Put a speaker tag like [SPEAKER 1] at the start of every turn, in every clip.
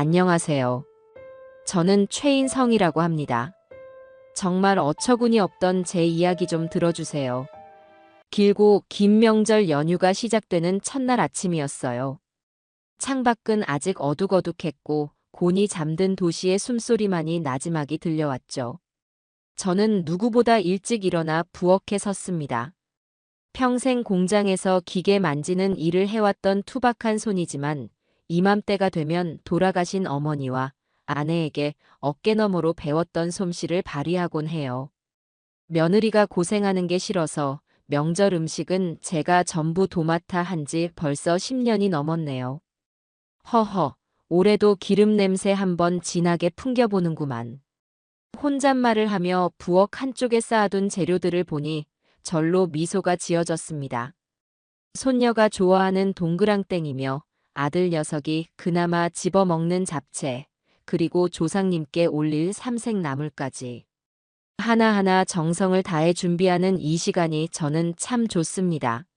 [SPEAKER 1] 안녕하세요. 저는 최인성이라고 합니다. 정말 어처구니 없던 제 이야기 좀 들어주세요. 길고 긴 명절 연휴가 시작되는 첫날 아침이었어요. 창밖은 아직 어둑어둑했고 곤히 잠든 도시의 숨소리만이 나지막이 들려왔죠. 저는 누구보다 일찍 일어나 부엌에 섰습니다. 평생 공장에서 기계 만지는 일을 해왔던 투박한 손이지만 이맘때가 되면 돌아가신 어머니와 아내에게 어깨너머로 배웠던 솜씨를 발휘하곤 해요. 며느리가 고생하는 게 싫어서 명절 음식은 제가 전부 도맡아 한 지 벌써 10년이 넘었네요. 허허, 올해도 기름 냄새 한번 진하게 풍겨보는구만. 혼잣말을 하며 부엌 한쪽에 쌓아둔 재료들을 보니 절로 미소가 지어졌습니다. 손녀가 좋아하는 동그랑땡이며 아들 녀석이 그나마 집어먹는 잡채, 그리고 조상님께 올릴 삼색나물까지. 하나하나 정성을 다해 준비하는 이 시간이 저는 참 좋습니다.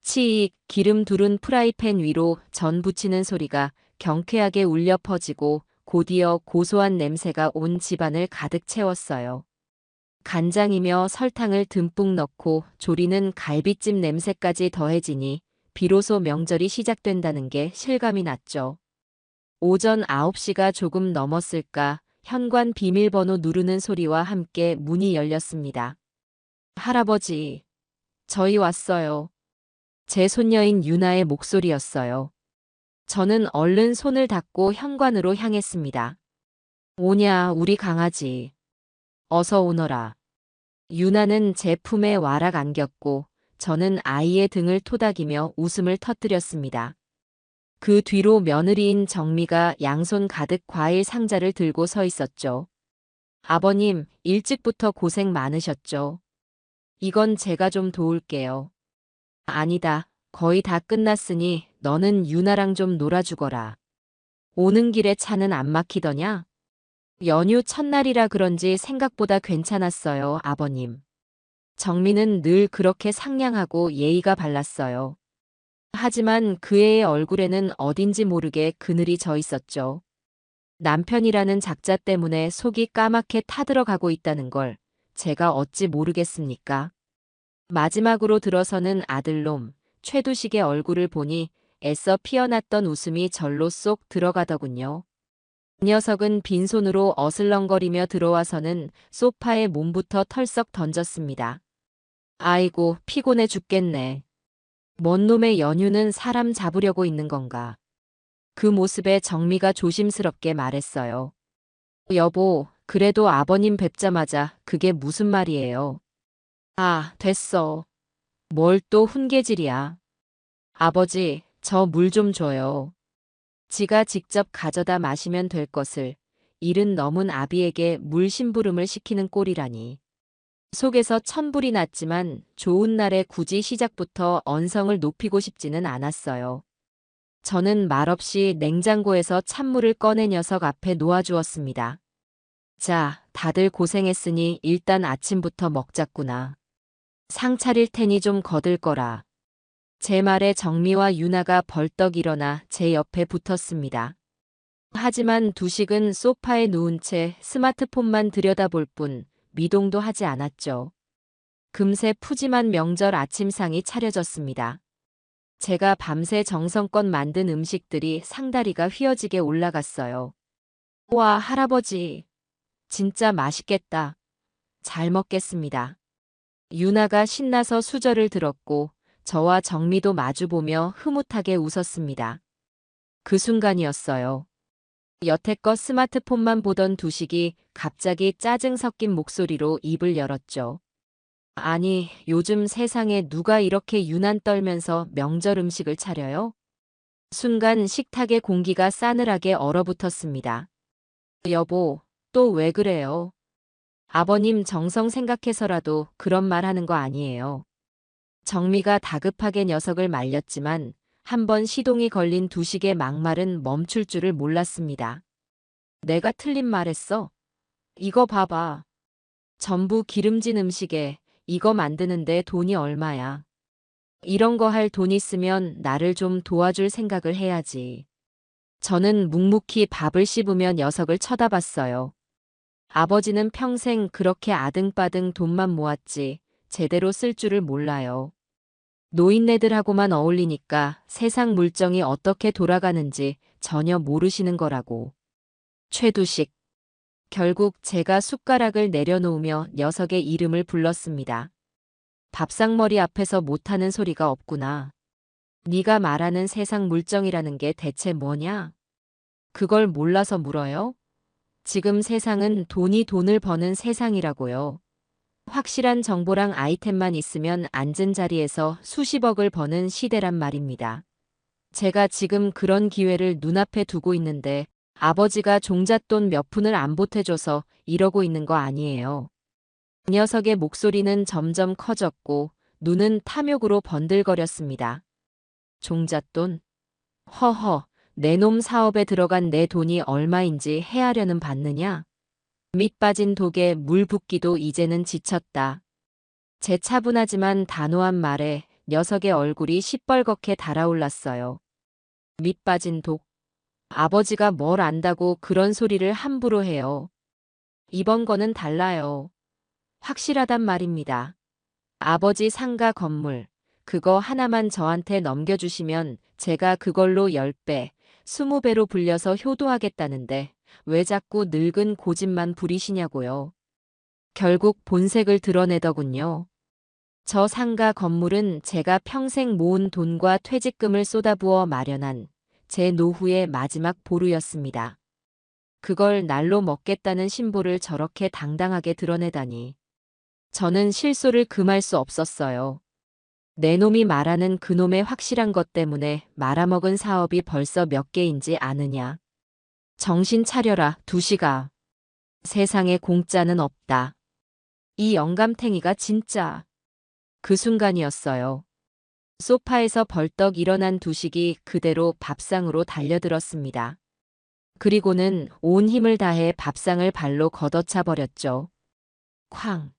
[SPEAKER 1] 치익, 기름 두른 프라이팬 위로 전 부치는 소리가 경쾌하게 울려 퍼지고 곧이어 고소한 냄새가 온 집안을 가득 채웠어요. 간장이며 설탕을 듬뿍 넣고 조리는 갈비찜 냄새까지 더해지니 비로소 명절이 시작된다는 게 실감이 났죠. 오전 9시가 조금 넘었을까 현관 비밀번호 누르는 소리와 함께 문이 열렸습니다. 할아버지, 저희 왔어요. 제 손녀인 유나의 목소리였어요. 저는 얼른 손을 닦고 현관으로 향했습니다. 오냐, 우리 강아지. 어서 오너라. 유나는 제 품에 와락 안겼고 저는 아이의 등을 토닥이며 웃음을 터뜨렸습니다. 그 뒤로 며느리인 정미가 양손 가득 과일 상자를 들고 서 있었죠. 아버님, 일찍부터 고생 많으셨죠. 이건 제가 좀 도울게요. 아니다, 거의 다 끝났으니 너는 유나랑 좀 놀아주거라. 오는 길에 차는 안 막히더냐? 연휴 첫날이라 그런지 생각보다 괜찮았어요, 아버님. 정민은 늘 그렇게 상냥하고 예의가 발랐어요. 하지만 그 애의 얼굴에는 어딘지 모르게 그늘이 져 있었죠. 남편이라는 작자 때문에 속이 까맣게 타들어가고 있다는 걸 제가 어찌 모르겠습니까? 마지막으로 들어서는 아들놈, 최두식의 얼굴을 보니 애써 피어났던 웃음이 절로 쏙 들어가더군요. 그 녀석은 빈손으로 어슬렁거리며 들어와서는 소파에 몸부터 털썩 던졌습니다. 아이고, 피곤해 죽겠네. 뭔 놈의 연휴는 사람 잡으려고 있는 건가. 그 모습에 정미가 조심스럽게 말했어요. 여보, 그래도 아버님 뵙자마자 그게 무슨 말이에요. 아, 됐어. 뭘 또 훈계질이야. 아버지, 저 물 좀 줘요. 지가 직접 가져다 마시면 될 것을 일은 넘은 아비에게 물 심부름을 시키는 꼴이라니. 속에서 천불이 났지만 좋은 날에 굳이 시작부터 언성을 높이고 싶지는 않았어요. 저는 말없이 냉장고에서 찬물을 꺼내 녀석 앞에 놓아주었습니다. 자, 다들 고생했으니 일단 아침부터 먹자꾸나. 상 차릴 테니 좀 거들 거라. 제 말에 정미와 유나가 벌떡 일어나 제 옆에 붙었습니다. 하지만 두식은 소파에 누운 채 스마트폰만 들여다볼 뿐 미동도 하지 않았죠. 금세 푸짐한 명절 아침상이 차려졌습니다. 제가 밤새 정성껏 만든 음식들이 상다리가 휘어지게 올라갔어요. 와, 할아버지. 진짜 맛있겠다. 잘 먹겠습니다. 유나가 신나서 수저를 들었고 저와 정미도 마주보며 흐뭇하게 웃었습니다. 그 순간이었어요. 여태껏 스마트폰만 보던 두식이 갑자기 짜증 섞인 목소리로 입을 열었죠. 아니, 요즘 세상에 누가 이렇게 유난 떨면서 명절 음식을 차려요? 순간 식탁의 공기가 싸늘하게 얼어붙었습니다. 여보, 또 왜 그래요? 아버님 정성 생각해서라도 그런 말 하는 거 아니에요. 정미가 다급하게 녀석을 말렸지만 한번 시동이 걸린 두식의 막말은 멈출 줄을 몰랐습니다. 내가 틀린 말했어? 이거 봐봐. 전부 기름진 음식에 이거 만드는데 돈이 얼마야. 이런 거 할 돈 있으면 나를 좀 도와줄 생각을 해야지. 저는 묵묵히 밥을 씹으며 녀석을 쳐다봤어요. 아버지는 평생 그렇게 아등바등 돈만 모았지 제대로 쓸 줄을 몰라요. 노인네들하고만 어울리니까 세상 물정이 어떻게 돌아가는지 전혀 모르시는 거라고. 최두식. 결국 제가 숟가락을 내려놓으며 녀석의 이름을 불렀습니다. 밥상머리 앞에서 못하는 소리가 없구나. 네가 말하는 세상 물정이라는 게 대체 뭐냐? 그걸 몰라서 물어요? 지금 세상은 돈이 돈을 버는 세상이라고요. 확실한 정보랑 아이템만 있으면 앉은 자리에서 수십억을 버는 시대란 말입니다. 제가 지금 그런 기회를 눈앞에 두고 있는데 아버지가 종잣돈 몇 푼을 안 보태줘서 이러고 있는 거 아니에요. 그 녀석의 목소리는 점점 커졌고 눈은 탐욕으로 번들거렸습니다. 종잣돈? 허허, 내 놈 사업에 들어간 내 돈이 얼마인지 헤아려는 받느냐? 밑 빠진 독에 물 붓기도 이제는 지쳤다. 제 차분하지만 단호한 말에 녀석의 얼굴이 시뻘겋게 달아올랐어요. 밑 빠진 독. 아버지가 뭘 안다고 그런 소리를 함부로 해요. 이번 거는 달라요. 확실하단 말입니다. 아버지 상가 건물, 그거 하나만 저한테 넘겨주시면 제가 그걸로 10배, 20배로 불려서 효도하겠다는데 왜 자꾸 늙은 고집만 부리시냐고요. 결국 본색을 드러내더군요. 저 상가 건물은 제가 평생 모은 돈과 퇴직금을 쏟아부어 마련한 제 노후의 마지막 보루였습니다. 그걸 날로 먹겠다는 심보를 저렇게 당당하게 드러내다니. 저는 실소를 금할 수 없었어요. 내 놈이 말하는 그놈의 확실한 것 때문에 말아먹은 사업이 벌써 몇 개인지 아느냐. 정신 차려라, 두시가. 세상에 공짜는 없다. 이 영감탱이가 진짜. 그 순간이었어요. 소파에서 벌떡 일어난 두식이 그대로 밥상으로 달려들었습니다. 그리고는 온 힘을 다해 밥상을 발로 걷어차 버렸죠. 쾅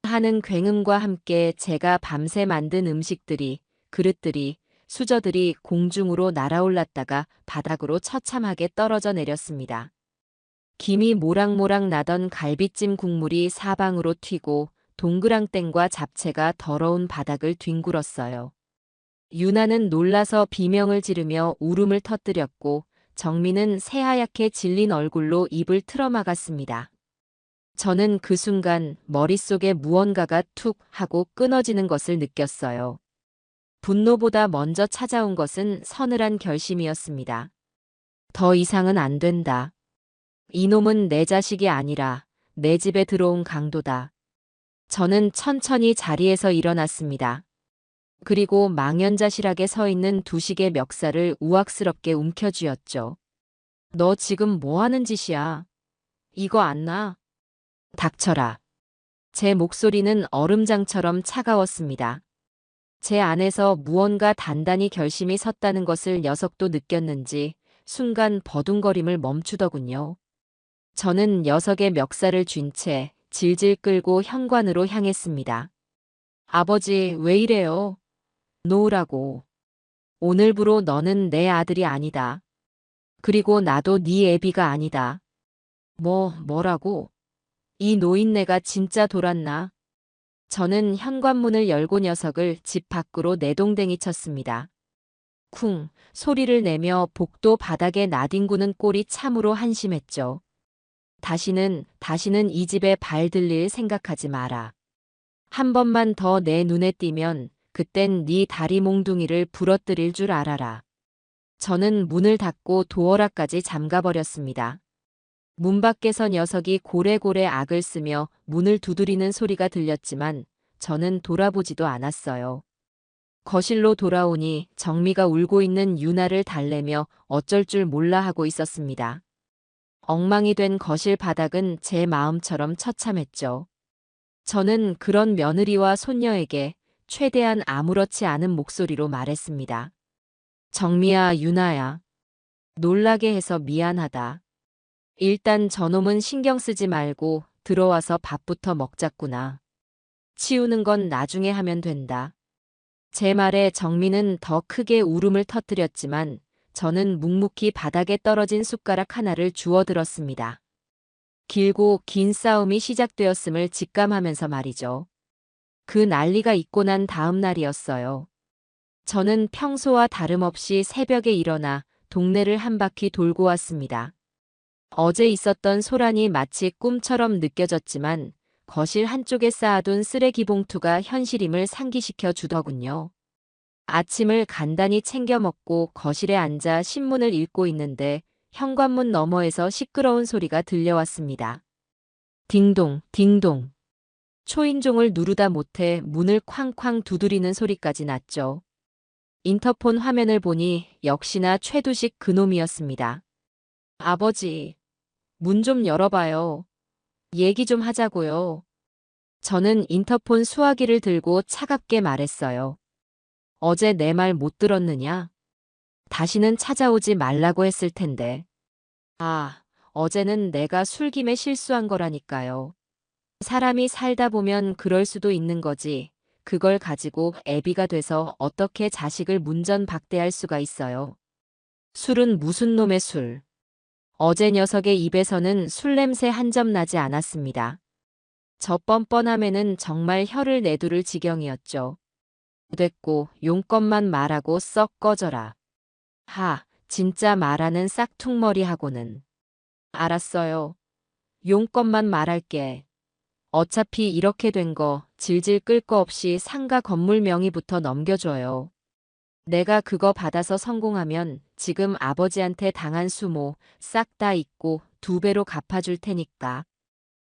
[SPEAKER 1] 하는 굉음과 함께 제가 밤새 만든 음식들이, 그릇들이, 수저들이 공중으로 날아올랐다가 바닥으로 처참하게 떨어져 내렸습니다. 김이 모락모락 나던 갈비찜 국물이 사방으로 튀고 동그랑땡과 잡채가 더러운 바닥을 뒹굴었어요. 유나는 놀라서 비명을 지르며 울음을 터뜨렸고 정민은 새하얗게 질린 얼굴로 입을 틀어막았습니다. 저는 그 순간 머릿속에 무언가가 툭 하고 끊어지는 것을 느꼈어요. 분노보다 먼저 찾아온 것은 서늘한 결심이었습니다. 더 이상은 안 된다. 이놈은 내 자식이 아니라 내 집에 들어온 강도다. 저는 천천히 자리에서 일어났습니다. 그리고 망연자실하게 서 있는 두식의 멱살을 우악스럽게 움켜쥐었죠. 너 지금 뭐 하는 짓이야? 이거 안 나? 닥쳐라. 제 목소리는 얼음장처럼 차가웠습니다. 제 안에서 무언가 단단히 결심이 섰다는 것을 녀석도 느꼈는지 순간 버둥거림을 멈추더군요. 저는 녀석의 멱살을 쥔 채 질질 끌고 현관으로 향했습니다. 아버지, 왜 이래요? 놓으라고. 오늘부로 너는 내 아들이 아니다. 그리고 나도 네 애비가 아니다. 뭐라고? 이 노인네가 진짜 돌았나? 저는 현관문을 열고 녀석을 집 밖으로 내동댕이 쳤습니다. 쿵 소리를 내며 복도 바닥에 나뒹구는 꼴이 참으로 한심했죠. 다시는 이 집에 발 들릴 생각하지 마라. 한 번만 더 내 눈에 띄면 그땐 네 다리 몽둥이를 부러뜨릴 줄 알아라. 저는 문을 닫고 도어락까지 잠가버렸습니다. 문 밖에서 녀석이 고래고래 악을 쓰며 문을 두드리는 소리가 들렸지만 저는 돌아보지도 않았어요. 거실로 돌아오니 정미가 울고 있는 유나를 달래며 어쩔 줄 몰라 하고 있었습니다. 엉망이 된 거실 바닥은 제 마음처럼 처참했죠. 저는 그런 며느리와 손녀에게 최대한 아무렇지 않은 목소리로 말했습니다. 정미야, 유나야. 놀라게 해서 미안하다. 일단 저놈은 신경 쓰지 말고 들어와서 밥부터 먹자꾸나. 치우는 건 나중에 하면 된다. 제 말에 정민은 더 크게 울음을 터뜨렸지만 저는 묵묵히 바닥에 떨어진 숟가락 하나를 주워들었습니다. 길고 긴 싸움이 시작되었음을 직감하면서 말이죠. 그 난리가 있고 난 다음 날이었어요. 저는 평소와 다름없이 새벽에 일어나 동네를 한 바퀴 돌고 왔습니다. 어제 있었던 소란이 마치 꿈처럼 느껴졌지만 거실 한쪽에 쌓아둔 쓰레기 봉투가 현실임을 상기시켜 주더군요. 아침을 간단히 챙겨 먹고 거실에 앉아 신문을 읽고 있는데 현관문 너머에서 시끄러운 소리가 들려왔습니다. 딩동, 딩동. 초인종을 누르다 못해 문을 쾅쾅 두드리는 소리까지 났죠. 인터폰 화면을 보니 역시나 최두식 그놈이었습니다. 아버지, 문 좀 열어봐요. 얘기 좀 하자고요. 저는 인터폰 수화기를 들고 차갑게 말했어요. 어제 내 말 못 들었느냐? 다시는 찾아오지 말라고 했을 텐데. 아, 어제는 내가 술김에 실수한 거라니까요. 사람이 살다 보면 그럴 수도 있는 거지. 그걸 가지고 애비가 돼서 어떻게 자식을 문전박대할 수가 있어요. 술은 무슨 놈의 술. 어제 녀석의 입에서는 술 냄새 한 점 나지 않았습니다. 저 뻔뻔함에는 정말 혀를 내두를 지경이었죠. 됐고 용건만 말하고 썩 꺼져라. 하, 진짜 말하는 싹퉁머리하고는. 알았어요. 용건만 말할게. 어차피 이렇게 된 거 질질 끌 거 없이 상가 건물 명의부터 넘겨줘요. 내가 그거 받아서 성공하면 지금 아버지한테 당한 수모 싹 다 잊고 2배로 갚아줄 테니까.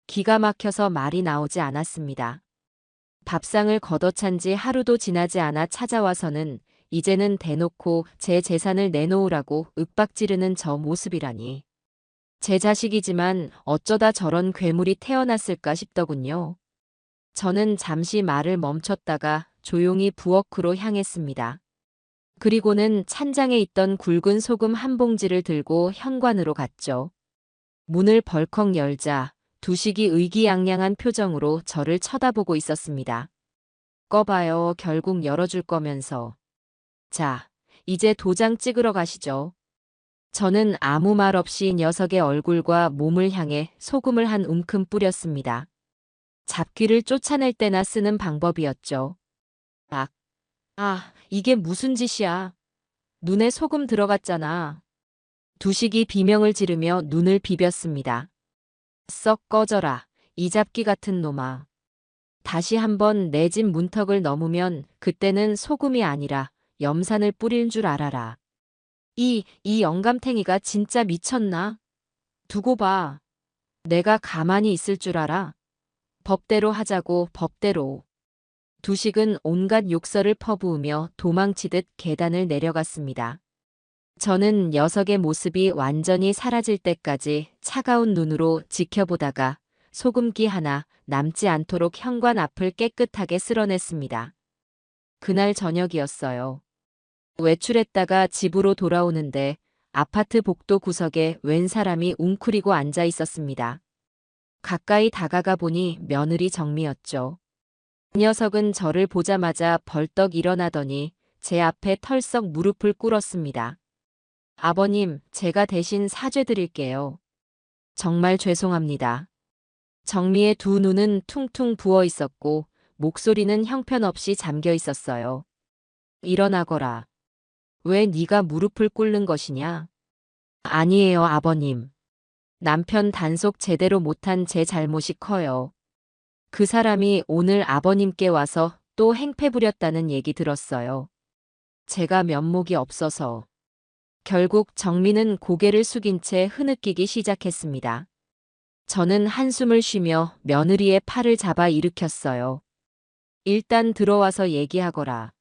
[SPEAKER 1] 기가 막혀서 말이 나오지 않았습니다. 밥상을 걷어찬 지 하루도 지나지 않아 찾아와서는 이제는 대놓고 제 재산을 내놓으라고 윽박지르는 저 모습이라니. 제 자식이지만 어쩌다 저런 괴물이 태어났을까 싶더군요. 저는 잠시 말을 멈췄다가 조용히 부엌으로 향했습니다. 그리고는 찬장에 있던 굵은 소금 한 봉지를 들고 현관으로 갔죠. 문을 벌컥 열자 두식이 의기양양한 표정으로 저를 쳐다보고 있었습니다. 꺼봐요. 결국 열어줄 거면서. 자, 이제 도장 찍으러 가시죠. 저는 아무 말 없이 녀석의 얼굴과 몸을 향해 소금을 한 움큼 뿌렸습니다. 잡귀를 쫓아낼 때나 쓰는 방법이었죠. 이게 무슨 짓이야. 눈에 소금 들어갔잖아. 두식이 비명을 지르며 눈을 비볐습니다. 썩 꺼져라. 이 잡기 같은 놈아. 다시 한번 내 집 문턱을 넘으면 그때는 소금이 아니라 염산을 뿌릴 줄 알아라. 이 영감탱이가 진짜 미쳤나? 두고 봐. 내가 가만히 있을 줄 알아? 법대로 하자고, 법대로. 두식은 온갖 욕설을 퍼부으며 도망치듯 계단을 내려갔습니다. 저는 녀석의 모습이 완전히 사라질 때까지 차가운 눈으로 지켜보다가 소금기 하나 남지 않도록 현관 앞을 깨끗하게 쓸어냈습니다. 그날 저녁이었어요. 외출했다가 집으로 돌아오는데 아파트 복도 구석에 웬 사람이 웅크리고 앉아 있었습니다. 가까이 다가가 보니 며느리 정미였죠. 그 녀석은 저를 보자마자 벌떡 일어나더니 제 앞에 털썩 무릎을 꿇었습니다. 아버님, 제가 대신 사죄드릴게요. 정말 죄송합니다. 정미의 두 눈은 퉁퉁 부어 있었고 목소리는 형편없이 잠겨 있었어요. 일어나거라. 왜 네가 무릎을 꿇는 것이냐? 아니에요, 아버님. 남편 단속 제대로 못한 제 잘못이 커요. 그 사람이 오늘 아버님께 와서 또 행패 부렸다는 얘기 들었어요. 제가 면목이 없어서. 결국 정민은 고개를 숙인 채 흐느끼기 시작했습니다. 저는 한숨을 쉬며 며느리의 팔을 잡아 일으켰어요. 일단 들어와서 얘기하거라.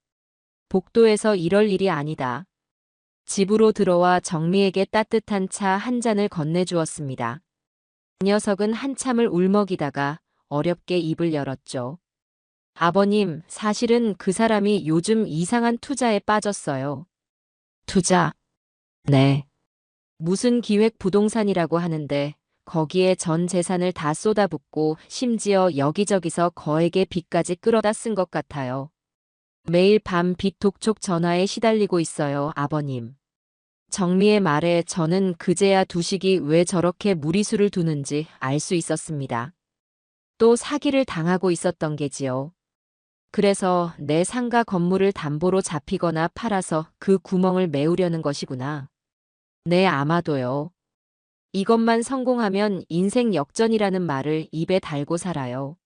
[SPEAKER 1] 복도에서 이럴 일이 아니다. 집으로 들어와 정미에게 따뜻한 차 한 잔을 건네주었습니다. 그 녀석은 한참을 울먹이다가 어렵게 입을 열었죠. 아버님, 사실은 그 사람이 요즘 이상한 투자에 빠졌어요. 투자? 네. 무슨 기획 부동산이라고 하는데 거기에 전 재산을 다 쏟아붓고 심지어 여기저기서 거액의 빚까지 끌어다 쓴 것 같아요. 매일 밤 빚 독촉 전화에 시달리고 있어요, 아버님. 정미의 말에 저는 그제야 두식이 왜 저렇게 무리수를 두는지 알 수 있었습니다. 또 사기를 당하고 있었던 게지요. 그래서 내 상가 건물을 담보로 잡히거나 팔아서 그 구멍을 메우려는 것이구나. 네, 아마도요. 이것만 성공하면 인생 역전이라는 말을 입에 달고 살아요.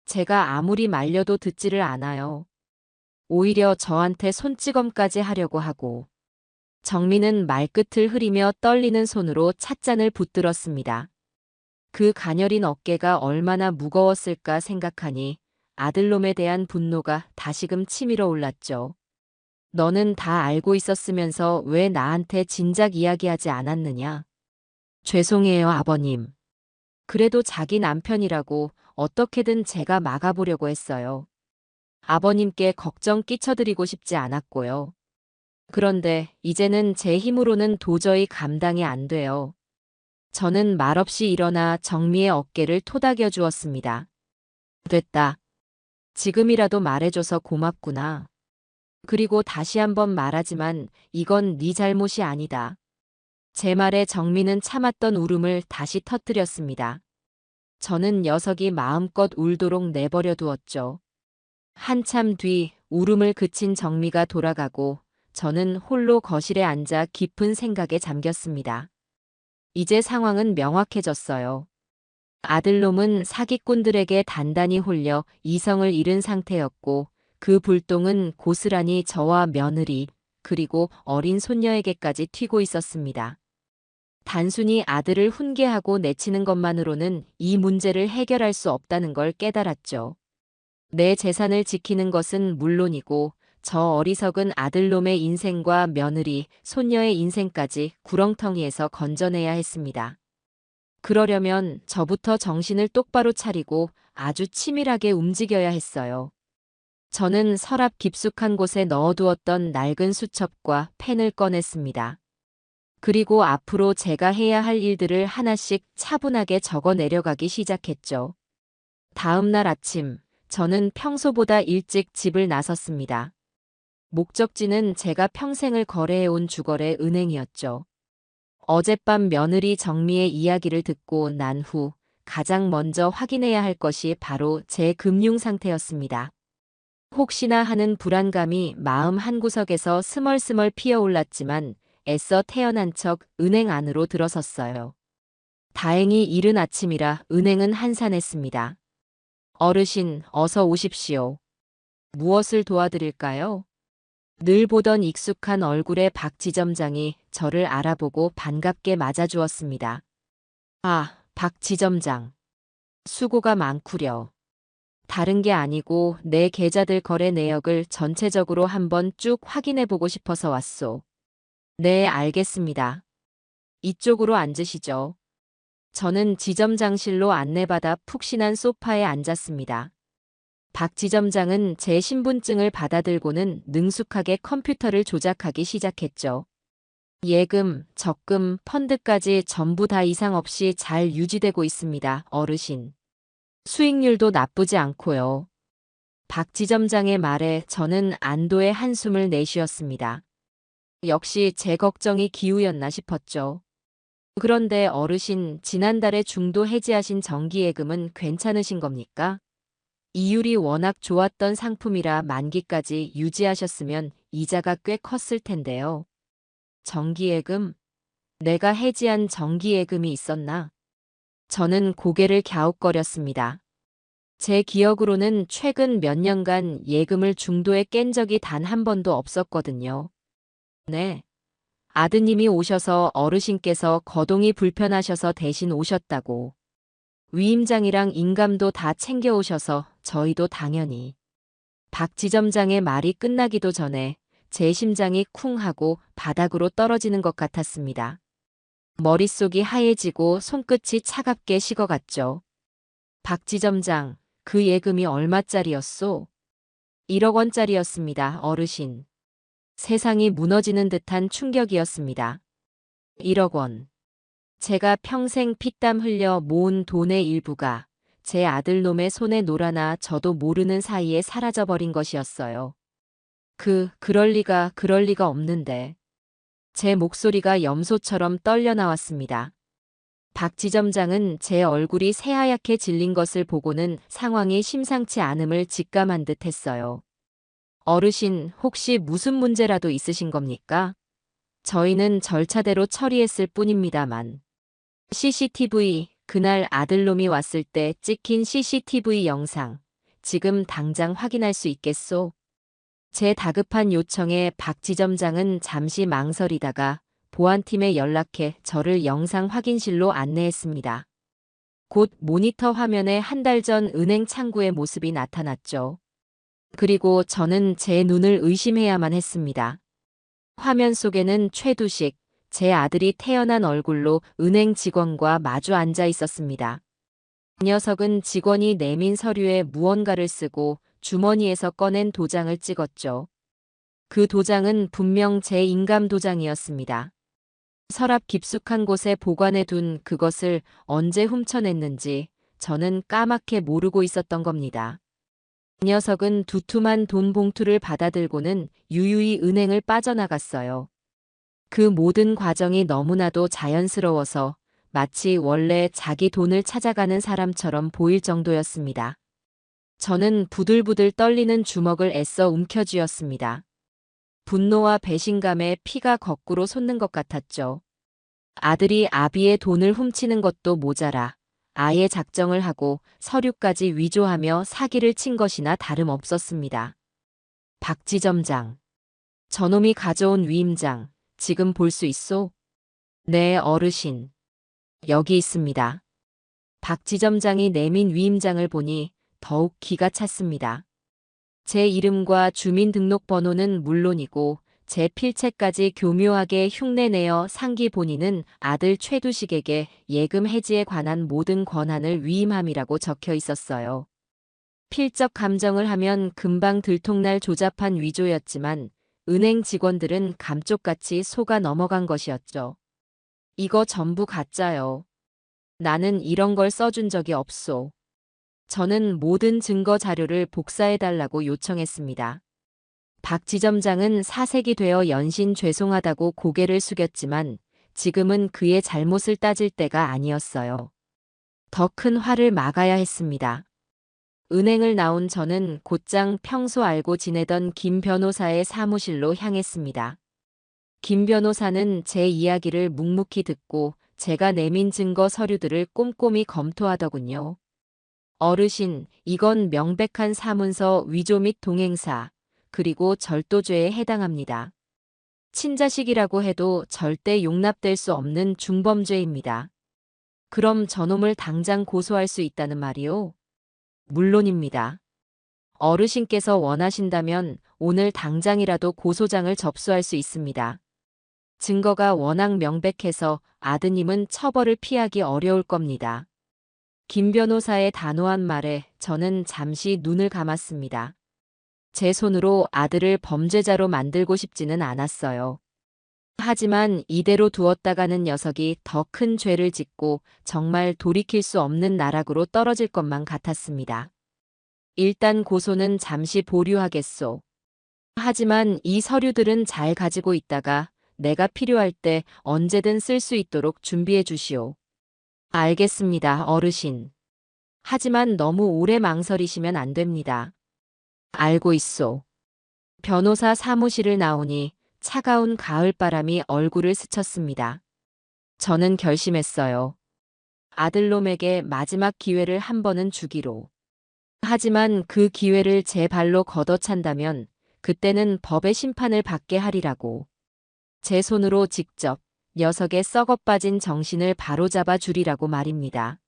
[SPEAKER 1] 제가 아무리 말려도 듣지를 않아요. 오히려 저한테 손찌검까지 하려고 하고. 정민은 말끝을 흐리며 떨리는 손으로 찻잔을 붙들었습니다. 그 가녀린 어깨가 얼마나 무거웠을까 생각하니 아들놈에 대한 분노가 다시금 치밀어 올랐죠. 너는 다 알고 있었으면서 왜 나한테 진작 이야기하지 않았느냐? 죄송해요, 아버님. 그래도 자기 남편이라고 어떻게든 제가 막아보려고 했어요. 아버님께 걱정 끼쳐드리고 싶지 않았고요. 그런데 이제는 제 힘으로는 도저히 감당이 안 돼요. 저는 말없이 일어나 정미의 어깨를 토닥여 주었습니다. 됐다. 지금이라도 말해줘서 고맙구나. 그리고 다시 한번 말하지만 이건 네 잘못이 아니다. 제 말에 정미는 참았던 울음을 다시 터뜨렸습니다. 저는 녀석이 마음껏 울도록 내버려 두었죠. 한참 뒤 울음을 그친 정미가 돌아가고 저는 홀로 거실에 앉아 깊은 생각에 잠겼습니다. 이제 상황은 명확해졌어요. 아들놈은 사기꾼들에게 단단히 홀려 이성을 잃은 상태였고 그 불똥은 고스란히 저와 며느리 그리고 어린 손녀에게까지 튀고 있었습니다. 단순히 아들을 훈계하고 내치는 것만으로는 이 문제를 해결할 수 없다는 걸 깨달았죠. 내 재산을 지키는 것은 물론이고 저 어리석은 아들놈의 인생과 며느리, 손녀의 인생까지 구렁텅이에서 건져내야 했습니다. 그러려면 저부터 정신을 똑바로 차리고 아주 치밀하게 움직여야 했어요. 저는 서랍 깊숙한 곳에 넣어두었던 낡은 수첩과 펜을 꺼냈습니다. 그리고 앞으로 제가 해야 할 일들을 하나씩 차분하게 적어 내려가기 시작했죠. 다음 날 아침, 저는 평소보다 일찍 집을 나섰습니다. 목적지는 제가 평생을 거래해온 주거래 은행이었죠. 어젯밤 며느리 정미의 이야기를 듣고 난 후 가장 먼저 확인해야 할 것이 바로 제 금융 상태였습니다. 혹시나 하는 불안감이 마음 한구석에서 스멀스멀 피어올랐지만 애써 태어난 척 은행 안으로 들어섰어요. 다행히 이른 아침이라 은행은 한산했습니다. 어르신, 어서 오십시오. 무엇을 도와드릴까요? 늘 보던 익숙한 얼굴의 박 지점장이 저를 알아보고 반갑게 맞아주었습니다. 아, 박 지점장. 수고가 많구려. 다른 게 아니고 내 계좌들 거래 내역을 전체적으로 한번 쭉 확인해보고 싶어서 왔소. 네, 알겠습니다. 이쪽으로 앉으시죠. 저는 지점장실로 안내받아 푹신한 소파에 앉았습니다. 박 지점장은 제 신분증을 받아들고는 능숙하게 컴퓨터를 조작하기 시작했죠. 예금, 적금, 펀드까지 전부 다 이상 없이 잘 유지되고 있습니다, 어르신. 수익률도 나쁘지 않고요. 박 지점장의 말에 저는 안도의 한숨을 내쉬었습니다. 역시 제 걱정이 기우였나 싶었죠. 그런데 어르신, 지난달에 중도 해지하신 정기예금은 괜찮으신 겁니까? 이율이 워낙 좋았던 상품이라 만기까지 유지하셨으면 이자가 꽤 컸을 텐데요. 정기예금? 내가 해지한 정기예금이 있었나? 저는 고개를 갸웃거렸습니다. 제 기억으로는 최근 몇 년간 예금을 중도에 깬 적이 단 한 번도 없었거든요. 네. 아드님이 오셔서 어르신께서 거동이 불편하셔서 대신 오셨다고. 위임장이랑 인감도 다 챙겨오셔서 저희도 당연히. 박 지점장의 말이 끝나기도 전에 제 심장이 쿵 하고 바닥으로 떨어지는 것 같았습니다. 머릿속이 하얘지고 손끝이 차갑게 식어갔죠. 박 지점장, 그 예금이 얼마짜리였소? 1억 원짜리였습니다, 어르신. 세상이 무너지는 듯한 충격이었습니다. 1억 원. 제가 평생 피땀 흘려 모은 돈의 일부가 제 아들놈의 손에 놀아나 저도 모르는 사이에 사라져버린 것이었어요. 그럴 리가 없는데. 제 목소리가 염소처럼 떨려 나왔습니다. 박 지점장은 제 얼굴이 새하얗게 질린 것을 보고는 상황이 심상치 않음을 직감한 듯 했어요. 어르신, 혹시 무슨 문제라도 있으신 겁니까? 저희는 절차대로 처리했을 뿐입니다만. CCTV, 그날 아들놈이 왔을 때 찍힌 CCTV 영상, 지금 당장 확인할 수 있겠소? 제 다급한 요청에 박 지점장은 잠시 망설이다가 보안팀에 연락해 저를 영상 확인실로 안내했습니다. 곧 모니터 화면에 한 달 전 은행 창구의 모습이 나타났죠. 그리고 저는 제 눈을 의심해야만 했습니다. 화면 속에는 최두식, 제 아들이 태어난 얼굴로 은행 직원과 마주 앉아 있었습니다. 이 녀석은 직원이 내민 서류에 무언가를 쓰고 주머니에서 꺼낸 도장을 찍었죠. 그 도장은 분명 제 인감 도장이었습니다. 서랍 깊숙한 곳에 보관해 둔 그것을 언제 훔쳐냈는지 저는 까맣게 모르고 있었던 겁니다. 이 녀석은 두툼한 돈 봉투를 받아들고는 유유히 은행을 빠져나갔어요. 그 모든 과정이 너무나도 자연스러워서 마치 원래 자기 돈을 찾아가는 사람처럼 보일 정도였습니다. 저는 부들부들 떨리는 주먹을 애써 움켜쥐었습니다. 분노와 배신감에 피가 거꾸로 솟는 것 같았죠. 아들이 아비의 돈을 훔치는 것도 모자라 아예 작정을 하고 서류까지 위조하며 사기를 친 것이나 다름없었습니다. 박 지점장. 저놈이 가져온 위임장, 지금 볼 수 있소? 네, 어르신. 여기 있습니다. 박 지점장이 내민 위임장을 보니 더욱 기가 찼습니다. 제 이름과 주민등록번호는 물론이고 제 필체까지 교묘하게 흉내내어 상기 본인은 아들 최두식에게 예금 해지에 관한 모든 권한을 위임함이라고 적혀 있었어요. 필적 감정을 하면 금방 들통날 조잡한 위조였지만 은행 직원들은 감쪽같이 속아 넘어간 것이었죠. 이거 전부 가짜요. 나는 이런 걸 써준 적이 없소. 저는 모든 증거 자료를 복사해달라고 요청했습니다. 박 지점장은 사색이 되어 연신 죄송하다고 고개를 숙였지만 지금은 그의 잘못을 따질 때가 아니었어요. 더 큰 화를 막아야 했습니다. 은행을 나온 저는 곧장 평소 알고 지내던 김 변호사의 사무실로 향했습니다. 김 변호사는 제 이야기를 묵묵히 듣고 제가 내민 증거 서류들을 꼼꼼히 검토하더군요. 어르신, 이건 명백한 사문서 위조 및 동행사, 그리고 절도죄에 해당합니다. 친자식이라고 해도 절대 용납될 수 없는 중범죄입니다. 그럼 저놈을 당장 고소할 수 있다는 말이오? 물론입니다. 어르신께서 원하신다면 오늘 당장이라도 고소장을 접수할 수 있습니다. 증거가 워낙 명백해서 아드님은 처벌을 피하기 어려울 겁니다. 김 변호사의 단호한 말에 저는 잠시 눈을 감았습니다. 제 손으로 아들을 범죄자로 만들고 싶지는 않았어요. 하지만 이대로 두었다가는 녀석이 더 큰 죄를 짓고 정말 돌이킬 수 없는 나락으로 떨어질 것만 같았습니다. 일단 고소는 잠시 보류하겠소. 하지만 이 서류들은 잘 가지고 있다가 내가 필요할 때 언제든 쓸 수 있도록 준비해 주시오. 알겠습니다, 어르신. 하지만 너무 오래 망설이시면 안 됩니다. 알고 있소. 변호사 사무실을 나오니 차가운 가을바람이 얼굴을 스쳤습니다. 저는 결심했어요. 아들놈에게 마지막 기회를 한 번은 주기로. 하지만 그 기회를 제 발로 걷어찬다면 그때는 법의 심판을 받게 하리라고. 제 손으로 직접 녀석의 썩어빠진 정신을 바로잡아 주리라고 말입니다.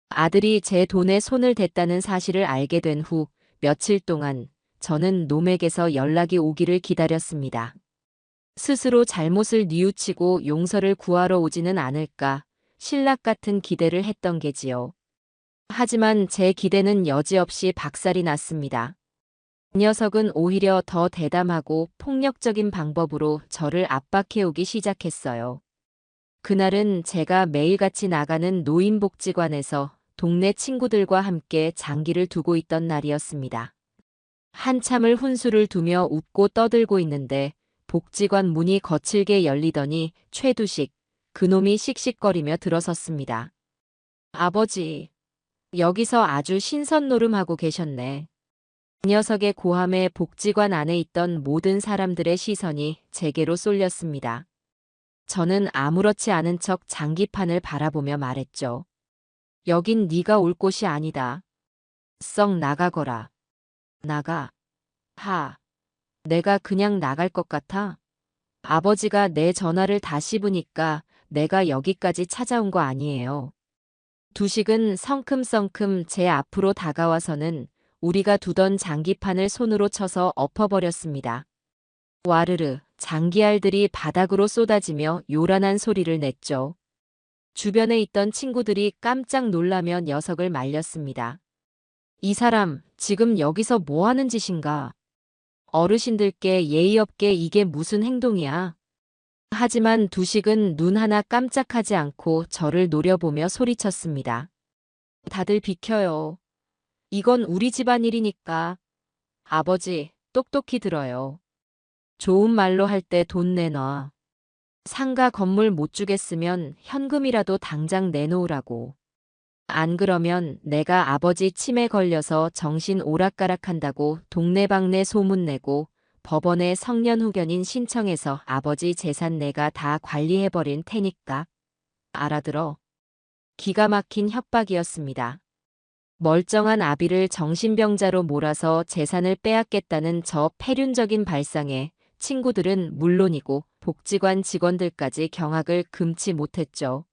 [SPEAKER 1] 아들이 제 돈에 손을 댔다는 사실을 알게 된 후 며칠 동안 저는 놈에게서 연락이 오기를 기다렸습니다. 스스로 잘못을 뉘우치고 용서를 구하러 오지는 않을까 신락 같은 기대를 했던 게지요. 하지만 제 기대는 여지없이 박살이 났습니다. 이 녀석은 오히려 더 대담하고 폭력적인 방법으로 저를 압박해오기 시작했어요. 그날은 제가 매일같이 나가는 노인복지관에서 동네 친구들과 함께 장기를 두고 있던 날이었습니다. 한참을 훈수를 두며 웃고 떠들고 있는데 복지관 문이 거칠게 열리더니 최두식, 그놈이 씩씩거리며 들어섰습니다. 아버지, 여기서 아주 신선노름하고 계셨네. 이 녀석의 고함에 복지관 안에 있던 모든 사람들의 시선이 제게로 쏠렸습니다. 저는 아무렇지 않은 척 장기판을 바라보며 말했죠. 여긴 네가 올 곳이 아니다. 썩 나가거라. 나가. 하. 내가 그냥 나갈 것 같아? 아버지가 내 전화를 다 씹으니까 내가 여기까지 찾아온 거 아니에요. 두식은 성큼성큼 제 앞으로 다가와서는 우리가 두던 장기판을 손으로 쳐서 엎어버렸습니다. 와르르, 장기알들이 바닥으로 쏟아지며 요란한 소리를 냈죠. 주변에 있던 친구들이 깜짝 놀라며 녀석을 말렸습니다. 이 사람, 지금 여기서 뭐 하는 짓인가? 어르신들께 예의 없게 이게 무슨 행동이야? 하지만 두식은 눈 하나 깜짝하지 않고 저를 노려보며 소리쳤습니다. 다들 비켜요. 이건 우리 집안 일이니까. 아버지, 똑똑히 들어요. 좋은 말로 할 때 돈 내놔. 상가 건물 못 주겠으면 현금이라도 당장 내놓으라고. 안 그러면 내가 아버지 치매 걸려서 정신 오락가락한다고 동네방네 소문내고 법원에 성년후견인 신청해서 아버지 재산 내가 다 관리해버린 테니까. 알아들어? 기가 막힌 협박이었습니다. 멀쩡한 아비를 정신병자로 몰아서 재산을 빼앗겠다는 저 패륜적인 발상에 친구들은 물론이고 복지관 직원들까지 경악을 금치 못했죠.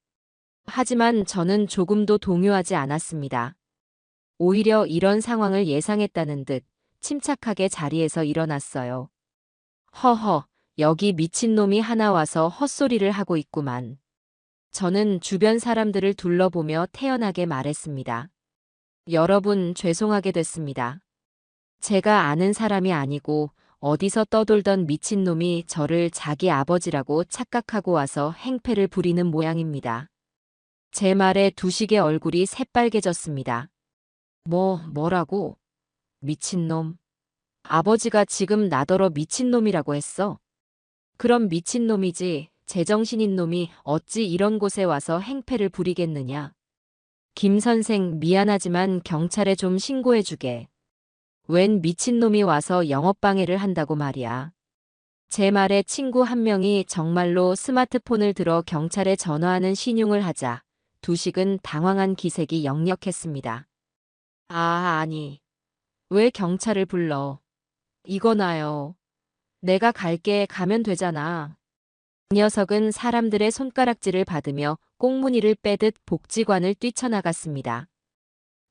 [SPEAKER 1] 하지만 저는 조금도 동요하지 않았습니다. 오히려 이런 상황을 예상했다는 듯 침착하게 자리에서 일어났어요. 허허, 여기 미친놈이 하나 와서 헛소리를 하고 있구만. 저는 주변 사람들을 둘러보며 태연하게 말했습니다. 여러분, 죄송하게 됐습니다. 제가 아는 사람이 아니고 어디서 떠돌던 미친놈이 저를 자기 아버지라고 착각하고 와서 행패를 부리는 모양입니다. 제 말에 두식의 얼굴이 새빨개졌습니다. 뭐라고? 미친놈. 아버지가 지금 나더러 미친놈이라고 했어. 그럼 미친놈이지 제정신인 놈이 어찌 이런 곳에 와서 행패를 부리겠느냐. 김 선생, 미안하지만 경찰에 좀 신고해주게. 웬 미친놈이 와서 영업방해를 한다고 말이야. 제 말에 친구 한 명이 정말로 스마트폰을 들어 경찰에 전화하는 신용을 하자 두식은 당황한 기색이 역력했습니다. 아니. 왜 경찰을 불러? 이거나요. 내가 갈게. 가면 되잖아. 이 녀석은 사람들의 손가락질을 받으며 꽁무니를 빼듯 복지관을 뛰쳐나갔습니다.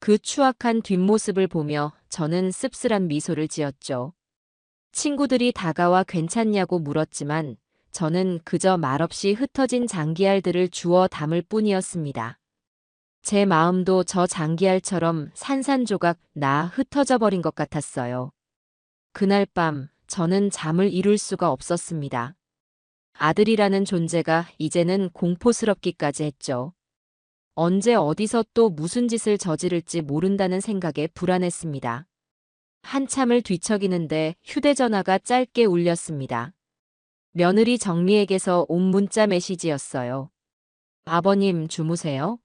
[SPEAKER 1] 그 추악한 뒷모습을 보며 저는 씁쓸한 미소를 지었죠. 친구들이 다가와 괜찮냐고 물었지만 저는 그저 말없이 흩어진 장기알들을 주워 담을 뿐이었습니다. 제 마음도 저 장기알처럼 산산조각 나 흩어져 버린 것 같았어요. 그날 밤 저는 잠을 이룰 수가 없었습니다. 아들이라는 존재가 이제는 공포스럽기까지 했죠. 언제 어디서 또 무슨 짓을 저지를지 모른다는 생각에 불안했습니다. 한참을 뒤척이는데 휴대전화가 짧게 울렸습니다. 며느리 정미에게서 온 문자 메시지였어요. 아버님 주무세요?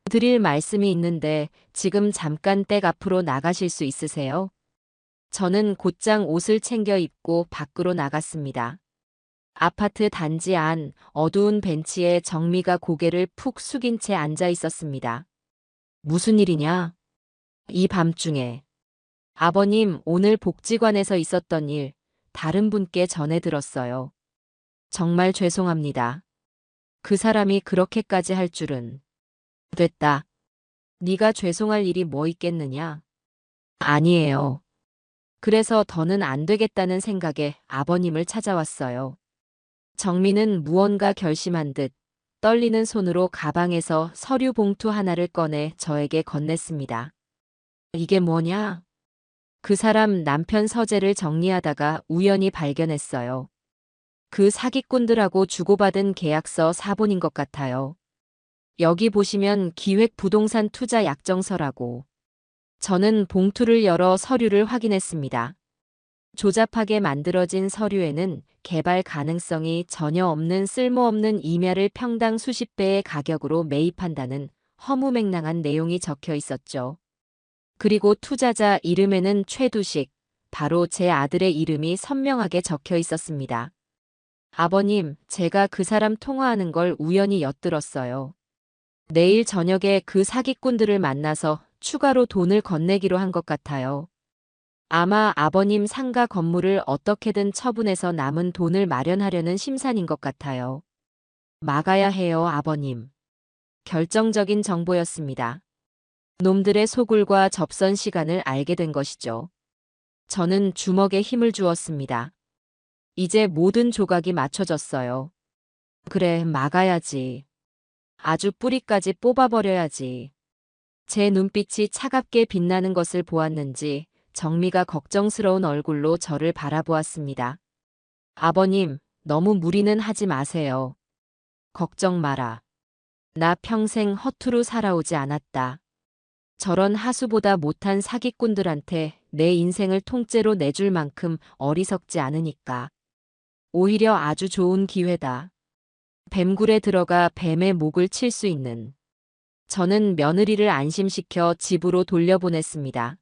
[SPEAKER 1] 드릴 말씀이 있는데 지금 잠깐 댁 앞으로 나가실 수 있으세요? 저는 곧장 옷을 챙겨 입고 밖으로 나갔습니다. 아파트 단지 안 어두운 벤치에 정미가 고개를 푹 숙인 채 앉아 있었습니다. 무슨 일이냐? 이 밤중에. 아버님, 오늘 복지관에서 있었던 일 다른 분께 전해 들었어요. 정말 죄송합니다. 그 사람이 그렇게까지 할 줄은. 됐다. 네가 죄송할 일이 뭐 있겠느냐? 아니에요. 그래서 더는 안 되겠다는 생각에 아버님을 찾아왔어요. 정민은 무언가 결심한 듯 떨리는 손으로 가방에서 서류 봉투 하나를 꺼내 저에게 건넸습니다. 이게 뭐냐? 그 사람 남편 서재를 정리하다가 우연히 발견했어요. 그 사기꾼들하고 주고받은 계약서 사본인 것 같아요. 여기 보시면 기획부동산 투자 약정서라고. 저는 봉투를 열어 서류를 확인했습니다. 조잡하게 만들어진 서류에는 개발 가능성이 전혀 없는 쓸모없는 임야를 평당 수십 배의 가격으로 매입한다는 허무맹랑한 내용이 적혀 있었죠. 그리고 투자자 이름에는 최두식, 바로 제 아들의 이름이 선명하게 적혀 있었습니다. 아버님, 제가 그 사람 통화하는 걸 우연히 엿들었어요. 내일 저녁에 그 사기꾼들을 만나서 추가로 돈을 건네기로 한 것 같아요. 아마 아버님 상가 건물을 어떻게든 처분해서 남은 돈을 마련하려는 심산인 것 같아요. 막아야 해요, 아버님. 결정적인 정보였습니다. 놈들의 소굴과 접선 시간을 알게 된 것이죠. 저는 주먹에 힘을 주었습니다. 이제 모든 조각이 맞춰졌어요. 그래, 막아야지. 아주 뿌리까지 뽑아버려야지. 제 눈빛이 차갑게 빛나는 것을 보았는지 정미가 걱정스러운 얼굴로 저를 바라보았습니다. 아버님, 너무 무리는 하지 마세요. 걱정 마라. 나 평생 허투루 살아오지 않았다. 저런 하수보다 못한 사기꾼들한테 내 인생을 통째로 내줄 만큼 어리석지 않으니까. 오히려 아주 좋은 기회다. 뱀굴에 들어가 뱀의 목을 칠 수 있는. 저는 며느리를 안심시켜 집으로 돌려보냈습니다.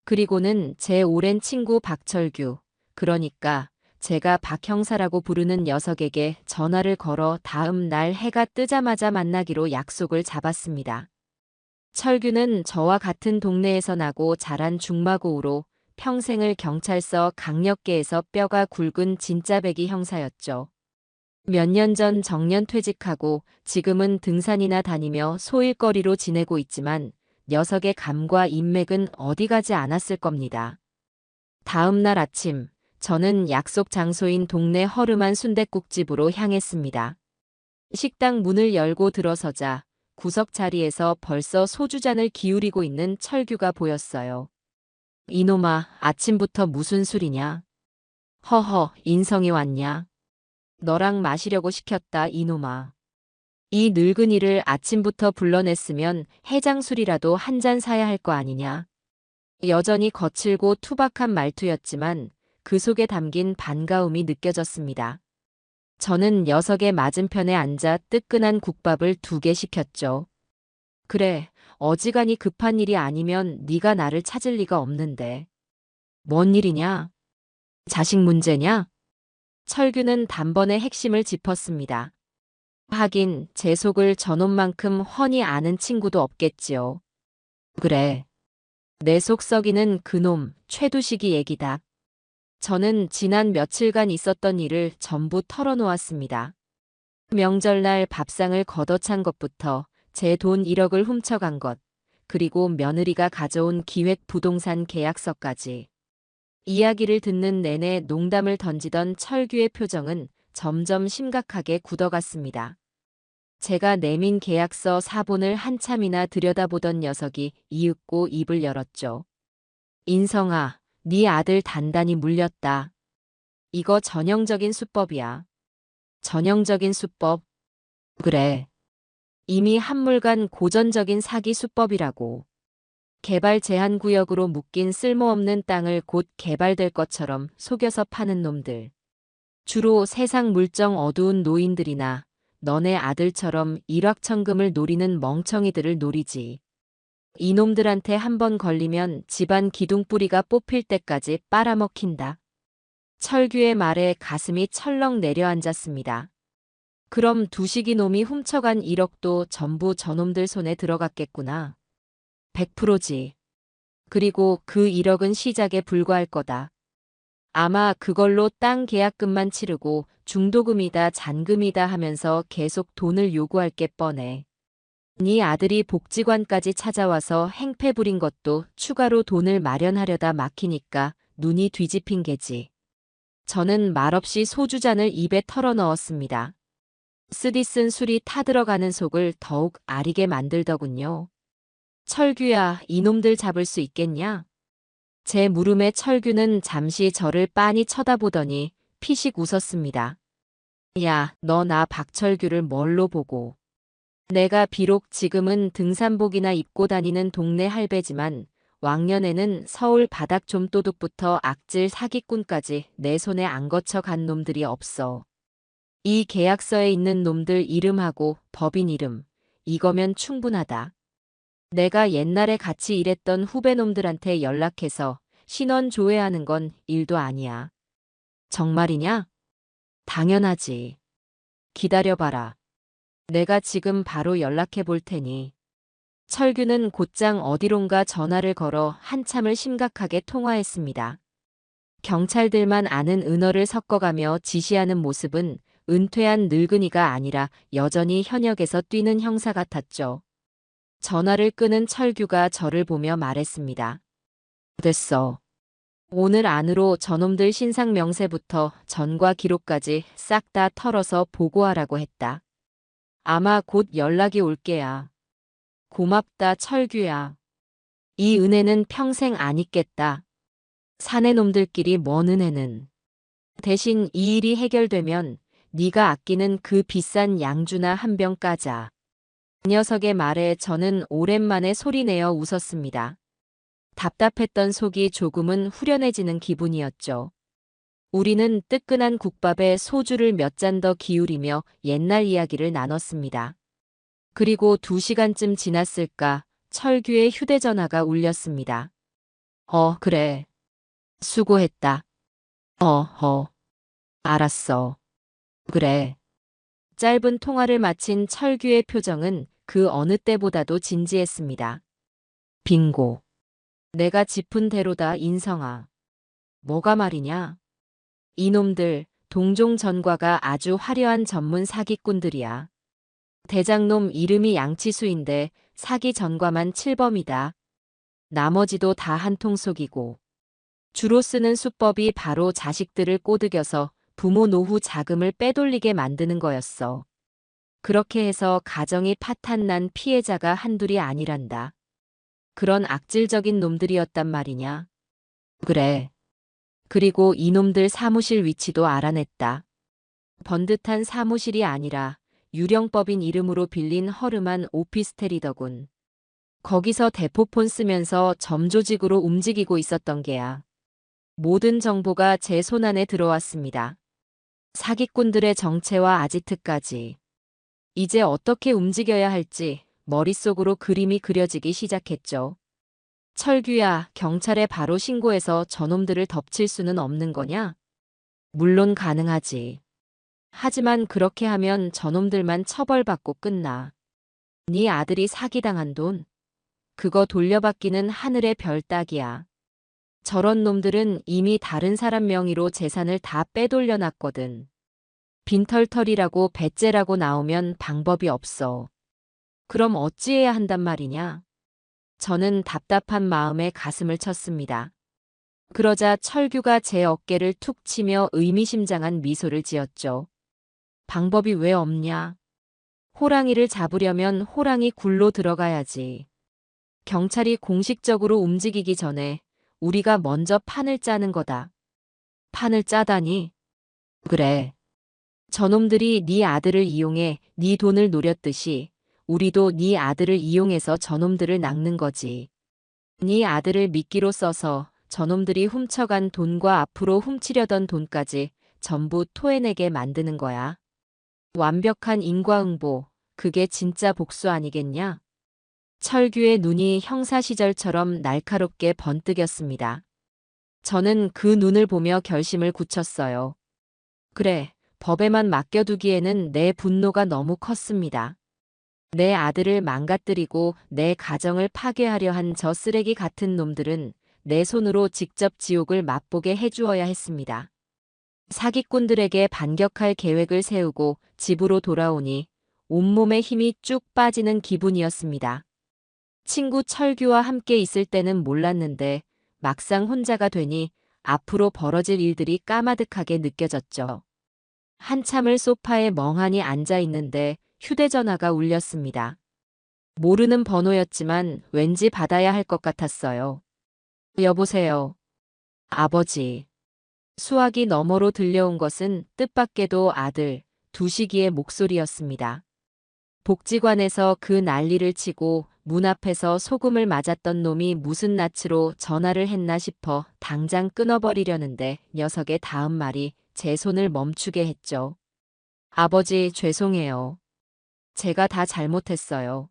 [SPEAKER 1] 그리고는 제 오랜 친구 박철규, 그러니까 제가 박 형사라고 부르는 녀석에게 전화를 걸어 다음 날 해가 뜨자마자 만나기로 약속을 잡았습니다. 철규는 저와 같은 동네에서 나고 자란 중마고우로 평생을 경찰서 강력계에서 뼈가 굵은 진짜 배기 형사였죠. 몇 년 전 정년퇴직하고 지금은 등산이나 다니며 소일거리로 지내고 있지만 녀석의 감과 인맥은 어디 가지 않았을 겁니다. 다음 날 아침, 저는 약속 장소인 동네 허름한 순댓국집으로 향했습니다. 식당 문을 열고 들어서자 구석 자리에서 벌써 소주잔을 기울이고 있는 철규가 보였어요. 이놈아, 아침부터 무슨 술이냐? 허허, 인성이 왔냐? 너랑 마시려고 시켰다, 이놈아. 이 늙은이를 아침부터 불러냈으면 해장술이라도 한 잔 사야 할 거 아니냐. 여전히 거칠고 투박한 말투였지만 그 속에 담긴 반가움이 느껴졌습니다. 저는 녀석의 맞은편에 앉아 뜨끈한 국밥을 2개 시켰죠. 그래, 어지간히 급한 일이 아니면 네가 나를 찾을 리가 없는데. 뭔 일이냐? 자식 문제냐? 철규는 단번에 핵심을 짚었습니다. 하긴 제 속을 저놈만큼 훤히 아는 친구도 없겠지요. 그래. 내 속 썩이는 그놈 최두식이 얘기다. 저는 지난 며칠간 있었던 일을 전부 털어놓았습니다. 명절날 밥상을 걷어찬 것부터 제 돈 1억을 훔쳐간 것, 그리고 며느리가 가져온 기획 부동산 계약서까지. 이야기를 듣는 내내 농담을 던지던 철규의 표정은 점점 심각하게 굳어갔습니다. 제가 내민 계약서 사본을 한참이나 들여다보던 녀석이 이윽고 입을 열었죠. 인성아, 네 아들 단단히 물렸다. 이거 전형적인 수법이야. 전형적인 수법? 그래. 이미 한물간 고전적인 사기 수법이라고. 개발 제한 구역으로 묶인 쓸모없는 땅을 곧 개발될 것처럼 속여서 파는 놈들. 주로 세상 물정 어두운 노인들이나 너네 아들처럼 일확천금을 노리는 멍청이들을 노리지. 이놈들한테 한번 걸리면 집안 기둥뿌리가 뽑힐 때까지 빨아먹힌다. 철규의 말에 가슴이 철렁 내려앉았습니다. 그럼 두식이 놈이 훔쳐간 1억도 전부 저놈들 손에 들어갔겠구나. 100%지. 그리고 그 1억은 시작에 불과할 거다. 아마 그걸로 땅 계약금만 치르고 중도금이다 잔금이다 하면서 계속 돈을 요구할 게 뻔해. 네 아들이 복지관까지 찾아와서 행패 부린 것도 추가로 돈을 마련하려다 막히니까 눈이 뒤집힌 게지. 저는 말없이 소주잔을 입에 털어 넣었습니다. 쓰디쓴 술이 타들어가는 속을 더욱 아리게 만들더군요. 철규야, 이놈들 잡을 수 있겠냐? 제 물음에 철규는 잠시 저를 빤히 쳐다보더니 피식 웃었습니다. 야, 너 나 박철규를 뭘로 보고. 내가 비록 지금은 등산복이나 입고 다니는 동네 할배지만 왕년에는 서울 바닥 좀도둑부터 악질 사기꾼까지 내 손에 안 거쳐 간 놈들이 없어. 이 계약서에 있는 놈들 이름하고 법인 이름, 이거면 충분하다. 내가 옛날에 같이 일했던 후배놈들한테 연락해서 신원 조회하는 건 일도 아니야. 정말이냐? 당연하지. 기다려봐라. 내가 지금 바로 연락해 볼 테니. 철규는 곧장 어디론가 전화를 걸어 한참을 심각하게 통화했습니다. 경찰들만 아는 은어를 섞어가며 지시하는 모습은 은퇴한 늙은이가 아니라 여전히 현역에서 뛰는 형사 같았죠. 전화를 끄는 철규가 저를 보며 말했습니다. 됐어. 오늘 안으로 저놈들 신상 명세부터 전과 기록까지 싹 다 털어서 보고하라고 했다. 아마 곧 연락이 올 게야. 고맙다 철규야. 이 은혜는 평생 안 잊겠다. 사내 놈들끼리 뭔 은혜는. 대신 이 일이 해결되면 네가 아끼는 그 비싼 양주나 한 병 까자. 그 녀석의 말에 저는 오랜만에 소리내어 웃었습니다. 답답했던 속이 조금은 후련해지는 기분이었죠. 우리는 뜨끈한 국밥에 소주를 몇 잔 더 기울이며 옛날 이야기를 나눴습니다. 그리고 2시간쯤 지났을까 철규의 휴대전화가 울렸습니다. 그래. 수고했다. 알았어. 그래. 짧은 통화를 마친 철규의 표정은 그 어느 때보다도 진지했습니다. 빙고. 내가 짚은 대로다 인성아. 뭐가 말이냐? 이놈들 동종 전과가 아주 화려한 전문 사기꾼들이야. 대장놈 이름이 양치수인데 사기 전과만 7범이다. 나머지도 다 한통속이고. 주로 쓰는 수법이 바로 자식들을 꼬드겨서 부모 노후 자금을 빼돌리게 만드는 거였어. 그렇게 해서 가정이 파탄난 피해자가 한둘이 아니란다. 그런 악질적인 놈들이었단 말이냐. 그래. 그리고 이놈들 사무실 위치도 알아냈다. 번듯한 사무실이 아니라 유령법인 이름으로 빌린 허름한 오피스텔이더군. 거기서 대포폰 쓰면서 점조직으로 움직이고 있었던 게야. 모든 정보가 제 손안에 들어왔습니다. 사기꾼들의 정체와 아지트까지. 이제 어떻게 움직여야 할지 머릿속으로 그림이 그려지기 시작했죠. 철규야, 경찰에 바로 신고해서 저놈들을 덮칠 수는 없는 거냐? 물론 가능하지. 하지만 그렇게 하면 저놈들만 처벌받고 끝나. 네 아들이 사기당한 돈? 그거 돌려받기는 하늘의 별 따기야. 저런 놈들은 이미 다른 사람 명의로 재산을 다 빼돌려놨거든. 빈털털이라고 배째라고 나오면 방법이 없어. 그럼 어찌해야 한단 말이냐? 저는 답답한 마음에 가슴을 쳤습니다. 그러자 철규가 제 어깨를 툭 치며 의미심장한 미소를 지었죠. 방법이 왜 없냐? 호랑이를 잡으려면 호랑이 굴로 들어가야지. 경찰이 공식적으로 움직이기 전에 우리가 먼저 판을 짜는 거다. 판을 짜다니? 그래. 저놈들이 네 아들을 이용해 네 돈을 노렸듯이 우리도 네 아들을 이용해서 저놈들을 낚는 거지. 네 아들을 미끼로 써서 저놈들이 훔쳐간 돈과 앞으로 훔치려던 돈까지 전부 토해내게 만드는 거야. 완벽한 인과응보, 그게 진짜 복수 아니겠냐? 철규의 눈이 형사 시절처럼 날카롭게 번뜩였습니다. 저는 그 눈을 보며 결심을 굳혔어요. 그래, 법에만 맡겨두기에는 내 분노가 너무 컸습니다. 내 아들을 망가뜨리고 내 가정을 파괴하려 한 저 쓰레기 같은 놈들은 내 손으로 직접 지옥을 맛보게 해주어야 했습니다. 사기꾼들에게 반격할 계획을 세우고 집으로 돌아오니 온몸에 힘이 쭉 빠지는 기분이었습니다. 친구 철규와 함께 있을 때는 몰랐는데 막상 혼자가 되니 앞으로 벌어질 일들이 까마득하게 느껴졌죠. 한참을 소파에 멍하니 앉아 있는데 휴대전화가 울렸습니다. 모르는 번호였지만 왠지 받아야 할 것 같았어요. 여보세요. 아버지. 수화기 너머로 들려온 것은 뜻밖에도 아들, 두식이의 목소리였습니다. 복지관에서 그 난리를 치고 문 앞에서 소금을 맞았던 놈이 무슨 낯으로 전화를 했나 싶어 당장 끊어버리려는데 녀석의 다음 말이 제 손을 멈추게 했죠. 아버지, 죄송해요. 제가 다 잘못했어요.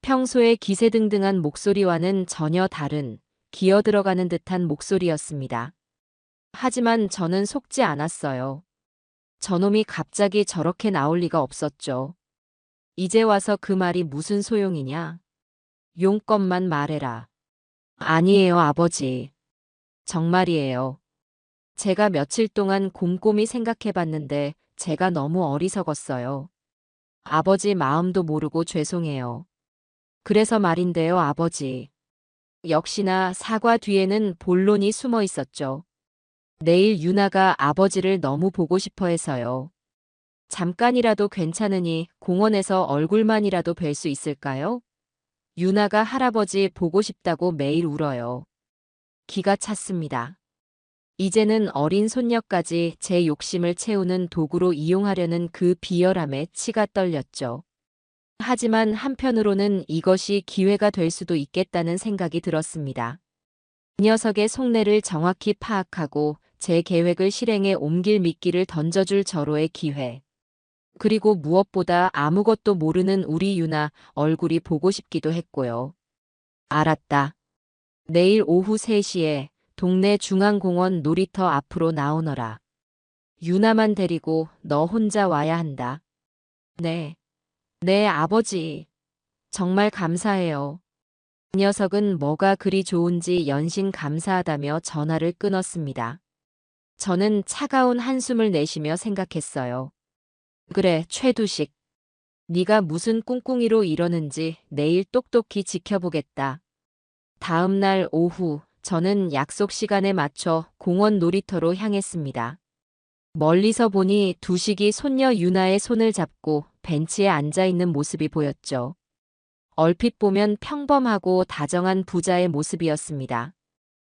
[SPEAKER 1] 평소에 기세등등한 목소리와는 전혀 다른 기어 들어가는 듯한 목소리였습니다. 하지만 저는 속지 않았어요. 저놈이 갑자기 저렇게 나올 리가 없었죠. 이제 와서 그 말이 무슨 소용이냐? 용건만 말해라. 아니에요, 아버지. 정말이에요. 제가 며칠 동안 곰곰이 생각해 봤는데 제가 너무 어리석었어요. 아버지 마음도 모르고 죄송해요. 그래서 말인데요, 아버지. 역시나 사과 뒤에는 본론이 숨어 있었죠. 내일 유나가 아버지를 너무 보고 싶어 해서요. 잠깐이라도 괜찮으니 공원에서 얼굴만이라도 뵐 수 있을까요? 유나가 할아버지 보고 싶다고 매일 울어요. 기가 찼습니다. 이제는 어린 손녀까지 제 욕심을 채우는 도구로 이용하려는 그 비열함에 치가 떨렸죠. 하지만 한편으로는 이것이 기회가 될 수도 있겠다는 생각이 들었습니다. 이 녀석의 속내를 정확히 파악하고 제 계획을 실행에 옮길 미끼를 던져줄 절호의 기회. 그리고 무엇보다 아무것도 모르는 우리 유나 얼굴이 보고 싶기도 했고요. 알았다. 내일 오후 3시에 동네 중앙공원 놀이터 앞으로 나오너라. 유나만 데리고 너 혼자 와야 한다. 네. 네, 아버지. 정말 감사해요. 이 녀석은 뭐가 그리 좋은지 연신 감사하다며 전화를 끊었습니다. 저는 차가운 한숨을 내쉬며 생각했어요. 그래, 최두식. 네가 무슨 꿍꿍이로 이러는지 내일 똑똑히 지켜보겠다. 다음 날 오후 저는 약속 시간에 맞춰 공원 놀이터로 향했습니다. 멀리서 보니 두식이 손녀 유나의 손을 잡고 벤치에 앉아 있는 모습이 보였죠. 얼핏 보면 평범하고 다정한 부자의 모습이었습니다.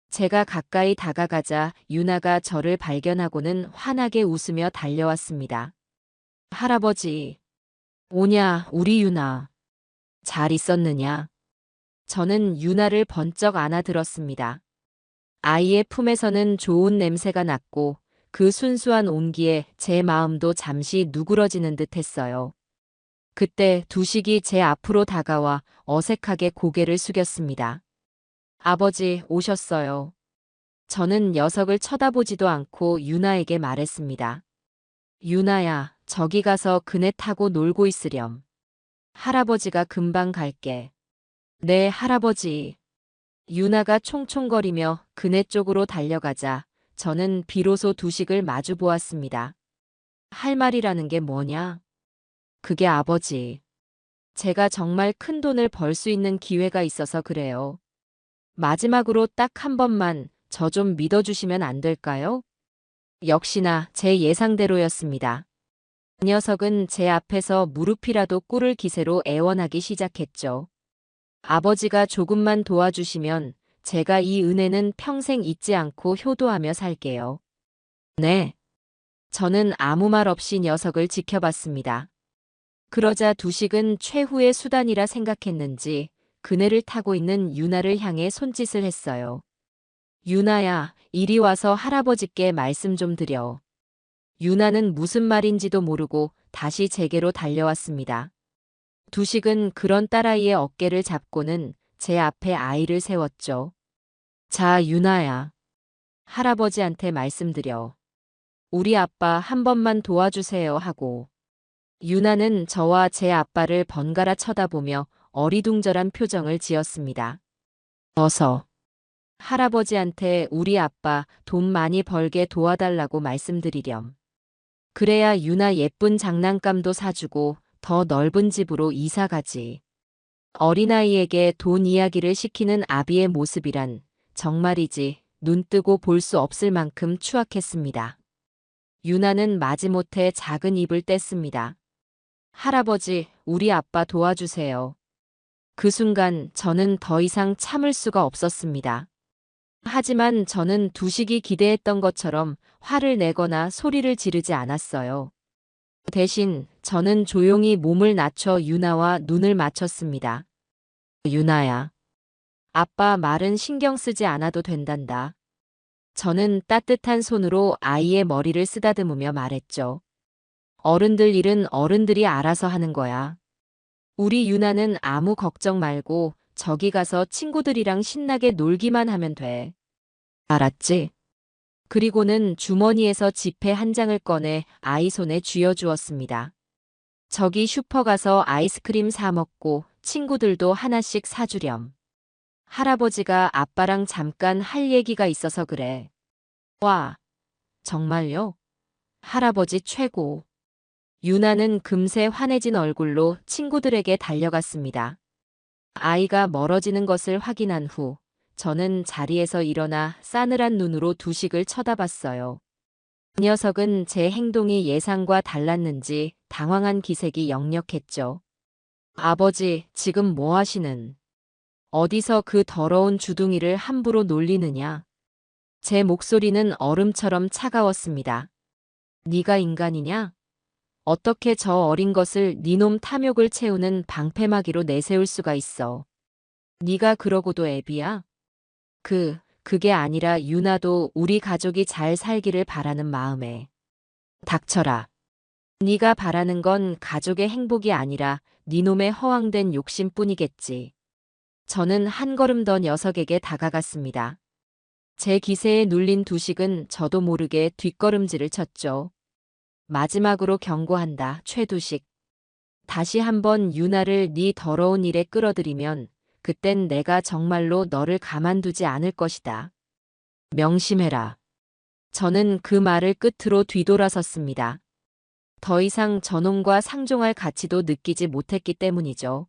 [SPEAKER 1] 제가 가까이 다가가자 유나가 저를 발견하고는 환하게 웃으며 달려왔습니다. 할아버지. 오냐, 우리 유나. 잘 있었느냐? 저는 유나를 번쩍 안아들었습니다. 아이의 품에서는 좋은 냄새가 났고 그 순수한 온기에 제 마음도 잠시 누그러지는 듯 했어요. 그때 두식이 제 앞으로 다가와 어색하게 고개를 숙였습니다. 아버지, 오셨어요. 저는 녀석을 쳐다보지도 않고 유나에게 말했습니다. 유나야, 저기 가서 그네 타고 놀고 있으렴. 할아버지가 금방 갈게. 네, 할아버지. 유나가 총총거리며 그네 쪽으로 달려가자 저는 비로소 두식을 마주 보았습니다. 할 말이라는 게 뭐냐? 그게 아버지. 제가 정말 큰 돈을 벌 수 있는 기회가 있어서 그래요. 마지막으로 딱 한 번만 저 좀 믿어주시면 안 될까요? 역시나 제 예상대로였습니다. 그 녀석은 제 앞에서 무릎이라도 꿇을 기세로 애원하기 시작했죠. 아버지가 조금만 도와주시면 제가 이 은혜는 평생 잊지 않고 효도하며 살게요. 네. 저는 아무 말 없이 녀석을 지켜봤습니다. 그러자 두식은 최후의 수단이라 생각했는지 그네를 타고 있는 유나를 향해 손짓을 했어요. 유나야, 이리 와서 할아버지께 말씀 좀 드려. 유나는 무슨 말인지도 모르고 다시 제게로 달려왔습니다. 두식은 그런 딸아이의 어깨를 잡고는 제 앞에 아이를 세웠죠. 자, 유나야. 할아버지한테 말씀드려. 우리 아빠 한 번만 도와주세요 하고. 유나는 저와 제 아빠를 번갈아 쳐다보며 어리둥절한 표정을 지었습니다. 어서. 할아버지한테 우리 아빠 돈 많이 벌게 도와달라고 말씀드리렴. 그래야 유나 예쁜 장난감도 사주고 더 넓은 집으로 이사가지. 어린아이에게 돈 이야기를 시키는 아비의 모습이란 정말이지 눈뜨고 볼 수 없을 만큼 추악했습니다. 유나는 마지못해 작은 입을 뗐습니다. 할아버지, 우리 아빠 도와주세요. 그 순간 저는 더 이상 참을 수가 없었습니다. 하지만 저는 두식이 기대했던 것처럼 화를 내거나 소리를 지르지 않았어요. 대신 저는 조용히 몸을 낮춰 유나와 눈을 맞췄습니다. 유나야. 아빠 말은 신경 쓰지 않아도 된단다. 저는 따뜻한 손으로 아이의 머리를 쓰다듬으며 말했죠. 어른들 일은 어른들이 알아서 하는 거야. 우리 유나는 아무 걱정 말고 저기 가서 친구들이랑 신나게 놀기만 하면 돼. 알았지? 그리고는 주머니에서 지폐 한 장을 꺼내 아이 손에 쥐어주었습니다. 저기 슈퍼 가서 아이스크림 사 먹고 친구들도 하나씩 사주렴. 할아버지가 아빠랑 잠깐 할 얘기가 있어서 그래. 와, 정말요? 할아버지 최고. 유나는 금세 환해진 얼굴로 친구들에게 달려갔습니다. 아이가 멀어지는 것을 확인한 후 저는 자리에서 일어나 싸늘한 눈으로 두식을 쳐다봤어요. 그 녀석은 제 행동이 예상과 달랐는지 당황한 기색이 역력했죠. 아버지, 지금 뭐 하시는? 어디서 그 더러운 주둥이를 함부로 놀리느냐? 제 목소리는 얼음처럼 차가웠습니다. 네가 인간이냐? 어떻게 저 어린 것을 네놈 탐욕을 채우는 방패막이로 내세울 수가 있어? 네가 그러고도 애비야? 그게 아니라 유나도 우리 가족이 잘 살기를 바라는 마음에. 닥쳐라. 네가 바라는 건 가족의 행복이 아니라 네놈의 허황된 욕심뿐이겠지. 저는 한 걸음 더 녀석에게 다가갔습니다. 제 기세에 눌린 두식은 저도 모르게 뒷걸음질을 쳤죠. 마지막으로 경고한다, 최두식. 다시 한번 유나를 네 더러운 일에 끌어들이면 그땐 내가 정말로 너를 가만두지 않을 것이다. 명심해라. 저는 그 말을 끝으로 뒤돌아섰습니다. 더 이상 저놈과 상종할 가치도 느끼지 못했기 때문이죠.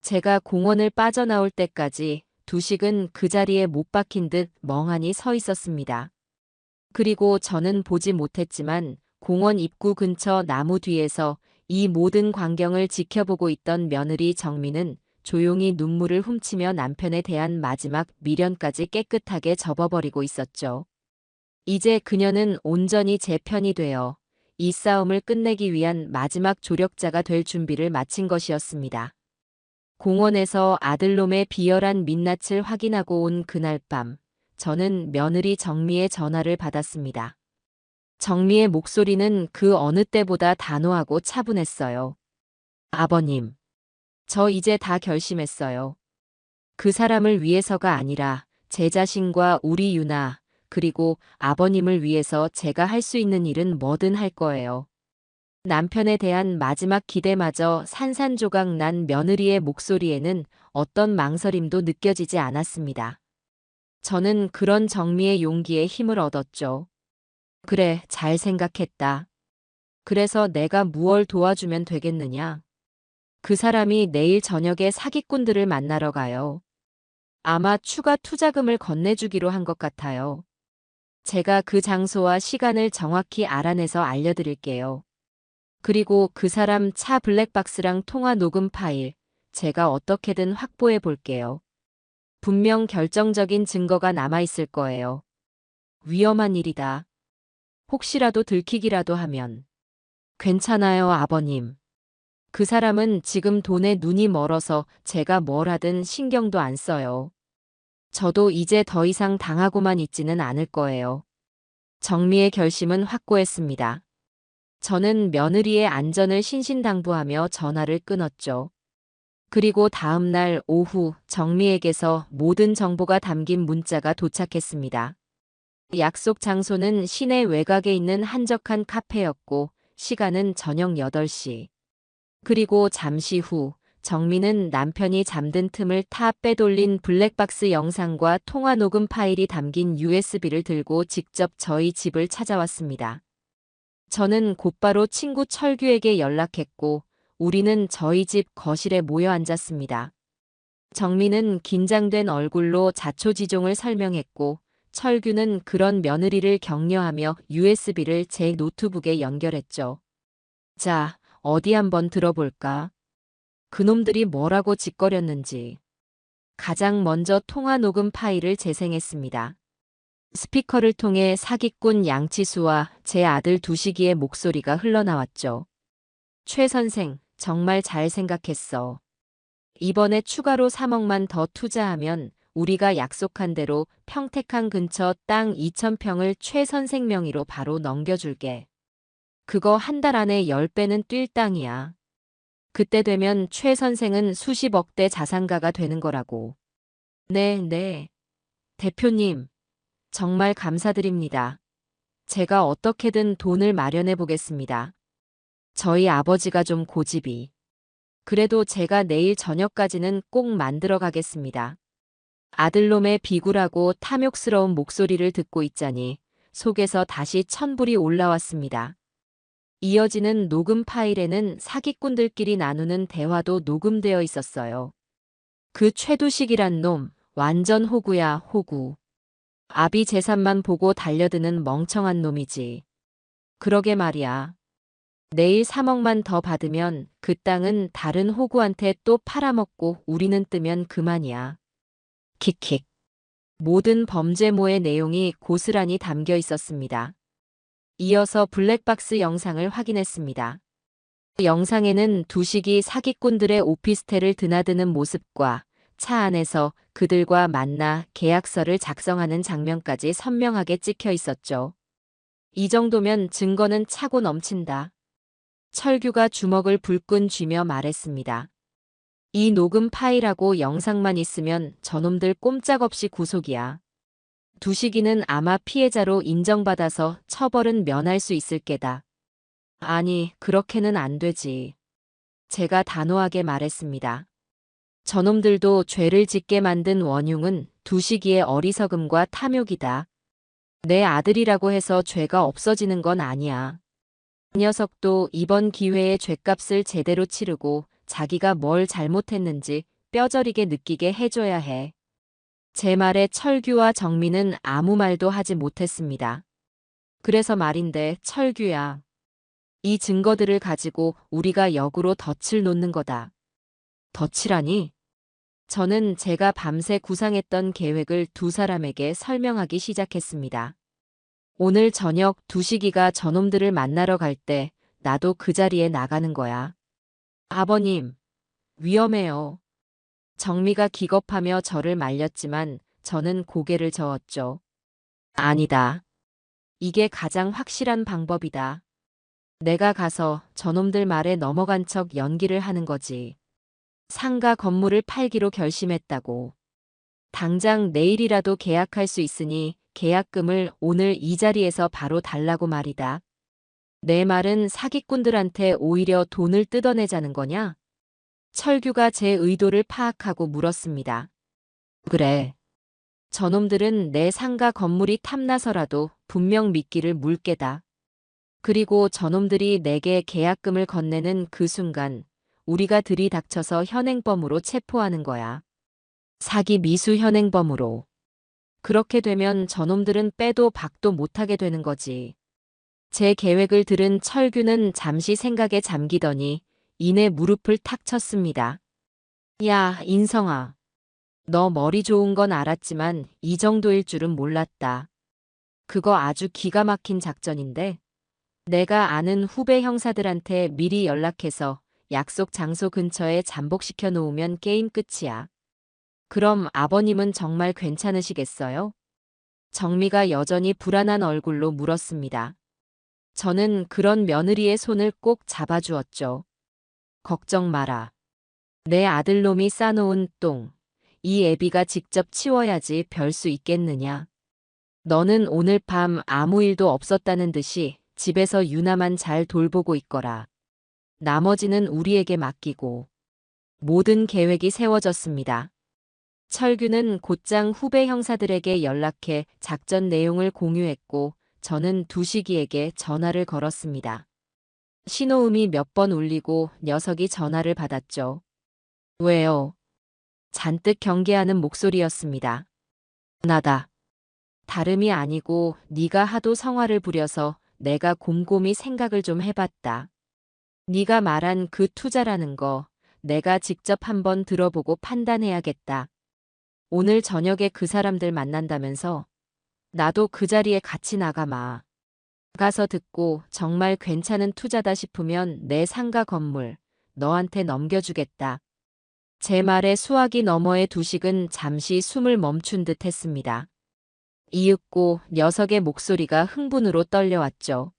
[SPEAKER 1] 제가 공원을 빠져나올 때까지 두식은 그 자리에 못 박힌 듯 멍하니 서 있었습니다. 그리고 저는 보지 못했지만 공원 입구 근처 나무 뒤에서 이 모든 광경을 지켜보고 있던 며느리 정민은 조용히 눈물을 훔치며 남편에 대한 마지막 미련까지 깨끗하게 접어버리고 있었죠. 이제 그녀는 온전히 제 편이 되어 이 싸움을 끝내기 위한 마지막 조력자가 될 준비를 마친 것이었습니다. 공원에서 아들놈의 비열한 민낯을 확인하고 온 그날 밤, 저는 며느리 정미의 전화를 받았습니다. 정미의 목소리는 그 어느 때보다 단호하고 차분했어요. 아버님, 저 이제 다 결심했어요. 그 사람을 위해서가 아니라 제 자신과 우리 유나, 그리고 아버님을 위해서 제가 할 수 있는 일은 뭐든 할 거예요. 남편에 대한 마지막 기대마저 산산조각 난 며느리의 목소리에는 어떤 망설임도 느껴지지 않았습니다. 저는 그런 정미의 용기에 힘을 얻었죠. 그래, 잘 생각했다. 그래서 내가 무얼 도와주면 되겠느냐? 그 사람이 내일 저녁에 사기꾼들을 만나러 가요. 아마 추가 투자금을 건네주기로 한 것 같아요. 제가 그 장소와 시간을 정확히 알아내서 알려드릴게요. 그리고 그 사람 차 블랙박스랑 통화 녹음 파일, 제가 어떻게든 확보해 볼게요. 분명 결정적인 증거가 남아있을 거예요. 위험한 일이다. 혹시라도 들키기라도 하면. 괜찮아요, 아버님. 그 사람은 지금 돈에 눈이 멀어서 제가 뭘 하든 신경도 안 써요. 저도 이제 더 이상 당하고만 있지는 않을 거예요. 정미의 결심은 확고했습니다. 저는 며느리의 안전을 신신당부하며 전화를 끊었죠. 그리고 다음 날 오후 정미에게서 모든 정보가 담긴 문자가 도착했습니다. 약속 장소는 시내 외곽에 있는 한적한 카페였고 시간은 저녁 8시. 그리고 잠시 후 정미는 남편이 잠든 틈을 타 빼돌린 블랙박스 영상과 통화 녹음 파일이 담긴 USB를 들고 직접 저희 집을 찾아왔습니다. 저는 곧바로 친구 철규에게 연락했고 우리는 저희 집 거실에 모여 앉았습니다. 정민은 긴장된 얼굴로 자초지종을 설명했고 철규는 그런 며느리를 격려하며 USB를 제 노트북에 연결했죠. 자, 어디 한번 들어볼까? 그놈들이 뭐라고 짓거렸는지. 가장 먼저 통화 녹음 파일을 재생했습니다. 스피커를 통해 사기꾼 양치수와 제 아들 두식이의 목소리가 흘러나왔죠. 최 선생, 정말 잘 생각했어. 이번에 추가로 3억만 더 투자하면 우리가 약속한 대로 평택항 근처 땅 2,000평을 최 선생 명의로 바로 넘겨줄게. 그거 한 달 안에 10배는 뛸 땅이야. 그때 되면 최 선생은 수십억대 자산가가 되는 거라고. 네, 네. 대표님, 정말 감사드립니다. 제가 어떻게든 돈을 마련해 보겠습니다. 저희 아버지가 좀 고집이. 그래도 제가 내일 저녁까지는 꼭 만들어 가겠습니다. 아들놈의 비굴하고 탐욕스러운 목소리를 듣고 있자니 속에서 다시 천불이 올라왔습니다. 이어지는 녹음 파일에는 사기꾼들끼리 나누는 대화도 녹음되어 있었어요. 그 최두식이란 놈, 완전 호구야, 호구. 아비 재산만 보고 달려드는 멍청한 놈이지. 그러게 말이야. 내일 3억만 더 받으면 그 땅은 다른 호구한테 또 팔아먹고 우리는 뜨면 그만이야. 킥킥. 모든 범죄모의 내용이 고스란히 담겨 있었습니다. 이어서 블랙박스 영상을 확인했습니다. 영상에는 두식이 사기꾼들의 오피스텔을 드나드는 모습과 차 안에서 그들과 만나 계약서를 작성하는 장면까지 선명하게 찍혀 있었죠. 이 정도면 증거는 차고 넘친다. 철규가 주먹을 불끈 쥐며 말했습니다. 이 녹음 파일하고 영상만 있으면 저놈들 꼼짝없이 구속이야. 두식이는 아마 피해자로 인정받아서 처벌은 면할 수 있을 게다. 아니, 그렇게는 안 되지. 제가 단호하게 말했습니다. 저놈들도 죄를 짓게 만든 원흉은 두식이의 어리석음과 탐욕이다. 내 아들이라고 해서 죄가 없어지는 건 아니야. 이 녀석도 이번 기회에 죗값을 제대로 치르고 자기가 뭘 잘못했는지 뼈저리게 느끼게 해줘야 해. 제 말에 철규와 정민은 아무 말도 하지 못했습니다. 그래서 말인데 철규야. 이 증거들을 가지고 우리가 역으로 덫을 놓는 거다. 덫이라니? 저는 제가 밤새 구상했던 계획을 두 사람에게 설명하기 시작했습니다. 오늘 저녁 두식이가 저놈들을 만나러 갈 때 나도 그 자리에 나가는 거야. 아버님, 위험해요. 정미가 기겁하며 저를 말렸지만 저는 고개를 저었죠. 아니다. 이게 가장 확실한 방법이다. 내가 가서 저놈들 말에 넘어간 척 연기를 하는 거지. 상가 건물을 팔기로 결심했다고. 당장 내일이라도 계약할 수 있으니 계약금을 오늘 이 자리에서 바로 달라고 말이다. 내 말은 사기꾼들한테 오히려 돈을 뜯어내자는 거냐? 철규가 제 의도를 파악하고 물었습니다. 그래. 저놈들은 내 상가 건물이 탐나서라도 분명 미끼를 물 게다. 그리고 저놈들이 내게 계약금을 건네는 그 순간 우리가 들이닥쳐서 현행범으로 체포하는 거야. 사기 미수 현행범으로. 그렇게 되면 저놈들은 빼도 박도 못하게 되는 거지. 제 계획을 들은 철규는 잠시 생각에 잠기더니 이내 무릎을 탁 쳤습니다. 야, 인성아. 너 머리 좋은 건 알았지만 이 정도일 줄은 몰랐다. 그거 아주 기가 막힌 작전인데 내가 아는 후배 형사들한테 미리 연락해서 약속 장소 근처에 잠복시켜 놓으면 게임 끝이야. 그럼 아버님은 정말 괜찮으시겠어요? 정미가 여전히 불안한 얼굴로 물었습니다. 저는 그런 며느리의 손을 꼭 잡아주었죠. 걱정 마라. 내 아들놈이 싸놓은 똥, 이 애비가 직접 치워야지 별 수 있겠느냐. 너는 오늘 밤 아무 일도 없었다는 듯이 집에서 유나만 잘 돌보고 있거라. 나머지는 우리에게 맡기고. 모든 계획이 세워졌습니다. 철규는 곧장 후배 형사들에게 연락해 작전 내용을 공유했고 저는 두식이에게 전화를 걸었습니다. 신호음이 몇 번 울리고 녀석이 전화를 받았죠. 왜요? 잔뜩 경계하는 목소리였습니다. 나다. 다름이 아니고 네가 하도 성화를 부려서 내가 곰곰이 생각을 좀 해봤다. 네가 말한 그 투자라는 거 내가 직접 한번 들어보고 판단해야겠다. 오늘 저녁에 그 사람들 만난다면서? 나도 그 자리에 같이 나가마. 가서 듣고 정말 괜찮은 투자다 싶으면 내 상가 건물 너한테 넘겨주겠다. 제 말에 수화기 너머의 두식은 잠시 숨을 멈춘 듯 했습니다. 이윽고 녀석의 목소리가 흥분으로 떨려왔죠.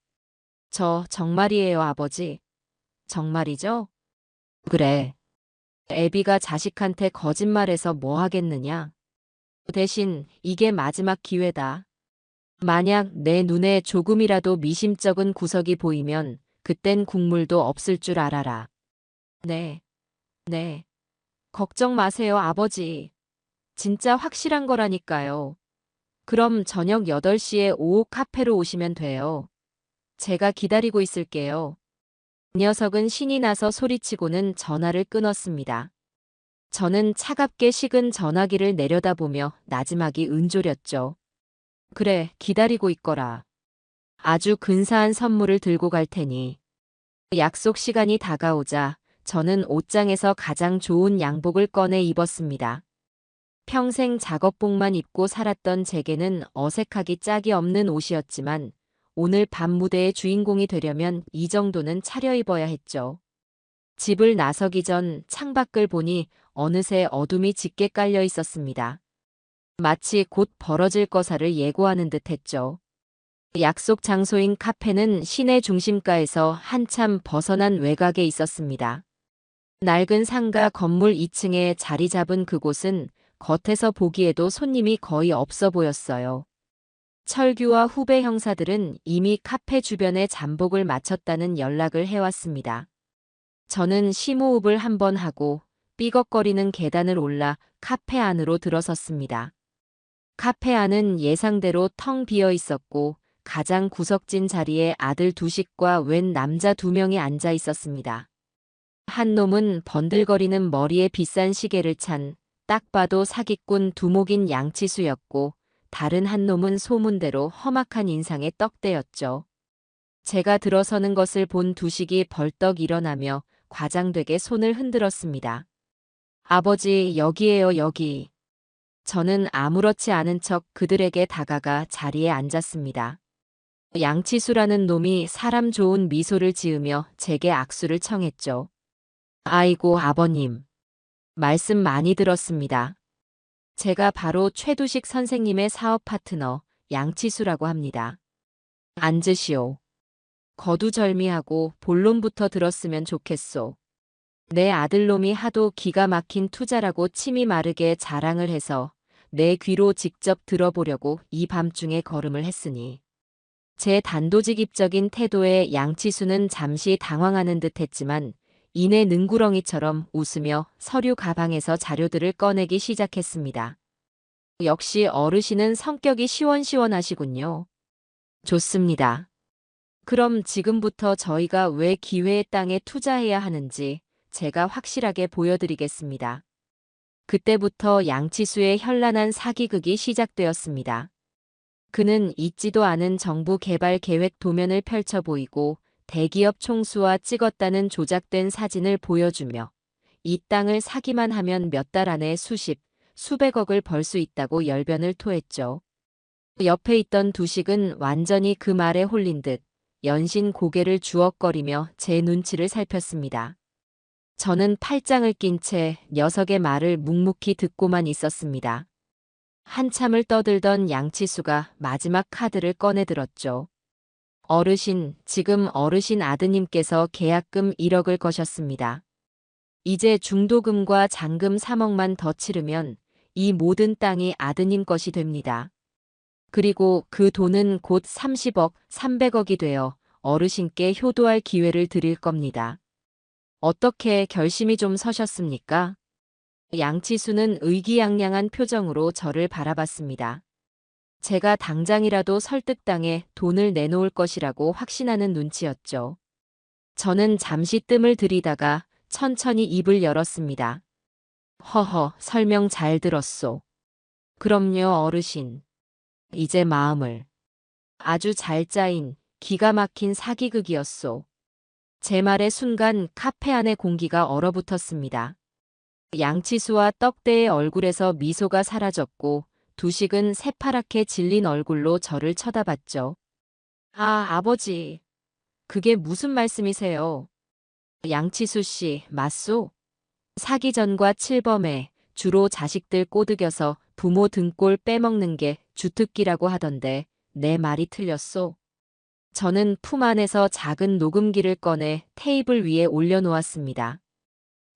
[SPEAKER 1] 저 정말이에요, 아버지. 정말이죠? 그래. 애비가 자식한테 거짓말해서 뭐 하겠느냐. 대신 이게 마지막 기회다. 만약 내 눈에 조금이라도 미심쩍은 구석이 보이면 그땐 국물도 없을 줄 알아라. 네, 네. 걱정 마세요, 아버지. 진짜 확실한 거라니까요. 그럼 저녁 8시에 5호 카페로 오시면 돼요. 제가 기다리고 있을게요. 녀석은 신이 나서 소리치고는 전화를 끊었습니다. 저는 차갑게 식은 전화기를 내려다보며 나지막이 은졸였죠. 그래, 기다리고 있거라. 아주 근사한 선물을 들고 갈 테니. 약속 시간이 다가오자 저는 옷장에서 가장 좋은 양복을 꺼내 입었습니다. 평생 작업복만 입고 살았던 제게는 어색하기 짝이 없는 옷이었지만 오늘 밤 무대의 주인공이 되려면 이 정도는 차려입어야 했죠. 집을 나서기 전 창밖을 보니 어느새 어둠이 짙게 깔려 있었습니다. 마치 곧 벌어질 거사를 예고하는 듯 했죠. 약속 장소인 카페는 시내 중심가에서 한참 벗어난 외곽에 있었습니다. 낡은 상가 건물 2층에 자리 잡은 그곳은 겉에서 보기에도 손님이 거의 없어 보였어요. 철규와 후배 형사들은 이미 카페 주변에 잠복을 마쳤다는 연락을 해왔습니다. 저는 심호흡을 한번 하고 삐걱거리는 계단을 올라 카페 안으로 들어섰습니다. 카페 안은 예상대로 텅 비어 있었고 가장 구석진 자리에 아들 두식과 웬 남자 2명이 앉아 있었습니다. 한 놈은 번들거리는 머리에 비싼 시계를 찬 딱 봐도 사기꾼 두목인 양치수였고 다른 한 놈은 소문대로 험악한 인상의 떡대였죠. 제가 들어서는 것을 본 두식이 벌떡 일어나며 과장되게 손을 흔들었습니다. 아버지, 여기에요, 여기. 저는 아무렇지 않은 척 그들에게 다가가 자리에 앉았습니다. 양치수라는 놈이 사람 좋은 미소를 지으며 제게 악수를 청했죠. 아이고, 아버님. 말씀 많이 들었습니다. 제가 바로 최두식 선생님의 사업 파트너 양치수라고 합니다. 앉으시오. 거두절미하고 본론부터 들었으면 좋겠소. 내 아들놈이 하도 기가 막힌 투자라고 침이 마르게 자랑을 해서 내 귀로 직접 들어보려고 이 밤중에 걸음을 했으니. 제 단도직입적인 태도에 양치수는 잠시 당황하는 듯 했지만 이내 능구렁이처럼 웃으며 서류 가방에서 자료들을 꺼내기 시작했습니다. 역시 어르신은 성격이 시원시원하시군요. 좋습니다. 그럼 지금부터 저희가 왜 기회의 땅에 투자해야 하는지 제가 확실하게 보여드리겠습니다. 그때부터 양치수의 현란한 사기극이 시작되었습니다. 그는 있지도 않은 정부 개발 계획 도면을 펼쳐 보이고 대기업 총수와 찍었다는 조작된 사진을 보여주며 이 땅을 사기만 하면 몇 달 안에 수십, 수백억을 벌 수 있다고 열변을 토했죠. 옆에 있던 두식은 완전히 그 말에 홀린 듯 연신 고개를 주걱거리며 제 눈치를 살폈습니다. 저는 팔짱을 낀 채 녀석의 말을 묵묵히 듣고만 있었습니다. 한참을 떠들던 양치수가 마지막 카드를 꺼내들었죠. 어르신, 지금 어르신 아드님께서 계약금 1억을 거셨습니다. 이제 중도금과 잔금 3억만 더 치르면 이 모든 땅이 아드님 것이 됩니다. 그리고 그 돈은 곧 30억, 300억이 되어 어르신께 효도할 기회를 드릴 겁니다. 어떻게 결심이 좀 서셨습니까? 양치수는 의기양양한 표정으로 저를 바라봤습니다. 제가 당장이라도 설득당해 돈을 내놓을 것이라고 확신하는 눈치였죠. 저는 잠시 뜸을 들이다가 천천히 입을 열었습니다. 허허, 설명 잘 들었소. 그럼요, 어르신. 이제 마음을. 아주 잘 짜인 기가 막힌 사기극이었소. 제 말의 순간 카페 안의 공기가 얼어붙었습니다. 양치수와 떡대의 얼굴에서 미소가 사라졌고 두식은 새파랗게 질린 얼굴로 저를 쳐다봤죠. 아버지. 그게 무슨 말씀이세요? 양치수 씨, 맞소? 사기 전과 칠범에 주로 자식들 꼬드겨서 부모 등골 빼먹는 게 주특기라고 하던데 내 말이 틀렸소? 저는 품 안에서 작은 녹음기를 꺼내 테이블 위에 올려놓았습니다.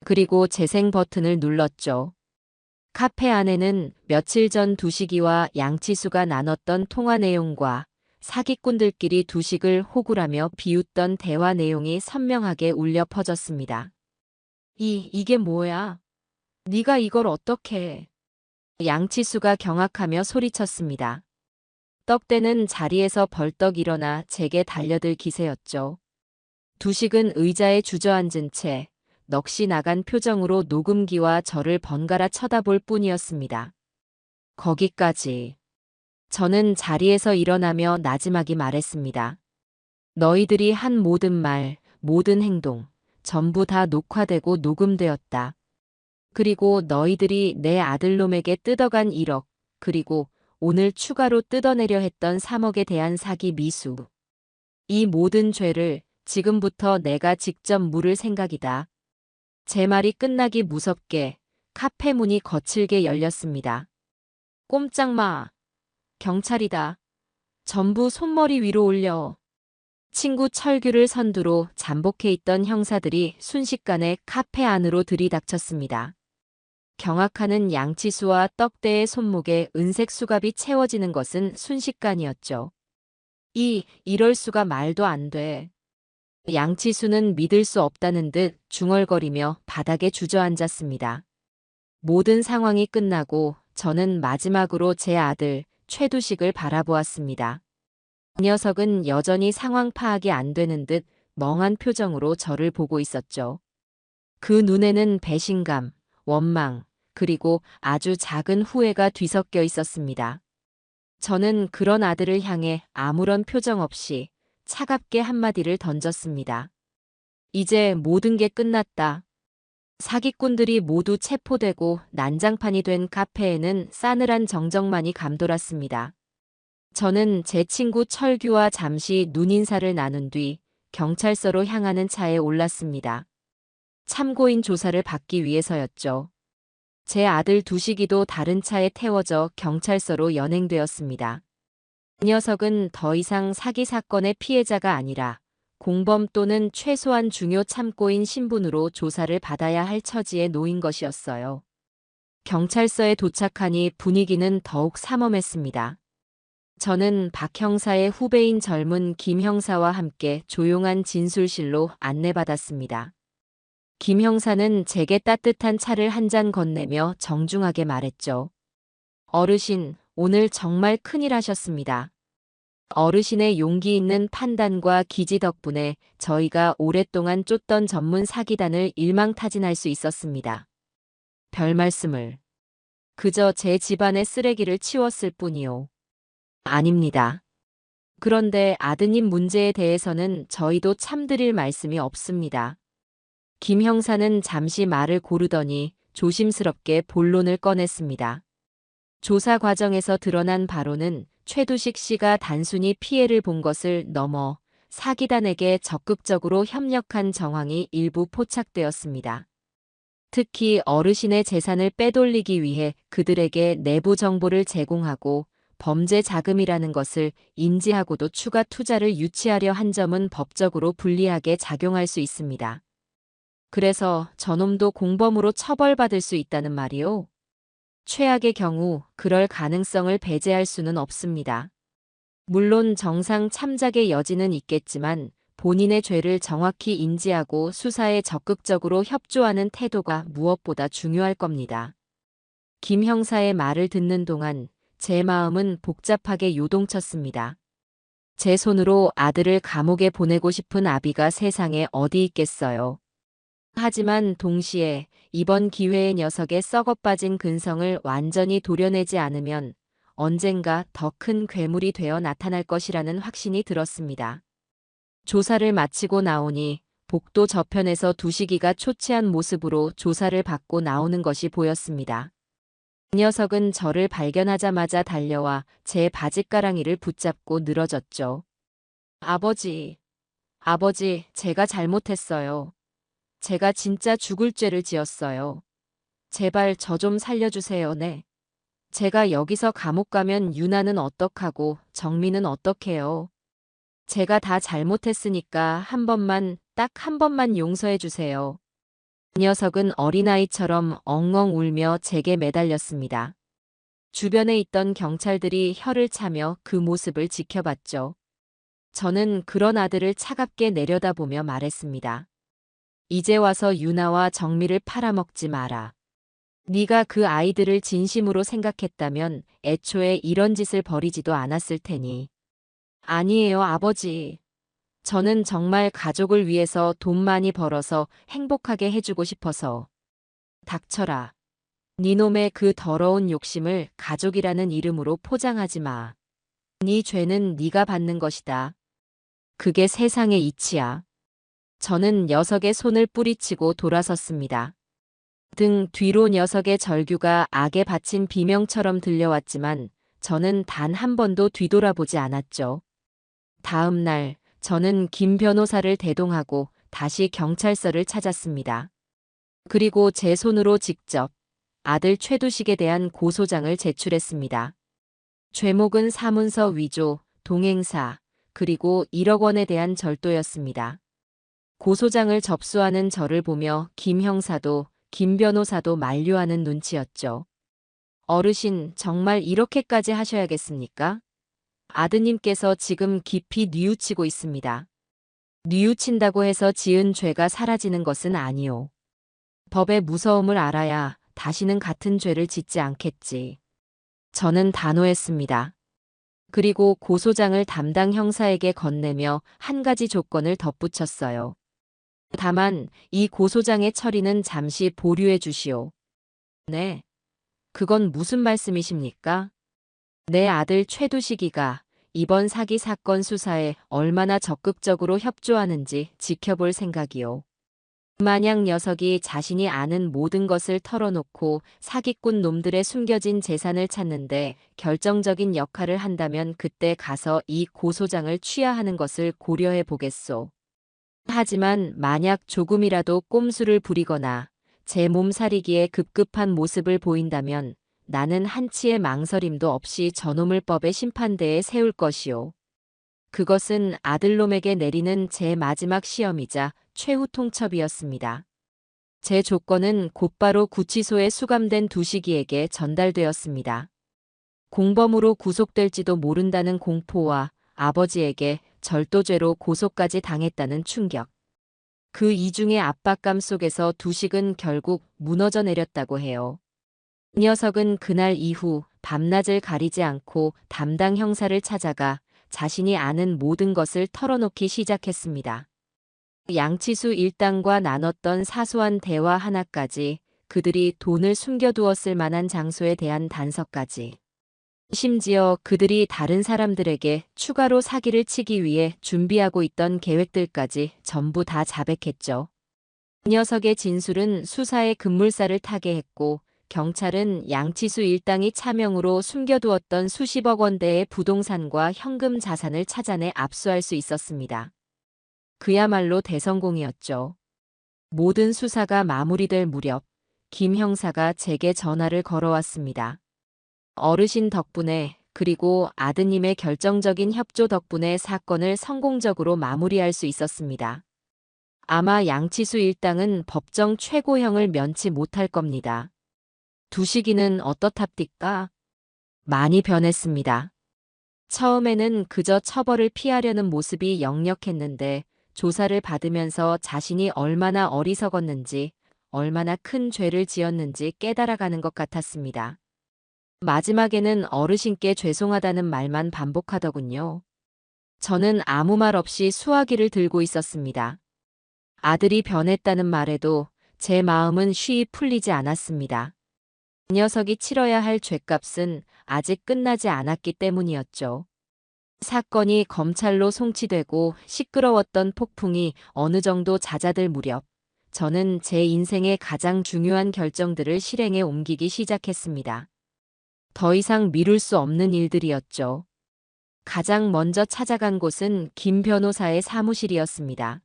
[SPEAKER 1] 그리고 재생 버튼을 눌렀죠. 카페 안에는 며칠 전 두식이와 양치수가 나눴던 통화 내용과 사기꾼들끼리 두식을 호구라며 비웃던 대화 내용이 선명하게 울려 퍼졌습니다. 이게 뭐야? 네가 이걸 어떻게? 양치수가 경악하며 소리쳤습니다. 떡대는 자리에서 벌떡 일어나 제게 달려들 기세였죠. 두식은 의자에 주저앉은 채 넋이 나간 표정으로 녹음기와 저를 번갈아 쳐다볼 뿐이었습니다. 거기까지. 저는 자리에서 일어나며 나지막이 말했습니다. 너희들이 한 모든 말, 모든 행동, 전부 다 녹화되고 녹음되었다. 그리고 너희들이 내 아들놈에게 뜯어간 1억, 그리고 오늘 추가로 뜯어내려 했던 3억에 대한 사기 미수. 이 모든 죄를 지금부터 내가 직접 물을 생각이다. 제 말이 끝나기 무섭게 카페 문이 거칠게 열렸습니다. 꼼짝마. 경찰이다. 전부 손머리 위로 올려. 친구 철규를 선두로 잠복해 있던 형사들이 순식간에 카페 안으로 들이닥쳤습니다. 경악하는 양치수와 떡대의 손목에 은색 수갑이 채워지는 것은 순식간이었죠. 이럴 수가 말도 안 돼. 양치수는 믿을 수 없다는 듯 중얼거리며 바닥에 주저앉았습니다. 모든 상황이 끝나고 저는 마지막으로 제 아들 최두식을 바라보았습니다. 그 녀석은 여전히 상황 파악이 안 되는 듯 멍한 표정으로 저를 보고 있었죠. 그 눈에는 배신감, 원망, 그리고 아주 작은 후회가 뒤섞여 있었습니다. 저는 그런 아들을 향해 아무런 표정 없이 차갑게 한마디를 던졌습니다. 이제 모든 게 끝났다. 사기꾼들이 모두 체포되고 난장판이 된 카페에는 싸늘한 정적만이 감돌았습니다. 저는 제 친구 철규와 잠시 눈인사를 나눈 뒤 경찰서로 향하는 차에 올랐습니다. 참고인 조사를 받기 위해서였죠. 제 아들 두식이도 다른 차에 태워져 경찰서로 연행되었습니다. 그 녀석은 더 이상 사기 사건의 피해자가 아니라 공범 또는 최소한 중요 참고인 신분으로 조사를 받아야 할 처지에 놓인 것이었어요. 경찰서에 도착하니 분위기는 더욱 삼엄했습니다. 저는 박 형사의 후배인 젊은 김 형사와 함께 조용한 진술실로 안내받았습니다. 김 형사는 제게 따뜻한 차를 한 잔 건네며 정중하게 말했죠. 어르신, 오늘 정말 큰일 하셨습니다. 어르신의 용기 있는 판단과 기지 덕분에 저희가 오랫동안 쫓던 전문 사기단을 일망타진할 수 있었습니다. 별 말씀을. 그저 제 집안의 쓰레기를 치웠을 뿐이요. 아닙니다. 그런데 아드님 문제에 대해서는 저희도 참드릴 말씀이 없습니다. 김 형사는 잠시 말을 고르더니 조심스럽게 본론을 꺼냈습니다. 조사 과정에서 드러난 바로는 최두식 씨가 단순히 피해를 본 것을 넘어 사기단에게 적극적으로 협력한 정황이 일부 포착되었습니다. 특히 어르신의 재산을 빼돌리기 위해 그들에게 내부 정보를 제공하고 범죄 자금이라는 것을 인지하고도 추가 투자를 유치하려 한 점은 법적으로 불리하게 작용할 수 있습니다. 그래서 저놈도 공범으로 처벌받을 수 있다는 말이요. 최악의 경우 그럴 가능성을 배제할 수는 없습니다. 물론 정상 참작의 여지는 있겠지만 본인의 죄를 정확히 인지하고 수사에 적극적으로 협조하는 태도가 무엇보다 중요할 겁니다. 김 형사의 말을 듣는 동안 제 마음은 복잡하게 요동쳤습니다. 제 손으로 아들을 감옥에 보내고 싶은 아비가 세상에 어디 있겠어요. 하지만 동시에 이번 기회에 녀석의 썩어빠진 근성을 완전히 도려내지 않으면 언젠가 더 큰 괴물이 되어 나타날 것이라는 확신이 들었습니다. 조사를 마치고 나오니 복도 저편에서 두식이가 초췌한 모습으로 조사를 받고 나오는 것이 보였습니다. 녀석은 저를 발견하자마자 달려와 제 바짓가랑이를 붙잡고 늘어졌죠. 아버지, 아버지, 제가 잘못했어요. 제가 진짜 죽을 죄를 지었어요. 제발 저 좀 살려주세요, 네. 제가 여기서 감옥 가면 유나는 어떡하고 정민은 어떡해요. 제가 다 잘못했으니까 한 번만, 딱 한 번만 용서해 주세요. 그 녀석은 어린아이처럼 엉엉 울며 제게 매달렸습니다. 주변에 있던 경찰들이 혀를 차며 그 모습을 지켜봤죠. 저는 그런 아들을 차갑게 내려다보며 말했습니다. 이제 와서 유나와 정미를 팔아먹지 마라. 네가 그 아이들을 진심으로 생각했다면 애초에 이런 짓을 벌이지도 않았을 테니. 아니에요, 아버지. 저는 정말 가족을 위해서 돈 많이 벌어서 행복하게 해주고 싶어서. 닥쳐라. 니놈의 그 더러운 욕심을 가족이라는 이름으로 포장하지 마. 네 죄는 네가 받는 것이다. 그게 세상의 이치야. 저는 녀석의 손을 뿌리치고 돌아섰습니다. 등 뒤로 녀석의 절규가 악에 바친 비명처럼 들려왔지만 저는 단 한 번도 뒤돌아보지 않았죠. 다음 날 저는 김 변호사를 대동하고 다시 경찰서를 찾았습니다. 그리고 제 손으로 직접 아들 최두식에 대한 고소장을 제출했습니다. 죄목은 사문서 위조, 동행사, 그리고 1억 원에 대한 절도였습니다. 고소장을 접수하는 저를 보며 김 형사도 김 변호사도 만류하는 눈치였죠. 어르신, 정말 이렇게까지 하셔야겠습니까? 아드님께서 지금 깊이 뉘우치고 있습니다. 뉘우친다고 해서 지은 죄가 사라지는 것은 아니오. 법의 무서움을 알아야 다시는 같은 죄를 짓지 않겠지. 저는 단호했습니다. 그리고 고소장을 담당 형사에게 건네며 한 가지 조건을 덧붙였어요. 다만 이 고소장의 처리는 잠시 보류해 주시오. 네. 그건 무슨 말씀이십니까? 내 아들 최두식이가 이번 사기 사건 수사에 얼마나 적극적으로 협조하는지 지켜볼 생각이오. 만약 녀석이 자신이 아는 모든 것을 털어놓고 사기꾼 놈들의 숨겨진 재산을 찾는데 결정적인 역할을 한다면 그때 가서 이 고소장을 취하하는 것을 고려해 보겠소. 하지만 만약 조금이라도 꼼수를 부리거나 제 몸살이기에 급급한 모습을 보인다면 나는 한치의 망설임도 없이 저놈을 법의 심판대에 세울 것이오. 그것은 아들놈에게 내리는 제 마지막 시험이자 최후 통첩이었습니다. 제 조건은 곧바로 구치소에 수감된 두식이에게 전달되었습니다. 공범으로 구속될지도 모른다는 공포와 아버지에게 절도죄로 고소까지 당했다는 충격. 그 이중의 압박감 속에서 두식은 결국 무너져 내렸다고 해요. 이 녀석은 그날 이후 밤낮을 가리지 않고 담당 형사를 찾아가 자신이 아는 모든 것을 털어놓기 시작했습니다. 양치수 일당과 나눴던 사소한 대화 하나까지, 그들이 돈을 숨겨두었을 만한 장소에 대한 단서까지. 심지어 그들이 다른 사람들에게 추가로 사기를 치기 위해 준비하고 있던 계획들까지 전부 다 자백했죠. 이 녀석의 진술은 수사의 급물살을 타게 했고 경찰은 양치수 일당이 차명으로 숨겨두었던 수십억 원대의 부동산과 현금 자산을 찾아내 압수할 수 있었습니다. 그야말로 대성공이었죠. 모든 수사가 마무리될 무렵 김 형사가 제게 전화를 걸어왔습니다. 어르신 덕분에 그리고 아드님의 결정적인 협조 덕분에 사건을 성공적으로 마무리할 수 있었습니다. 아마 양치수 일당은 법정 최고형을 면치 못할 겁니다. 두식이는 어떻답니까? 많이 변했습니다. 처음에는 그저 처벌을 피하려는 모습이 역력했는데 조사를 받으면서 자신이 얼마나 어리석었는지, 얼마나 큰 죄를 지었는지 깨달아가는 것 같았습니다. 마지막에는 어르신께 죄송하다는 말만 반복하더군요. 저는 아무 말 없이 수화기를 들고 있었습니다. 아들이 변했다는 말에도 제 마음은 쉬이 풀리지 않았습니다. 이 녀석이 치러야 할 죗값은 아직 끝나지 않았기 때문이었죠. 사건이 검찰로 송치되고 시끄러웠던 폭풍이 어느 정도 잦아들 무렵, 저는 제 인생의 가장 중요한 결정들을 실행에 옮기기 시작했습니다. 더 이상 미룰 수 없는 일들이었죠. 가장 먼저 찾아간 곳은 김 변호사의 사무실이었습니다.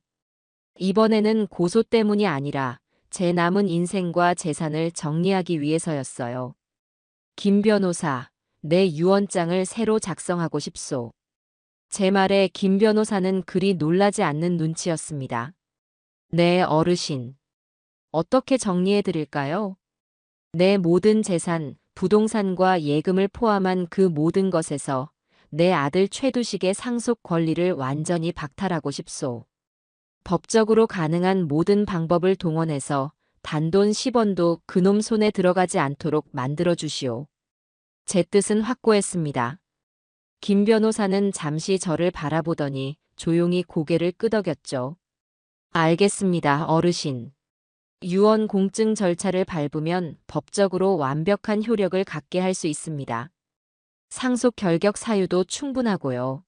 [SPEAKER 1] 이번에는 고소 때문이 아니라 제 남은 인생과 재산을 정리하기 위해서였어요. 김 변호사, 내 유언장을 새로 작성하고 싶소. 제 말에 김 변호사는 그리 놀라지 않는 눈치였습니다. 네, 어르신. 어떻게 정리해 드릴까요? 내 모든 재산, 부동산과 예금을 포함한 그 모든 것에서 내 아들 최두식의 상속 권리를 완전히 박탈하고 싶소. 법적으로 가능한 모든 방법을 동원해서 단돈 10원도 그놈 손에 들어가지 않도록 만들어 주시오. 제 뜻은 확고했습니다. 김 변호사는 잠시 저를 바라보더니 조용히 고개를 끄덕였죠. 알겠습니다, 어르신. 유언 공증 절차를 밟으면 법적으로 완벽한 효력을 갖게 할 수 있습니다. 상속 결격 사유도 충분하고요.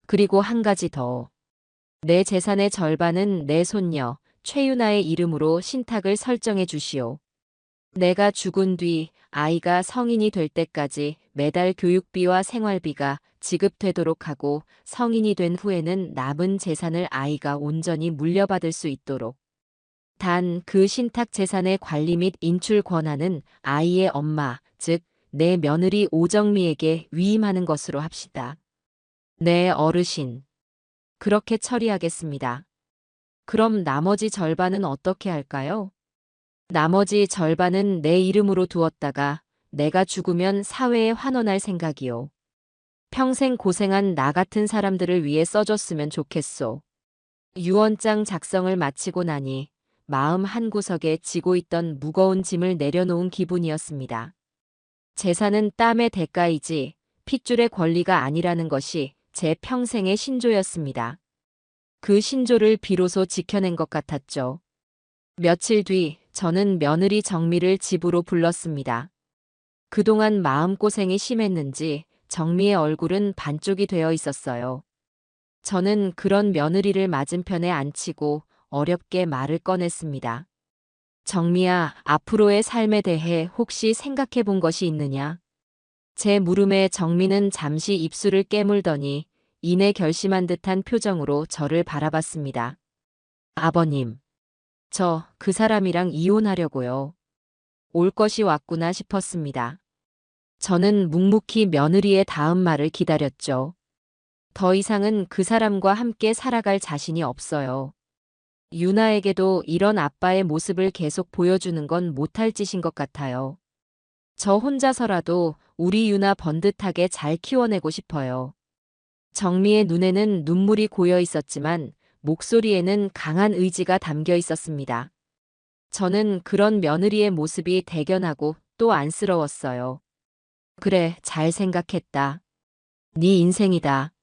[SPEAKER 1] 그리고 한 가지 더. 내 재산의 절반은 내 손녀 최유나의 이름으로 신탁을 설정해 주시오. 내가 죽은 뒤 아이가 성인이 될 때까지 매달 교육비와 생활비가 지급되도록 하고 성인이 된 후에는 남은 재산을 아이가 온전히 물려받을 수 있도록. 단 그 신탁 재산의 관리 및 인출 권한은 아이의 엄마, 즉 내 며느리 오정미에게 위임하는 것으로 합시다. 네, 어르신. 그렇게 처리하겠습니다. 그럼 나머지 절반은 어떻게 할까요? 나머지 절반은 내 이름으로 두었다가 내가 죽으면 사회에 환원할 생각이요. 평생 고생한 나 같은 사람들을 위해 써줬으면 좋겠소. 유언장 작성을 마치고 나니 마음 한구석에 지고 있던 무거운 짐을 내려놓은 기분이었습니다. 재산은 땀의 대가이지 핏줄의 권리가 아니라는 것이 제 평생의 신조였습니다. 그 신조를 비로소 지켜낸 것 같았죠. 며칠 뒤 저는 며느리 정미를 집으로 불렀습니다. 그동안 마음고생이 심했는지 정미의 얼굴은 반쪽이 되어 있었어요. 저는 그런 며느리를 맞은편에 앉히고 어렵게 말을 꺼냈습니다. 정미야, 앞으로의 삶에 대해 혹시 생각해 본 것이 있느냐? 제 물음에 정미는 잠시 입술을 깨물더니 이내 결심한 듯한 표정으로 저를 바라봤습니다. 아버님, 저 그 사람이랑 이혼하려고요. 올 것이 왔구나 싶었습니다. 저는 묵묵히 며느리의 다음 말을 기다렸죠. 더 이상은 그 사람과 함께 살아갈 자신이 없어요. 유나에게도 이런 아빠의 모습을 계속 보여주는 건 못할 짓인 것 같아요. 저 혼자서라도 우리 유나 번듯하게 잘 키워내고 싶어요. 정미의 눈에는 눈물이 고여 있었지만 목소리에는 강한 의지가 담겨 있었습니다. 저는 그런 며느리의 모습이 대견하고 또 안쓰러웠어요. 그래, 잘 생각했다. 네 인생이다.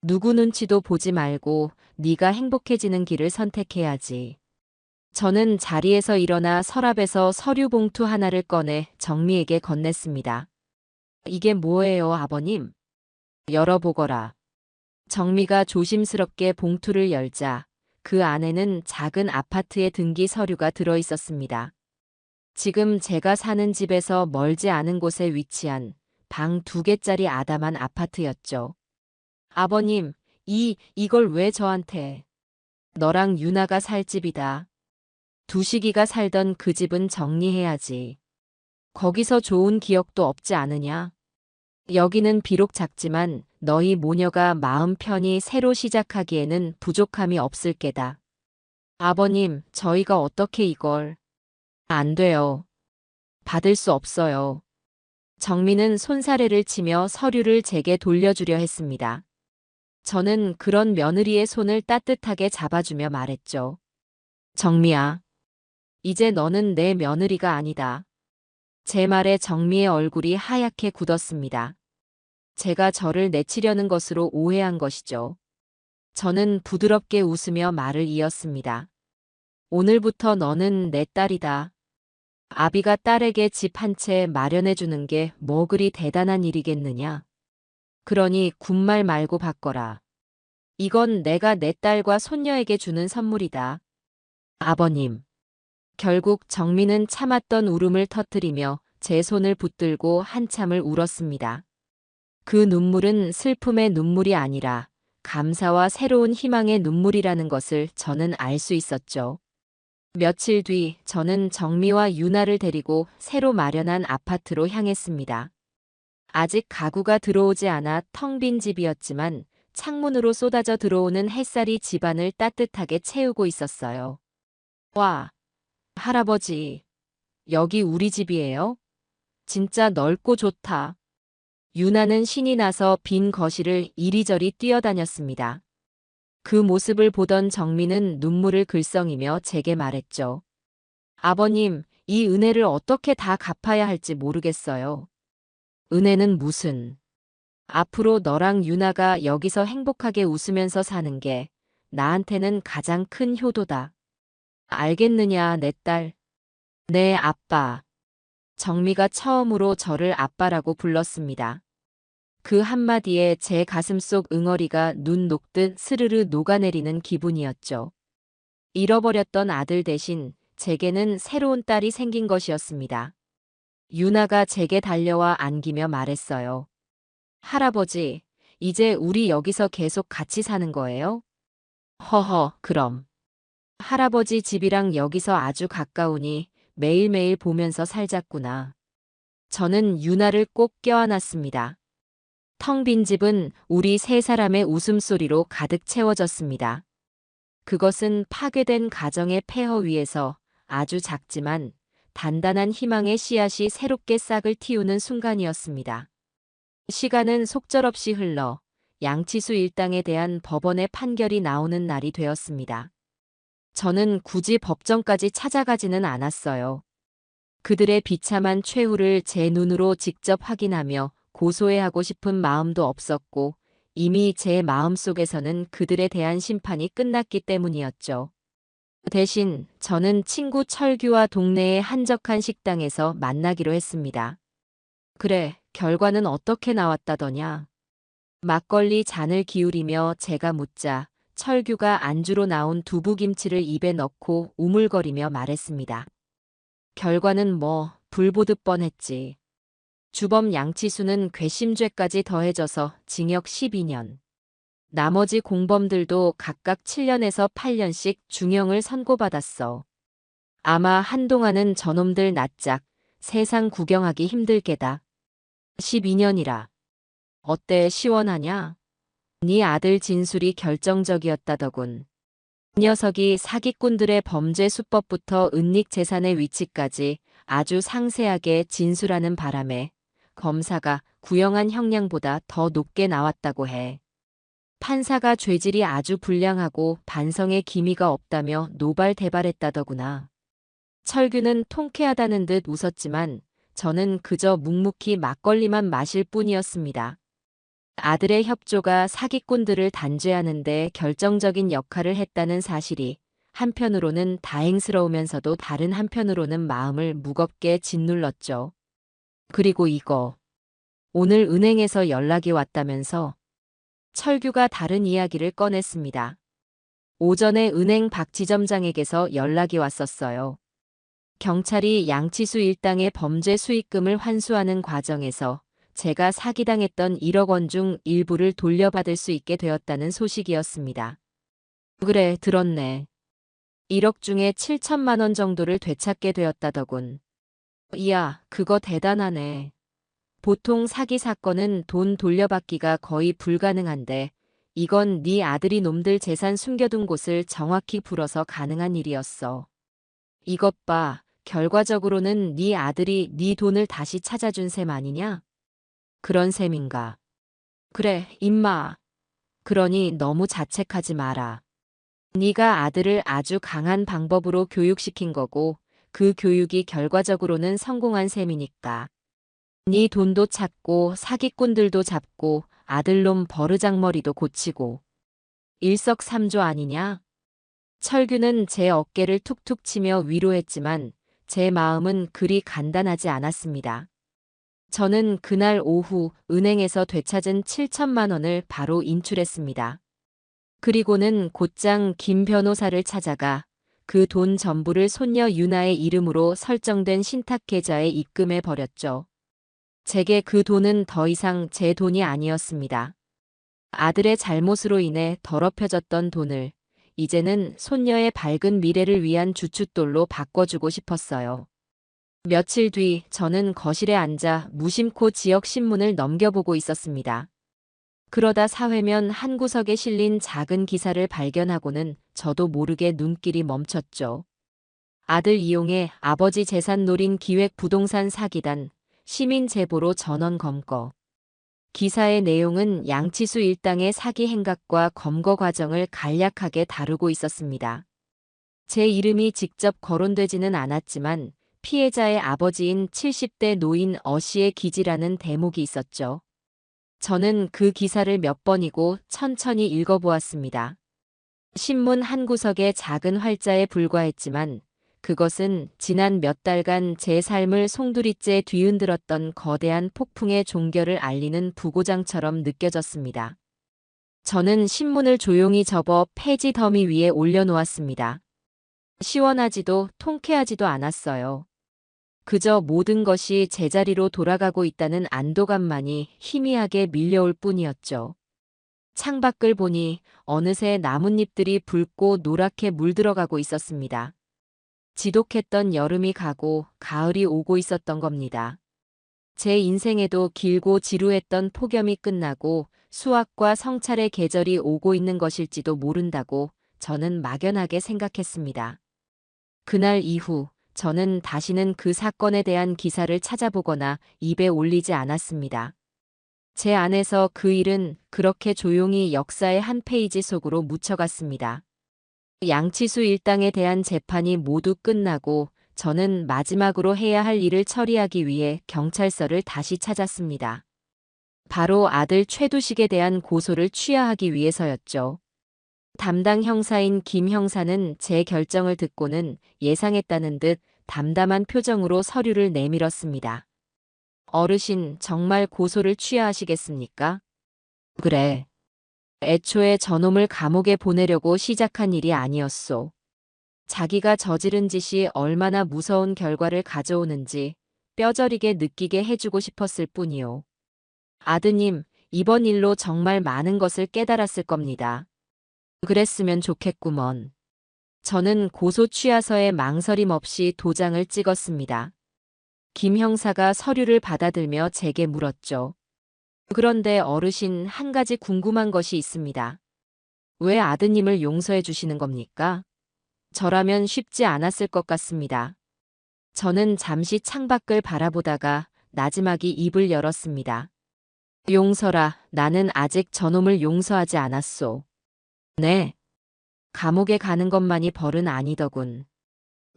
[SPEAKER 1] 누구 눈치도 보지 말고 네가 행복해지는 길을 선택해야지. 저는 자리에서 일어나 서랍에서 서류 봉투 하나를 꺼내 정미에게 건넸습니다. 이게 뭐예요, 아버님? 열어보거라. 정미가 조심스럽게 봉투를 열자 그 안에는 작은 아파트의 등기 서류가 들어 있었습니다. 지금 제가 사는 집에서 멀지 않은 곳에 위치한 방 2개짜리 아담한 아파트였죠. 아버님, 이걸 왜 저한테? 너랑 유나가 살 집이다. 두식이가 살던 그 집은 정리해야지. 거기서 좋은 기억도 없지 않으냐? 여기는 비록 작지만 너희 모녀가 마음 편히 새로 시작하기에는 부족함이 없을 게다. 아버님, 저희가 어떻게 이걸? 안 돼요. 받을 수 없어요. 정민은 손사래를 치며 서류를 제게 돌려주려 했습니다. 저는 그런 며느리의 손을 따뜻하게 잡아주며 말했죠. 정미야, 이제 너는 내 며느리가 아니다. 제 말에 정미의 얼굴이 하얗게 굳었습니다. 제가 저를 내치려는 것으로 오해한 것이죠. 저는 부드럽게 웃으며 말을 이었습니다. 오늘부터 너는 내 딸이다. 아비가 딸에게 집 한 채 마련해 주는 게 뭐 그리 대단한 일이겠느냐. 그러니 군말 말고 바꿔라. 이건 내가 내 딸과 손녀에게 주는 선물이다. 아버님. 결국 정민은 참았던 울음을 터뜨리며 제 손을 붙들고 한참을 울었습니다. 그 눈물은 슬픔의 눈물이 아니라 감사와 새로운 희망의 눈물이라는 것을 저는 알 수 있었죠. 며칠 뒤 저는 정미와 유나를 데리고 새로 마련한 아파트로 향했습니다. 아직 가구가 들어오지 않아 텅 빈 집이었지만 창문으로 쏟아져 들어오는 햇살이 집안을 따뜻하게 채우고 있었어요. 와, 할아버지, 여기 우리 집이에요? 진짜 넓고 좋다. 유나는 신이 나서 빈 거실을 이리저리 뛰어다녔습니다. 그 모습을 보던 정민은 눈물을 글썽이며 제게 말했죠. 아버님, 이 은혜를 어떻게 다 갚아야 할지 모르겠어요. 은혜는 무슨? 앞으로 너랑 유나가 여기서 행복하게 웃으면서 사는 게 나한테는 가장 큰 효도다. 알겠느냐, 내 딸. 네, 아빠. 정미가 처음으로 저를 아빠라고 불렀습니다. 그 한마디에 제 가슴속 응어리가 눈 녹듯 스르르 녹아내리는 기분이었죠. 잃어버렸던 아들 대신 제게는 새로운 딸이 생긴 것이었습니다. 유나가 제게 달려와 안기며 말했어요. 할아버지, 이제 우리 여기서 계속 같이 사는 거예요? 허허, 그럼. 할아버지 집이랑 여기서 아주 가까우니 매일매일 보면서 살자꾸나. 저는 유나를 꼭 껴안았습니다. 텅 빈 집은 우리 세 사람의 웃음소리로 가득 채워졌습니다. 그것은 파괴된 가정의 폐허 위에서 아주 작지만 단단한 희망의 씨앗이 새롭게 싹을 틔우는 순간이었습니다. 시간은 속절없이 흘러 양치수 일당에 대한 법원의 판결이 나오는 날이 되었습니다. 저는 굳이 법정까지 찾아가지는 않았어요. 그들의 비참한 최후를 제 눈으로 직접 확인하며 고소해하고 싶은 마음도 없었고 이미 제 마음속에서는 그들에 대한 심판이 끝났기 때문이었죠. 대신 저는 친구 철규와 동네의 한적한 식당에서 만나기로 했습니다. 그래, 결과는 어떻게 나왔다더냐? 막걸리 잔을 기울이며 제가 묻자 철규가 안주로 나온 두부김치를 입에 넣고 우물거리며 말했습니다. 결과는 뭐 불보듯 뻔했지. 주범 양치수는 괘씸죄까지 더해져서 징역 12년. 나머지 공범들도 각각 7년에서 8년씩 중형을 선고받았어. 아마 한동안은 저놈들 낯짝 세상 구경하기 힘들 게다. 12년이라. 어때, 시원하냐? 네 아들 진술이 결정적이었다더군. 이 녀석이 사기꾼들의 범죄 수법부터 은닉 재산의 위치까지 아주 상세하게 진술하는 바람에 검사가 구형한 형량보다 더 높게 나왔다고 해. 판사가 죄질이 아주 불량하고 반성의 기미가 없다며 노발대발했다더구나. 철규는 통쾌하다는 듯 웃었지만 저는 그저 묵묵히 막걸리만 마실 뿐이었습니다. 아들의 협조가 사기꾼들을 단죄하는 데 결정적인 역할을 했다는 사실이 한편으로는 다행스러우면서도 다른 한편으로는 마음을 무겁게 짓눌렀죠. 그리고 이거. 오늘 은행에서 연락이 왔다면서. 철규가 다른 이야기를 꺼냈습니다. 오전에 은행 박 지점장에게서 연락이 왔었어요. 경찰이 양치수 일당의 범죄 수익금을 환수하는 과정에서 제가 사기당했던 1억 원 중 일부를 돌려받을 수 있게 되었다는 소식이었습니다. 그래, 들었네. 1억 중에 7천만 원 정도를 되찾게 되었다더군. 이야, 그거 대단하네. 보통 사기 사건은 돈 돌려받기가 거의 불가능한데 이건 네 아들이 놈들 재산 숨겨둔 곳을 정확히 풀어서 가능한 일이었어. 이것 봐, 결과적으로는 네 아들이 네 돈을 다시 찾아준 셈 아니냐? 그런 셈인가? 그래, 임마. 그러니 너무 자책하지 마라. 네가 아들을 아주 강한 방법으로 교육시킨 거고 그 교육이 결과적으로는 성공한 셈이니까. 네 돈도 찾고 사기꾼들도 잡고 아들놈 버르장머리도 고치고. 일석삼조 아니냐? 철규는 제 어깨를 툭툭 치며 위로했지만 제 마음은 그리 간단하지 않았습니다. 저는 그날 오후 은행에서 되찾은 7천만 원을 바로 인출했습니다. 그리고는 곧장 김 변호사를 찾아가 그 돈 전부를 손녀 유나의 이름으로 설정된 신탁계좌에 입금해 버렸죠. 제게 그 돈은 더 이상 제 돈이 아니었습니다. 아들의 잘못으로 인해 더럽혀졌던 돈을 이제는 손녀의 밝은 미래를 위한 주춧돌로 바꿔주고 싶었어요. 며칠 뒤 저는 거실에 앉아 무심코 지역 신문을 넘겨보고 있었습니다. 그러다 사회면 한 구석에 실린 작은 기사를 발견하고는 저도 모르게 눈길이 멈췄죠. 아들 이용해 아버지 재산 노린 기획 부동산 사기단, 시민 제보로 전원 검거. 기사의 내용은 양치수 일당의 사기 행각과 검거 과정을 간략하게 다루고 있었습니다. 제 이름이 직접 거론되지는 않았지만 피해자의 아버지인 70대 노인 어 씨의 기지라는 대목이 있었죠. 저는 그 기사를 몇 번이고 천천히 읽어보았습니다. 신문 한 구석의 작은 활자에 불과했지만 그것은 지난 몇 달간 제 삶을 송두리째 뒤흔들었던 거대한 폭풍의 종결을 알리는 부고장처럼 느껴졌습니다. 저는 신문을 조용히 접어 폐지 더미 위에 올려놓았습니다. 시원하지도 통쾌하지도 않았어요. 그저 모든 것이 제자리로 돌아가고 있다는 안도감만이 희미하게 밀려올 뿐이었죠. 창밖을 보니 어느새 나뭇잎들이 붉고 노랗게 물들어가고 있었습니다. 지독했던 여름이 가고 가을이 오고 있었던 겁니다. 제 인생에도 길고 지루했던 폭염이 끝나고 수확과 성찰의 계절이 오고 있는 것일지도 모른다고 저는 막연하게 생각했습니다. 그날 이후 저는 다시는 그 사건에 대한 기사를 찾아보거나 입에 올리지 않았습니다. 제 안에서 그 일은 그렇게 조용히 역사의 한 페이지 속으로 묻혀갔습니다. 양치수 일당에 대한 재판이 모두 끝나고 저는 마지막으로 해야 할 일을 처리하기 위해 경찰서를 다시 찾았습니다. 바로 아들 최두식에 대한 고소를 취하하기 위해서였죠. 담당 형사인 김 형사는 제 결정을 듣고는 예상했다는 듯 담담한 표정으로 서류를 내밀었습니다. 어르신, 정말 고소를 취하하시겠습니까? 그래. 애초에 저놈을 감옥에 보내려고 시작한 일이 아니었소. 자기가 저지른 짓이 얼마나 무서운 결과를 가져오는지 뼈저리게 느끼게 해주고 싶었을 뿐이요. 아드님, 이번 일로 정말 많은 것을 깨달았을 겁니다. 그랬으면 좋겠구먼. 저는 고소 취하서에 망설임 없이 도장을 찍었습니다. 김 형사가 서류를 받아들며 제게 물었죠. 그런데 어르신, 한 가지 궁금한 것이 있습니다. 왜 아드님을 용서해 주시는 겁니까? 저라면 쉽지 않았을 것 같습니다. 저는 잠시 창밖을 바라보다가 나지막이 입을 열었습니다. 용서라, 나는 아직 저놈을 용서하지 않았소. 네. 감옥에 가는 것만이 벌은 아니더군.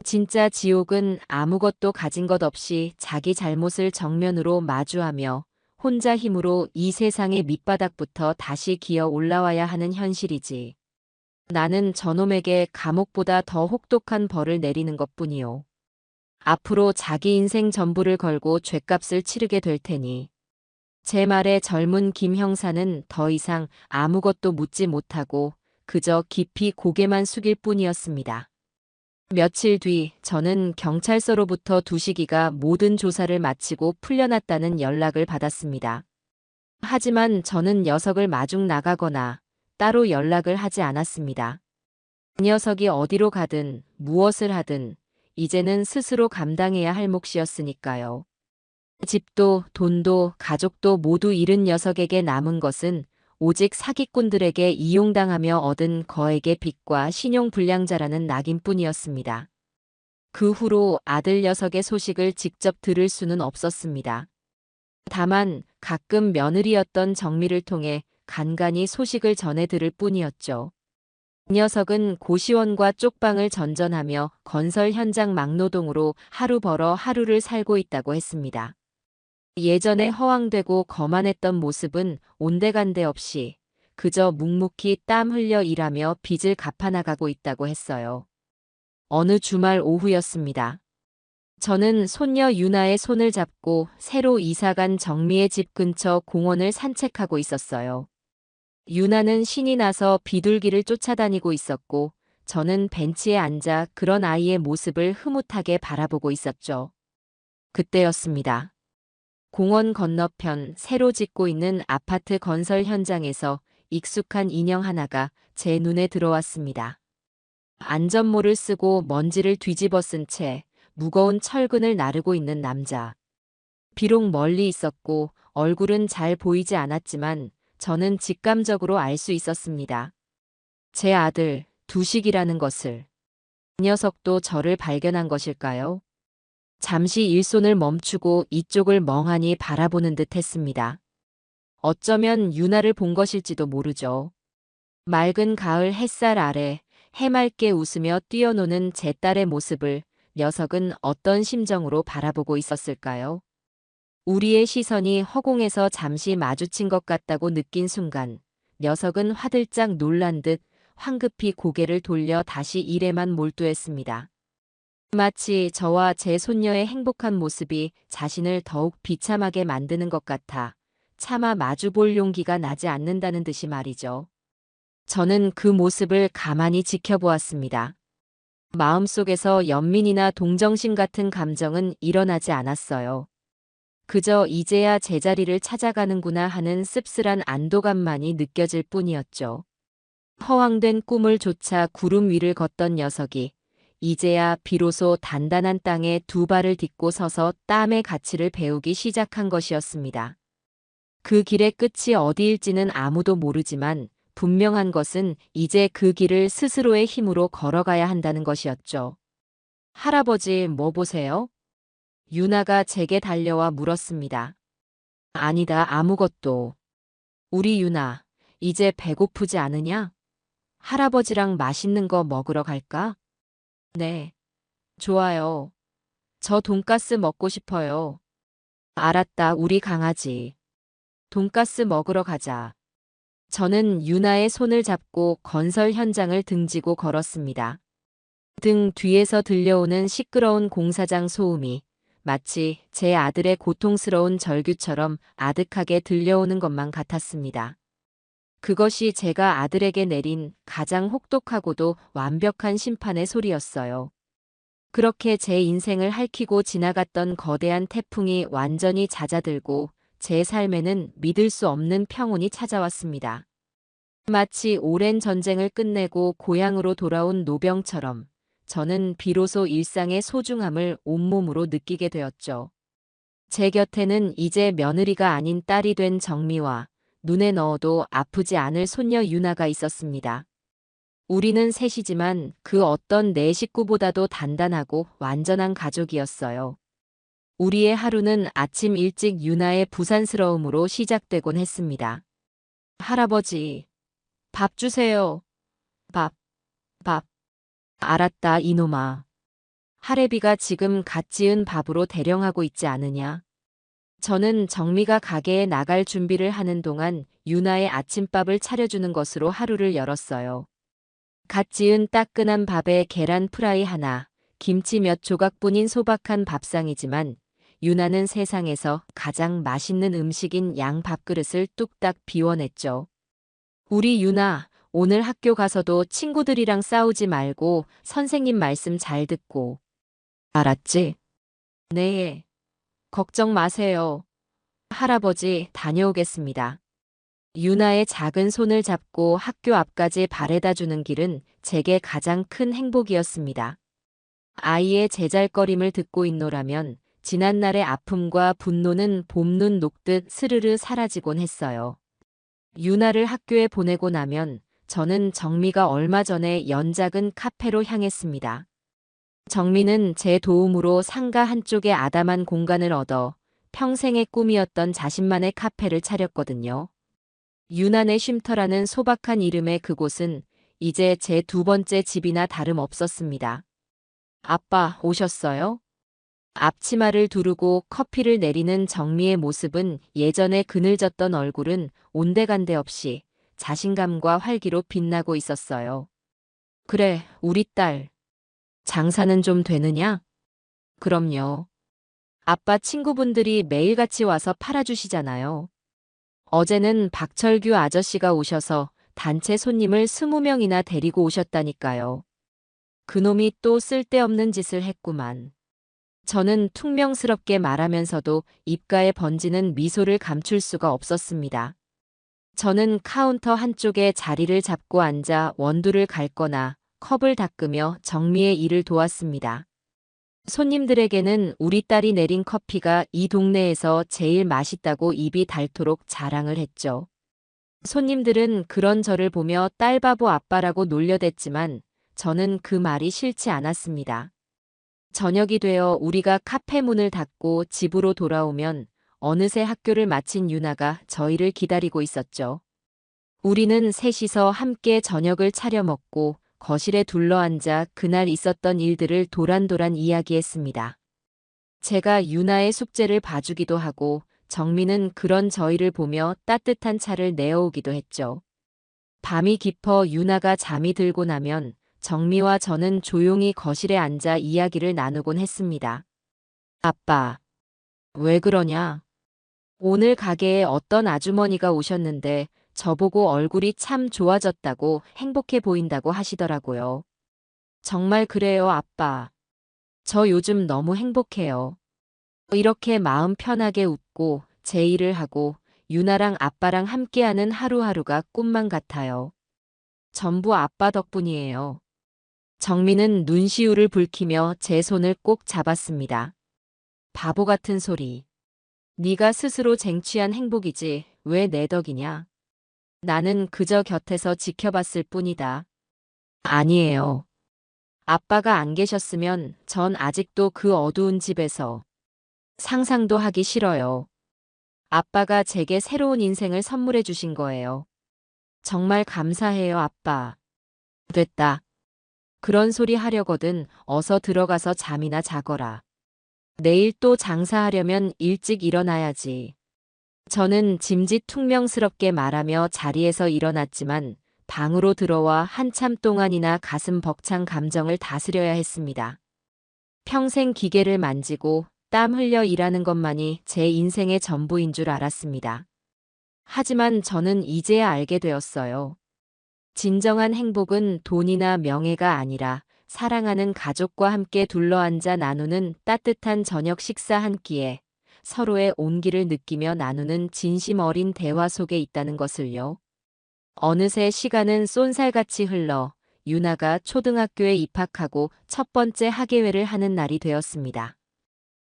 [SPEAKER 1] 진짜 지옥은 아무것도 가진 것 없이 자기 잘못을 정면으로 마주하며 혼자 힘으로 이 세상의 밑바닥부터 다시 기어 올라와야 하는 현실이지. 나는 저놈에게 감옥보다 더 혹독한 벌을 내리는 것뿐이요. 앞으로 자기 인생 전부를 걸고 죗값을 치르게 될 테니. 제 말에 젊은 김 형사는 더 이상 아무것도 묻지 못하고 그저 깊이 고개만 숙일 뿐이었습니다. 며칠 뒤 저는 경찰서로부터 두식이가 모든 조사를 마치고 풀려났다는 연락을 받았습니다. 하지만 저는 녀석을 마중 나가거나 따로 연락을 하지 않았습니다. 그 녀석이 어디로 가든 무엇을 하든 이제는 스스로 감당해야 할 몫이었으니까요. 집도 돈도 가족도 모두 잃은 녀석에게 남은 것은 오직 사기꾼들에게 이용당하며 얻은 거액의 빚과 신용불량자라는 낙인뿐이었습니다. 그 후로 아들 녀석의 소식을 직접 들을 수는 없었습니다. 다만 가끔 며느리였던 정미를 통해 간간히 소식을 전해 들을 뿐이었죠. 이 녀석은 고시원과 쪽방을 전전하며 건설 현장 막노동으로 하루 벌어 하루를 살고 있다고 했습니다. 예전에 허황되고 거만했던 모습은 온데간데 없이 그저 묵묵히 땀 흘려 일하며 빚을 갚아나가고 있다고 했어요. 어느 주말 오후였습니다. 저는 손녀 유나의 손을 잡고 새로 이사간 정미의 집 근처 공원을 산책하고 있었어요. 유나는 신이 나서 비둘기를 쫓아다니고 있었고 저는 벤치에 앉아 그런 아이의 모습을 흐뭇하게 바라보고 있었죠. 그때였습니다. 공원 건너편 새로 짓고 있는 아파트 건설 현장에서 익숙한 인형 하나가 제 눈에 들어왔습니다. 안전모를 쓰고 먼지를 뒤집어 쓴 채 무거운 철근을 나르고 있는 남자. 비록 멀리 있었고 얼굴은 잘 보이지 않았지만 저는 직감적으로 알 수 있었습니다. 제 아들, 두식이라는 것을. 이 녀석도 저를 발견한 것일까요? 잠시 일손을 멈추고 이쪽을 멍하니 바라보는 듯 했습니다. 어쩌면 유나를 본 것일지도 모르죠. 맑은 가을 햇살 아래 해맑게 웃으며 뛰어노는 제 딸의 모습을 녀석은 어떤 심정으로 바라보고 있었을까요? 우리의 시선이 허공에서 잠시 마주친 것 같다고 느낀 순간 녀석은 화들짝 놀란 듯 황급히 고개를 돌려 다시 일에만 몰두했습니다. 마치 저와 제 손녀의 행복한 모습이 자신을 더욱 비참하게 만드는 것 같아 차마 마주볼 용기가 나지 않는다는 듯이 말이죠. 저는 그 모습을 가만히 지켜보았습니다. 마음속에서 연민이나 동정심 같은 감정은 일어나지 않았어요. 그저 이제야 제자리를 찾아가는구나 하는 씁쓸한 안도감만이 느껴질 뿐이었죠. 허황된 꿈을 쫓아 구름 위를 걷던 녀석이 이제야 비로소 단단한 땅에 두 발을 딛고 서서 땀의 가치를 배우기 시작한 것이었습니다. 그 길의 끝이 어디일지는 아무도 모르지만 분명한 것은 이제 그 길을 스스로의 힘으로 걸어가야 한다는 것이었죠. 할아버지, 뭐 보세요? 유나가 제게 달려와 물었습니다. 아니다, 아무것도. 우리 유나, 이제 배고프지 않으냐? 할아버지랑 맛있는 거 먹으러 갈까? 네, 좋아요. 저 돈가스 먹고 싶어요. 알았다, 우리 강아지. 돈가스 먹으러 가자. 저는 유나의 손을 잡고 건설 현장을 등지고 걸었습니다. 등 뒤에서 들려오는 시끄러운 공사장 소음이 마치 제 아들의 고통스러운 절규처럼 아득하게 들려오는 것만 같았습니다. 그것이 제가 아들에게 내린 가장 혹독하고도 완벽한 심판의 소리였어요. 그렇게 제 인생을 핥히고 지나갔던 거대한 태풍이 완전히 잦아들고 제 삶에는 믿을 수 없는 평온이 찾아왔습니다. 마치 오랜 전쟁을 끝내고 고향으로 돌아온 노병처럼 저는 비로소 일상의 소중함을 온몸으로 느끼게 되었죠. 제 곁에는 이제 며느리가 아닌 딸이 된 정미와 눈에 넣어도 아프지 않을 손녀 유나가 있었습니다. 우리는 셋이지만 그 어떤 내 식구보다도 단단하고 완전한 가족이었어요. 우리의 하루는 아침 일찍 유나의 부산스러움으로 시작되곤 했습니다. 할아버지, 밥 주세요. 밥, 밥. 알았다, 이놈아. 할애비가 지금 갓 지은 밥으로 대령하고 있지 않으냐? 저는 정미가 가게에 나갈 준비를 하는 동안 유나의 아침밥을 차려주는 것으로 하루를 열었어요. 갓 지은 따끈한 밥에 계란 프라이 하나, 김치 몇 조각뿐인 소박한 밥상이지만 유나는 세상에서 가장 맛있는 음식인 양 밥그릇을 뚝딱 비워냈죠. 우리 유나, 오늘 학교 가서도 친구들이랑 싸우지 말고 선생님 말씀 잘 듣고. 알았지? 네. 걱정 마세요. 할아버지, 다녀오겠습니다. 유나의 작은 손을 잡고 학교 앞까지 바래다 주는 길은 제게 가장 큰 행복이었습니다. 아이의 제잘거림을 듣고 있노라면 지난날의 아픔과 분노는 봄눈 녹듯 스르르 사라지곤 했어요. 유나를 학교에 보내고 나면 저는 정미가 얼마 전에 연작은 카페로 향했습니다. 정미는 제 도움으로 상가 한쪽에 아담한 공간을 얻어 평생의 꿈이었던 자신만의 카페를 차렸거든요. 유난의 쉼터라는 소박한 이름의 그곳은 이제 제 두 번째 집이나 다름없었습니다. 아빠, 오셨어요? 앞치마를 두르고 커피를 내리는 정미의 모습은 예전에 그늘졌던 얼굴은 온데간데 없이 자신감과 활기로 빛나고 있었어요. 그래, 우리 딸. 장사는 좀 되느냐? 그럼요. 아빠 친구분들이 매일같이 와서 팔아주시잖아요. 어제는 박철규 아저씨가 오셔서 단체 손님을 20명이나 데리고 오셨다니까요. 그놈이 또 쓸데없는 짓을 했구만. 저는 퉁명스럽게 말하면서도 입가에 번지는 미소를 감출 수가 없었습니다. 저는 카운터 한쪽에 자리를 잡고 앉아 원두를 갈거나 컵을 닦으며 정미의 일을 도왔습니다. 손님들에게는 우리 딸이 내린 커피가 이 동네에서 제일 맛있다고 입이 닳도록 자랑을 했죠. 손님들은 그런 저를 보며 딸바보 아빠라고 놀려댔지만 저는 그 말이 싫지 않았습니다. 저녁이 되어 우리가 카페 문을 닫고 집으로 돌아오면 어느새 학교를 마친 유나가 저희를 기다리고 있었죠. 우리는 셋이서 함께 저녁을 차려 먹고 거실에 둘러앉아 그날 있었던 일들을 도란도란 이야기했습니다. 제가 유나의 숙제를 봐주기도 하고 정민은 그런 저희를 보며 따뜻한 차를 내어오기도 했죠. 밤이 깊어 유나가 잠이 들고 나면 정미와 저는 조용히 거실에 앉아 이야기를 나누곤 했습니다. 아빠, 왜 그러냐? 오늘 가게에 어떤 아주머니가 오셨는데 저보고 얼굴이 참 좋아졌다고 행복해 보인다고 하시더라고요. 정말 그래요, 아빠. 저 요즘 너무 행복해요. 이렇게 마음 편하게 웃고 제 일을 하고 유나랑 아빠랑 함께하는 하루하루가 꿈만 같아요. 전부 아빠 덕분이에요. 정민은 눈시울을 붉히며 제 손을 꼭 잡았습니다. 바보 같은 소리. 네가 스스로 쟁취한 행복이지 왜 내 덕이냐? 나는 그저 곁에서 지켜봤을 뿐이다. 아니에요. 아빠가 안 계셨으면 전 아직도 그 어두운 집에서 상상도 하기 싫어요. 아빠가 제게 새로운 인생을 선물해 주신 거예요. 정말 감사해요, 아빠. 됐다. 그런 소리 하려거든 어서 들어가서 잠이나 자거라. 내일 또 장사하려면 일찍 일어나야지. 저는 짐짓퉁명스럽게 말하며 자리에서 일어났지만 방으로 들어와 한참 동안이나 가슴 벅찬 감정을 다스려야 했습니다. 평생 기계를 만지고 땀 흘려 일하는 것만이 제 인생의 전부인 줄 알았습니다. 하지만 저는 이제야 알게 되었어요. 진정한 행복은 돈이나 명예가 아니라 사랑하는 가족과 함께 둘러앉아 나누는 따뜻한 저녁 식사 한 끼에 서로의 온기를 느끼며 나누는 진심 어린 대화 속에 있다는 것을요. 어느새 시간은 쏜살같이 흘러 유나가 초등학교에 입학하고 첫 번째 학예회를 하는 날이 되었습니다.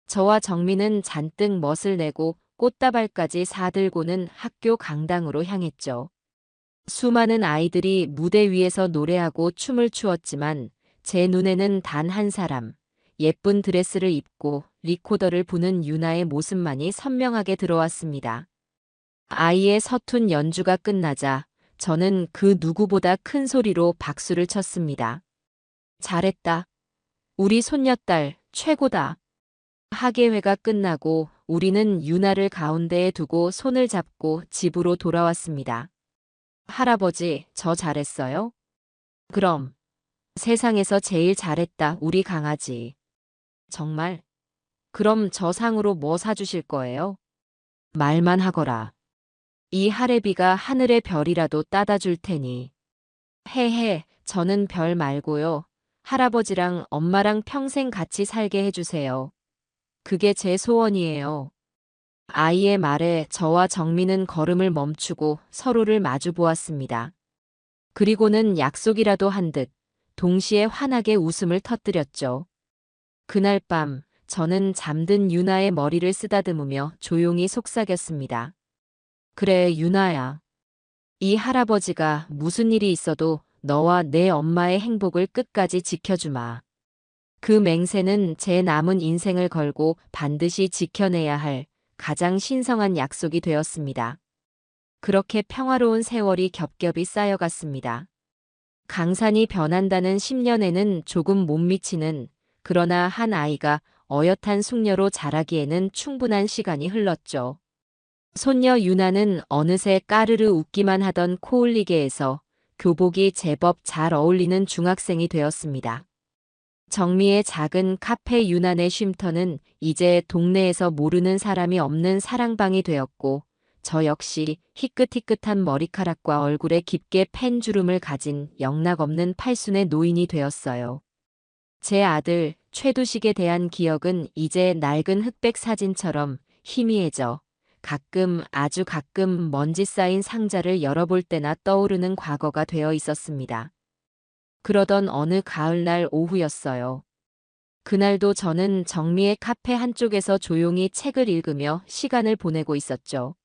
[SPEAKER 1] 저와 정민은 잔뜩 멋을 내고 꽃다발까지 사들고는 학교 강당으로 향했죠. 수많은 아이들이 무대 위에서 노래하고 춤을 추었지만 제 눈에는 단 한 사람, 예쁜 드레스를 입고 리코더를 부는 유나의 모습만이 선명하게 들어왔습니다. 아이의 서툰 연주가 끝나자 저는 그 누구보다 큰 소리로 박수를 쳤습니다. 잘했다. 우리 손녀딸 최고다. 학예회가 끝나고 우리는 유나를 가운데에 두고 손을 잡고 집으로 돌아왔습니다. 할아버지, 저 잘했어요? 그럼. 세상에서 제일 잘했다, 우리 강아지. 정말? 그럼 저 상으로 뭐 사주실 거예요? 말만 하거라. 이 할애비가 하늘의 별이라도 따다 줄 테니. 헤헤, 저는 별 말고요. 할아버지랑 엄마랑 평생 같이 살게 해주세요. 그게 제 소원이에요. 아이의 말에 저와 정민은 걸음을 멈추고 서로를 마주 보았습니다. 그리고는 약속이라도 한 듯 동시에 환하게 웃음을 터뜨렸죠. 그날 밤 저는 잠든 유나의 머리를 쓰다듬으며 조용히 속삭였습니다. 그래, 유나야. 이 할아버지가 무슨 일이 있어도 너와 내 엄마의 행복을 끝까지 지켜주마. 그 맹세는 제 남은 인생을 걸고 반드시 지켜내야 할 가장 신성한 약속이 되었습니다. 그렇게 평화로운 세월이 겹겹이 쌓여갔습니다. 강산이 변한다는 10년에는 조금 못 미치는, 그러나 한 아이가 어엿한 숙녀로 자라기에는 충분한 시간이 흘렀죠. 손녀 유나는 어느새 까르르 웃기만 하던 코올리게에서 교복이 제법 잘 어울리는 중학생이 되었습니다. 정미의 작은 카페 유난의 쉼터는 이제 동네에서 모르는 사람이 없는 사랑방이 되었고, 저 역시 희끗희끗한 머리카락과 얼굴에 깊게 팬 주름을 가진 영락없는 팔순의 노인이 되었어요. 제 아들 최두식에 대한 기억은 이제 낡은 흑백 사진처럼 희미해져 아주 가끔 먼지 쌓인 상자를 열어볼 때나 떠오르는 과거가 되어 있었습니다. 그러던 어느 가을날 오후였어요. 그날도 저는 정미의 카페 한쪽에서 조용히 책을 읽으며 시간을 보내고 있었죠.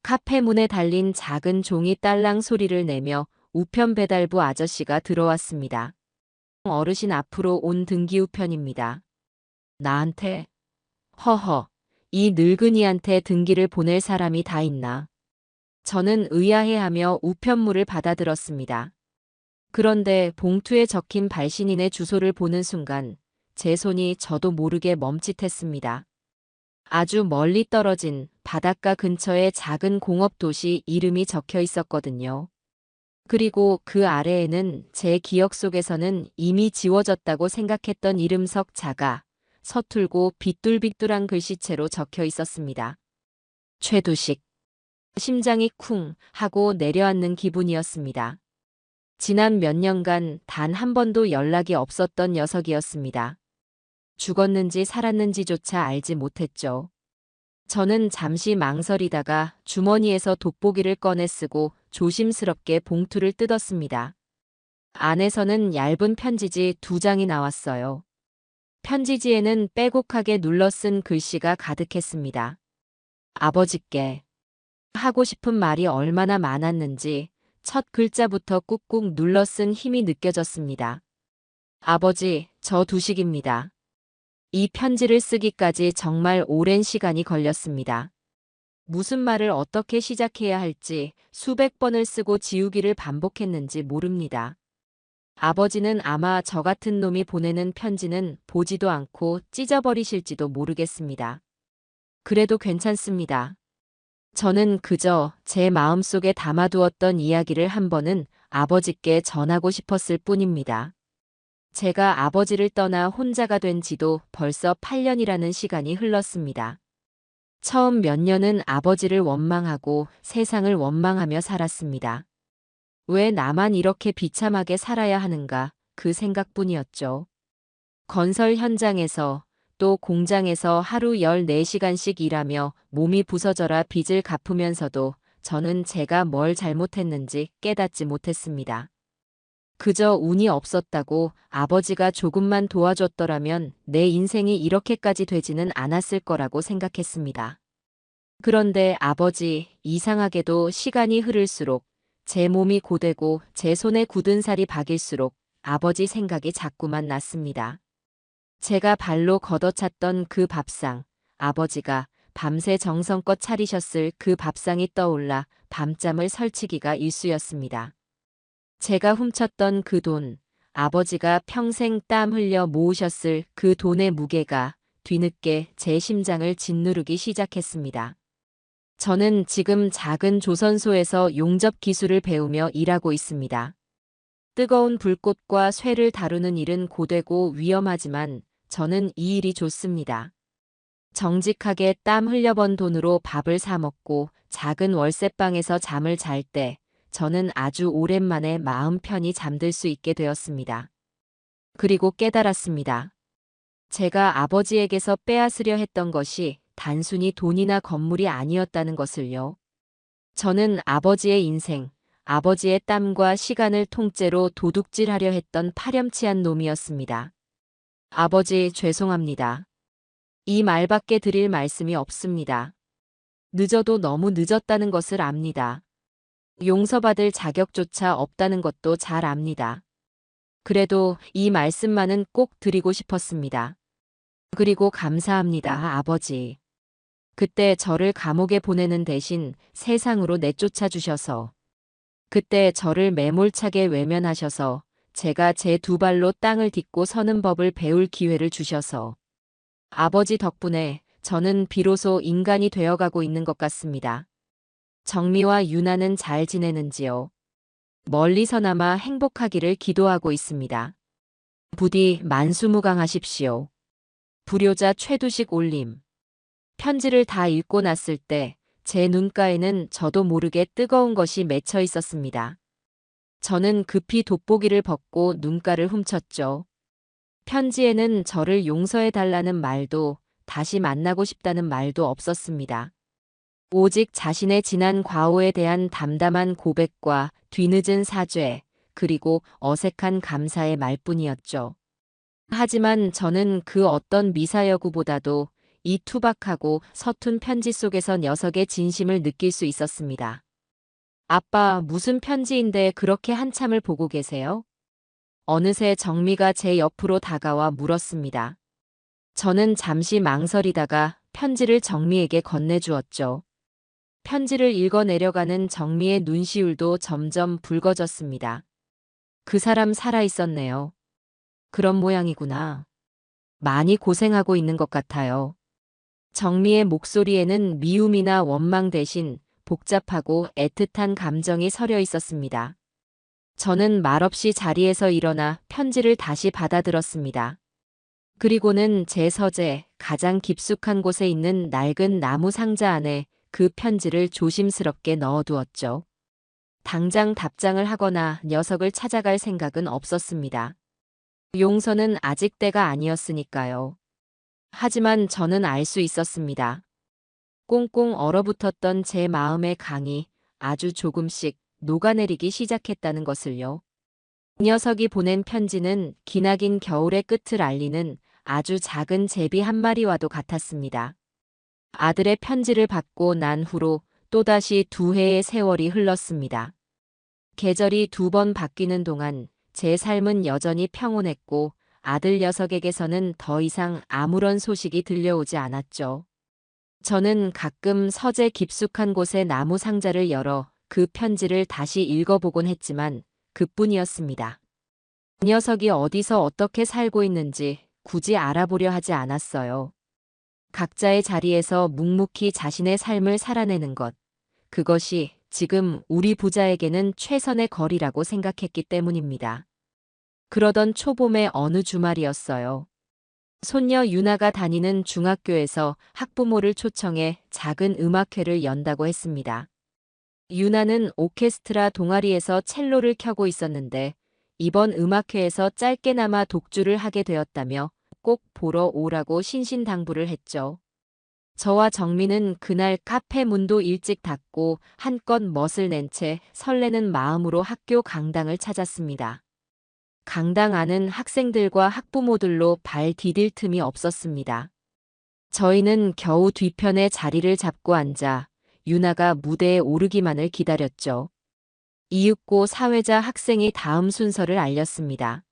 [SPEAKER 1] 카페 문에 달린 작은 종이 딸랑 소리를 내며 우편 배달부 아저씨가 들어왔습니다. 어르신 앞으로 온 등기우편입니다. 나한테? 허허, 이 늙은이한테 등기를 보낼 사람이 다 있나? 저는 의아해하며 우편물을 받아들었습니다. 그런데 봉투에 적힌 발신인의 주소를 보는 순간 제 손이 저도 모르게 멈칫했습니다. 아주 멀리 떨어진 바닷가 근처의 작은 공업 도시 이름이 적혀 있었거든요. 그리고 그 아래에는 제 기억 속에서는 이미 지워졌다고 생각했던 이름석 자가 서툴고 빗뚤빗뚤한 글씨체로 적혀 있었습니다. 최두식. 심장이 쿵 하고 내려앉는 기분이었습니다. 지난 몇 년간 단 한 번도 연락이 없었던 녀석이었습니다. 죽었는지 살았는지조차 알지 못했죠. 저는 잠시 망설이다가 주머니에서 돋보기를 꺼내 쓰고 조심스럽게 봉투를 뜯었습니다. 안에서는 얇은 편지지 2장이 나왔어요. 편지지에는 빼곡하게 눌러 쓴 글씨가 가득했습니다. 아버지께 하고 싶은 말이 얼마나 많았는지 첫 글자부터 꾹꾹 눌러 쓴 힘이 느껴졌습니다. 아버지, 저 두식입니다. 이 편지를 쓰기까지 정말 오랜 시간이 걸렸습니다. 무슨 말을 어떻게 시작해야 할지 수백 번을 쓰고 지우기를 반복했는지 모릅니다. 아버지는 아마 저 같은 놈이 보내는 편지는 보지도 않고 찢어버리실지도 모르겠습니다. 그래도 괜찮습니다. 저는 그저 제 마음속에 담아두었던 이야기를 한 번은 아버지께 전하고 싶었을 뿐입니다. 제가 아버지를 떠나 혼자가 된 지도 벌써 8년이라는 시간이 흘렀습니다. 처음 몇 년은 아버지를 원망하고 세상을 원망하며 살았습니다. 왜 나만 이렇게 비참하게 살아야 하는가 그 생각뿐이었죠. 건설 현장에서 또 공장에서 하루 14시간씩 일하며 몸이 부서져라 빚을 갚으면서도 저는 제가 뭘 잘못했는지 깨닫지 못했습니다. 그저 운이 없었다고 아버지가 조금만 도와줬더라면 내 인생이 이렇게까지 되지는 않았을 거라고 생각했습니다. 그런데 아버지, 이상하게도 시간이 흐를수록 제 몸이 고되고 제 손에 굳은 살이 박일수록 아버지 생각이 자꾸만 났습니다. 제가 발로 걷어찼던 그 밥상, 아버지가 밤새 정성껏 차리셨을 그 밥상이 떠올라 밤잠을 설치기가 일쑤였습니다. 제가 훔쳤던 그 돈, 아버지가 평생 땀 흘려 모으셨을 그 돈의 무게가 뒤늦게 제 심장을 짓누르기 시작했습니다. 저는 지금 작은 조선소에서 용접 기술을 배우며 일하고 있습니다. 뜨거운 불꽃과 쇠를 다루는 일은 고되고 위험하지만 저는 이 일이 좋습니다. 정직하게 땀 흘려번 돈으로 밥을 사 먹고 작은 월세방에서 잠을 잘 때 저는 아주 오랜만에 마음 편히 잠들 수 있게 되었습니다. 그리고 깨달았습니다. 제가 아버지에게서 빼앗으려 했던 것이 단순히 돈이나 건물이 아니었다는 것을요. 저는 아버지의 인생, 아버지의 땀과 시간을 통째로 도둑질하려 했던 파렴치한 놈이었습니다. 아버지, 죄송합니다. 이 말밖에 드릴 말씀이 없습니다. 늦어도 너무 늦었다는 것을 압니다. 용서받을 자격조차 없다는 것도 잘 압니다. 그래도 이 말씀만은 꼭 드리고 싶었습니다. 그리고 감사합니다, 아버지. 그때 저를 감옥에 보내는 대신 세상으로 내쫓아 주셔서, 그때 저를 매몰차게 외면하셔서 제가 제 2발로 땅을 딛고 서는 법을 배울 기회를 주셔서, 아버지 덕분에 저는 비로소 인간이 되어가고 있는 것 같습니다. 정미와 유나는 잘 지내는지요? 멀리서나마 행복하기를 기도하고 있습니다. 부디 만수무강하십시오. 불효자 최두식 올림. 편지를 다 읽고 났을 때 제 눈가에는 저도 모르게 뜨거운 것이 맺혀 있었습니다. 저는 급히 돋보기를 벗고 눈가를 훔쳤죠. 편지에는 저를 용서해달라는 말도 다시 만나고 싶다는 말도 없었습니다. 오직 자신의 지난 과오에 대한 담담한 고백과 뒤늦은 사죄, 그리고 어색한 감사의 말뿐이었죠. 하지만 저는 그 어떤 미사여구보다도 이 투박하고 서툰 편지 속에서 녀석의 진심을 느낄 수 있었습니다. 아빠, 무슨 편지인데 그렇게 한참을 보고 계세요? 어느새 정미가 제 옆으로 다가와 물었습니다. 저는 잠시 망설이다가 편지를 정미에게 건네주었죠. 편지를 읽어내려가는 정미의 눈시울도 점점 붉어졌습니다. 그 사람 살아있었네요. 그런 모양이구나. 많이 고생하고 있는 것 같아요. 정미의 목소리에는 미움이나 원망 대신 복잡하고 애틋한 감정이 서려 있었습니다. 저는 말없이 자리에서 일어나 편지를 다시 받아들었습니다. 그리고는 제 서재 가장 깊숙한 곳에 있는 낡은 나무 상자 안에 그 편지를 조심스럽게 넣어두었죠. 당장 답장을 하거나 녀석을 찾아갈 생각은 없었습니다. 용서는 아직 때가 아니었으니까요. 하지만 저는 알 수 있었습니다. 꽁꽁 얼어붙었던 제 마음의 강이 아주 조금씩 녹아내리기 시작했다는 것을요. 이 녀석이 보낸 편지는 기나긴 겨울의 끝을 알리는 아주 작은 제비 한 마리와도 같았습니다. 아들의 편지를 받고 난 후로 또다시 2해의 세월이 흘렀습니다. 계절이 2번 바뀌는 동안 제 삶은 여전히 평온했고 아들 녀석에게서는 더 이상 아무런 소식이 들려오지 않았죠. 저는 가끔 서재 깊숙한 곳의 나무 상자를 열어 그 편지를 다시 읽어보곤 했지만 그뿐이었습니다. 그 녀석이 어디서 어떻게 살고 있는지 굳이 알아보려 하지 않았어요. 각자의 자리에서 묵묵히 자신의 삶을 살아내는 것, 그것이 지금 우리 부자에게는 최선의 거리라고 생각했기 때문입니다. 그러던 초봄의 어느 주말이었어요. 손녀 유나가 다니는 중학교에서 학부모를 초청해 작은 음악회를 연다고 했습니다. 유나는 오케스트라 동아리에서 첼로를 켜고 있었는데 이번 음악회에서 짧게나마 독주를 하게 되었다며 꼭 보러 오라고 신신당부를 했죠. 저와 정민은 그날 카페 문도 일찍 닫고 한껏 멋을 낸 채 설레는 마음으로 학교 강당을 찾았습니다. 강당 안은 학생들과 학부모들로 발 디딜 틈이 없었습니다. 저희는 겨우 뒤편에 자리를 잡고 앉아 유나가 무대에 오르기만을 기다렸죠. 이윽고 사회자 학생이 다음 순서를 알렸습니다.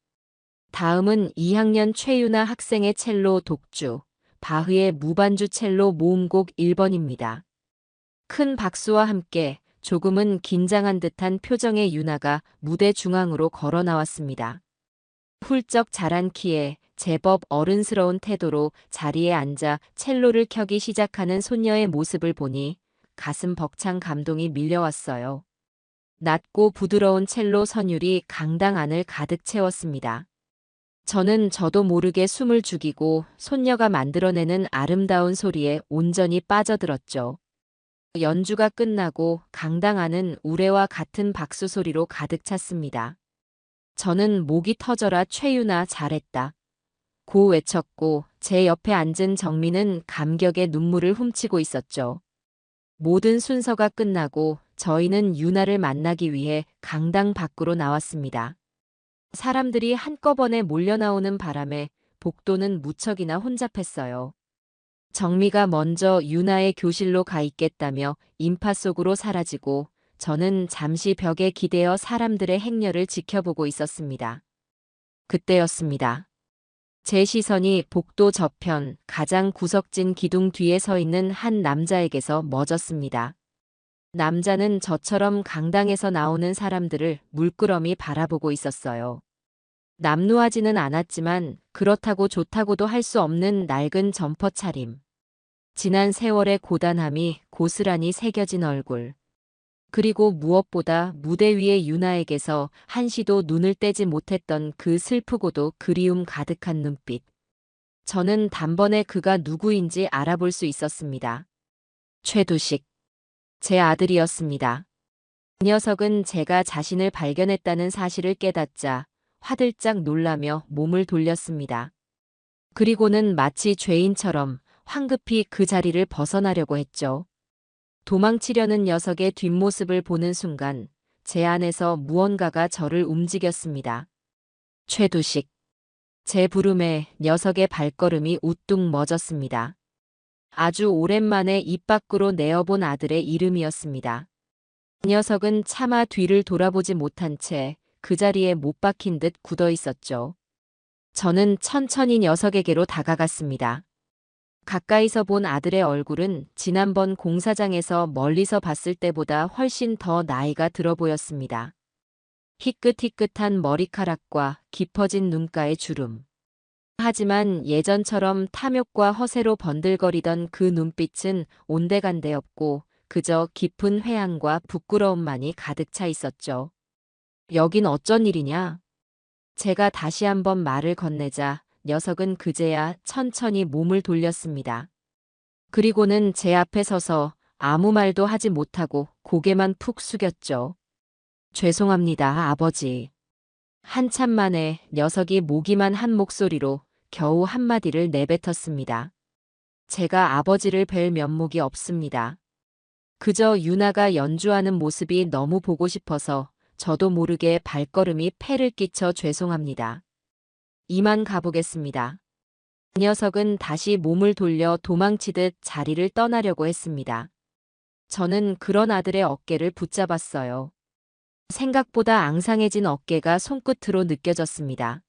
[SPEAKER 1] 다음은 2학년 최유나 학생의 첼로 독주, 바흐의 무반주 첼로 모음곡 1번입니다. 큰 박수와 함께 조금은 긴장한 듯한 표정의 유나가 무대 중앙으로 걸어 나왔습니다. 훌쩍 자란 키에 제법 어른스러운 태도로 자리에 앉아 첼로를 켜기 시작하는 손녀의 모습을 보니 가슴 벅찬 감동이 밀려왔어요. 낮고 부드러운 첼로 선율이 강당 안을 가득 채웠습니다. 저도 모르게 숨을 죽이고 손녀가 만들어내는 아름다운 소리에 온전히 빠져들었죠. 연주가 끝나고 강당 안은 우레와 같은 박수 소리로 가득 찼습니다. 저는 목이 터져라 최유나 잘했다. 고 외쳤고 제 옆에 앉은 정민은 감격에 눈물을 훔치고 있었죠. 모든 순서가 끝나고 저희는 유나를 만나기 위해 강당 밖으로 나왔습니다. 사람들이 한꺼번에 몰려나오는 바람에 복도는 무척이나 혼잡했어요. 정미가 먼저 유나의 교실로 가 있겠다며 인파 속으로 사라지고 저는 잠시 벽에 기대어 사람들의 행렬을 지켜보고 있었습니다. 그때였습니다. 제 시선이 복도 저편 가장 구석진 기둥 뒤에 서 있는 한 남자에게서 멎었습니다. 남자는 저처럼 강당에서 나오는 사람들을 물끄러미 바라보고 있었어요. 남루하지는 않았지만 그렇다고 좋다고도 할 수 없는 낡은 점퍼 차림. 지난 세월의 고단함이 고스란히 새겨진 얼굴. 그리고 무엇보다 무대 위의 유나에게서 한시도 눈을 떼지 못했던 그 슬프고도 그리움 가득한 눈빛. 저는 단번에 그가 누구인지 알아볼 수 있었습니다. 최두식. 제 아들이었습니다. 그 녀석은 제가 자신을 발견했다는 사실을 깨닫자 화들짝 놀라며 몸을 돌렸습니다. 그리고는 마치 죄인처럼 황급히 그 자리를 벗어나려고 했죠. 도망치려는 녀석의 뒷모습을 보는 순간 제 안에서 무언가가 저를 움직였습니다. 최두식. 제 부름에 녀석의 발걸음이 우뚝 멎었습니다. 아주 오랜만에 입 밖으로 내어본 아들의 이름이었습니다. 녀석은 차마 뒤를 돌아보지 못한 채 그 자리에 못 박힌 듯 굳어 있었죠. 저는 천천히 녀석에게로 다가갔습니다. 가까이서 본 아들의 얼굴은 지난번 공사장에서 멀리서 봤을 때보다 훨씬 더 나이가 들어 보였습니다. 희끗희끗한 머리카락과 깊어진 눈가의 주름. 하지만 예전처럼 탐욕과 허세로 번들거리던 그 눈빛은 온데간데 없고 그저 깊은 회한과 부끄러움만이 가득 차 있었죠. 여긴 어쩐 일이냐? 제가 다시 한번 말을 건네자 녀석은 그제야 천천히 몸을 돌렸습니다. 그리고는 제 앞에 서서 아무 말도 하지 못하고 고개만 푹 숙였죠. 죄송합니다, 아버지. 한참 만에 녀석이 모기만 한 목소리로 겨우 한마디를 내뱉었습니다. 제가 아버지를 뵐 면목이 없습니다. 그저 유나가 연주하는 모습이 너무 보고 싶어서 저도 모르게 발걸음이 폐를 끼쳐 죄송합니다. 이만 가보겠습니다. 녀석은 다시 몸을 돌려 도망치듯 자리를 떠나려고 했습니다. 저는 그런 아들의 어깨를 붙잡았어요. 생각보다 앙상해진 어깨가 손끝으로 느껴졌습니다.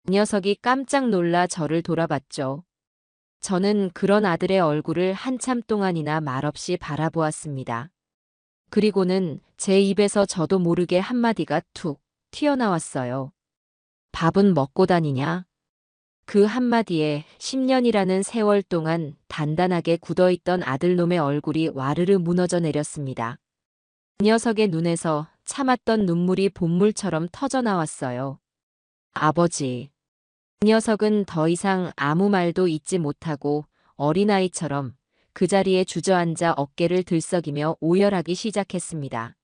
[SPEAKER 1] 녀석이 깜짝 놀라 저를 돌아봤죠. 저는 그런 아들의 얼굴을 한참 동안이나 말없이 바라보았습니다. 그리고는 제 입에서 저도 모르게 한마디가 툭 튀어나왔어요. 밥은 먹고 다니냐? 그 한마디에 10년이라는 세월 동안 단단하게 굳어있던 아들놈의 얼굴이 와르르 무너져 내렸습니다. 녀석의 눈에서 참았던 눈물이 본물처럼 터져나왔어요. 아버지. 녀석은 더 이상 아무 말도 잇지 못하고 어린아이처럼 그 자리에 주저앉아 어깨를 들썩이며 오열하기 시작했습니다.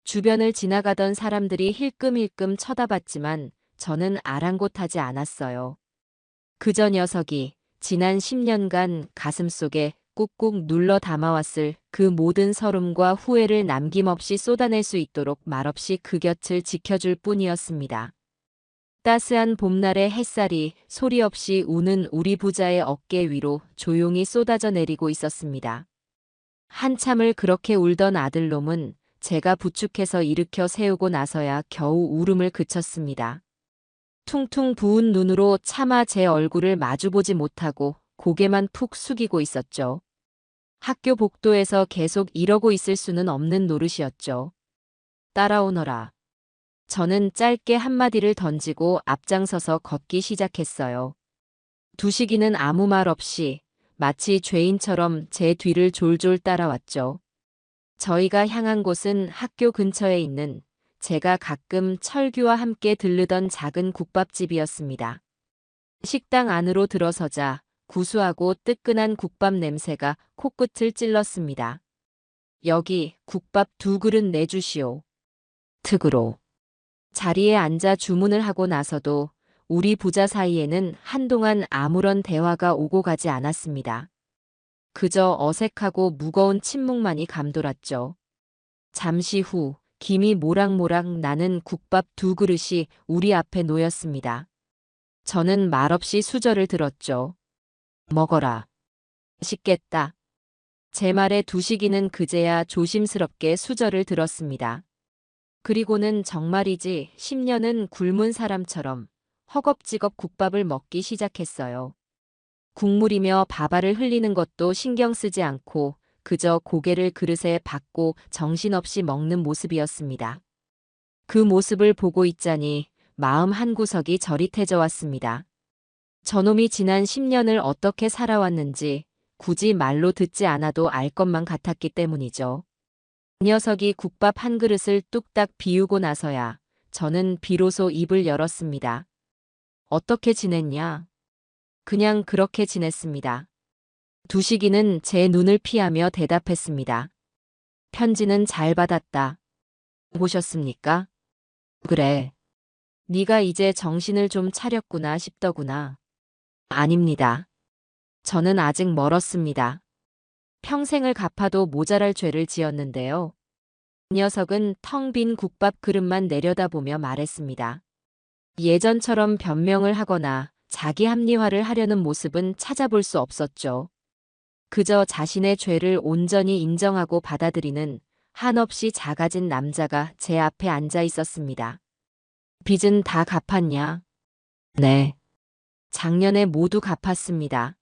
[SPEAKER 1] 주변을 지나가던 사람들이 힐끔힐끔 쳐다봤지만 저는 아랑곳하지 않았어요. 그저 녀석이 지난 10년간 가슴속에 꾹꾹 눌러 담아왔을 그 모든 서름과 후회를 남김없이 쏟아낼 수 있도록 말없이 그 곁을 지켜줄 뿐이었습니다. 따스한 봄날의 햇살이 소리 없이 우는 우리 부자의 어깨 위로 조용히 쏟아져 내리고 있었습니다. 한참을 그렇게 울던 아들놈은 제가 부축해서 일으켜 세우고 나서야 겨우 울음을 그쳤습니다. 퉁퉁 부은 눈으로 차마 제 얼굴을 마주보지 못하고 고개만 푹 숙이고 있었죠. 학교 복도에서 계속 이러고 있을 수는 없는 노릇이었죠. 따라오너라. 저는 짧게 한마디를 던지고 앞장서서 걷기 시작했어요. 두식이는 아무 말 없이 마치 죄인처럼 제 뒤를 졸졸 따라왔죠. 저희가 향한 곳은 학교 근처에 있는 제가 가끔 철규와 함께 들르던 작은 국밥집이었습니다. 식당 안으로 들어서자 구수하고 뜨끈한 국밥 냄새가 코끝을 찔렀습니다. 여기 국밥 2그릇 내주시오. 특으로. 자리에 앉아 주문을 하고 나서도 우리 부자 사이에는 한동안 아무런 대화가 오고 가지 않았습니다. 그저 어색하고 무거운 침묵만이 감돌았죠. 잠시 후 김이 모락모락 나는 국밥 2그릇이 우리 앞에 놓였습니다. 저는 말없이 수저를 들었죠. 먹어라. 식겠다. 제 말에 두식이는 그제야 조심스럽게 수저를 들었습니다. 그리고는 정말이지 10년은 굶은 사람처럼 허겁지겁 국밥을 먹기 시작했어요. 국물이며 밥알을 흘리는 것도 신경 쓰지 않고 그저 고개를 그릇에 받고 정신없이 먹는 모습이었습니다. 그 모습을 보고 있자니 마음 한구석이 저릿해져 왔습니다. 저놈이 지난 10년을 어떻게 살아왔는지 굳이 말로 듣지 않아도 알 것만 같았기 때문이죠. 이 녀석이 국밥 한 그릇을 뚝딱 비우고 나서야 저는 비로소 입을 열었습니다. 어떻게 지냈냐? 그냥 그렇게 지냈습니다. 두식이는 제 눈을 피하며 대답했습니다. 편지는 잘 받았다. 보셨습니까? 그래. 네가 이제 정신을 좀 차렸구나 싶더구나. 아닙니다. 저는 아직 멀었습니다. 평생을 갚아도 모자랄 죄를 지었는데요. 녀석은 텅 빈 국밥 그릇만 내려다보며 말했습니다. 예전처럼 변명을 하거나 자기 합리화를 하려는 모습은 찾아볼 수 없었죠. 그저 자신의 죄를 온전히 인정하고 받아들이는 한없이 작아진 남자가 제 앞에 앉아 있었습니다. 빚은 다 갚았냐? 네. 작년에 모두 갚았습니다.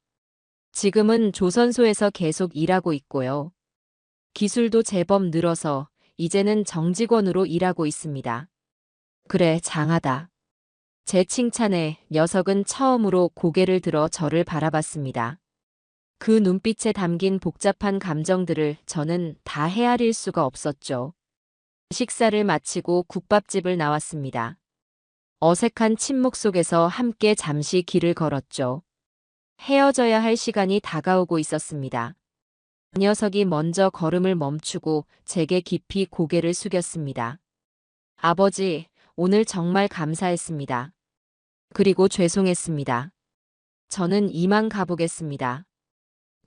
[SPEAKER 1] 지금은 조선소에서 계속 일하고 있고요. 기술도 제법 늘어서 이제는 정직원으로 일하고 있습니다. 그래, 장하다. 제 칭찬에 녀석은 처음으로 고개를 들어 저를 바라봤습니다. 그 눈빛에 담긴 복잡한 감정들을 저는 다 헤아릴 수가 없었죠. 식사를 마치고 국밥집을 나왔습니다. 어색한 침묵 속에서 함께 잠시 길을 걸었죠. 헤어져야 할 시간이 다가오고 있었습니다. 녀석이 먼저 걸음을 멈추고 제게 깊이 고개를 숙였습니다. 아버지, 오늘 정말 감사했습니다. 그리고 죄송했습니다. 저는 이만 가보겠습니다.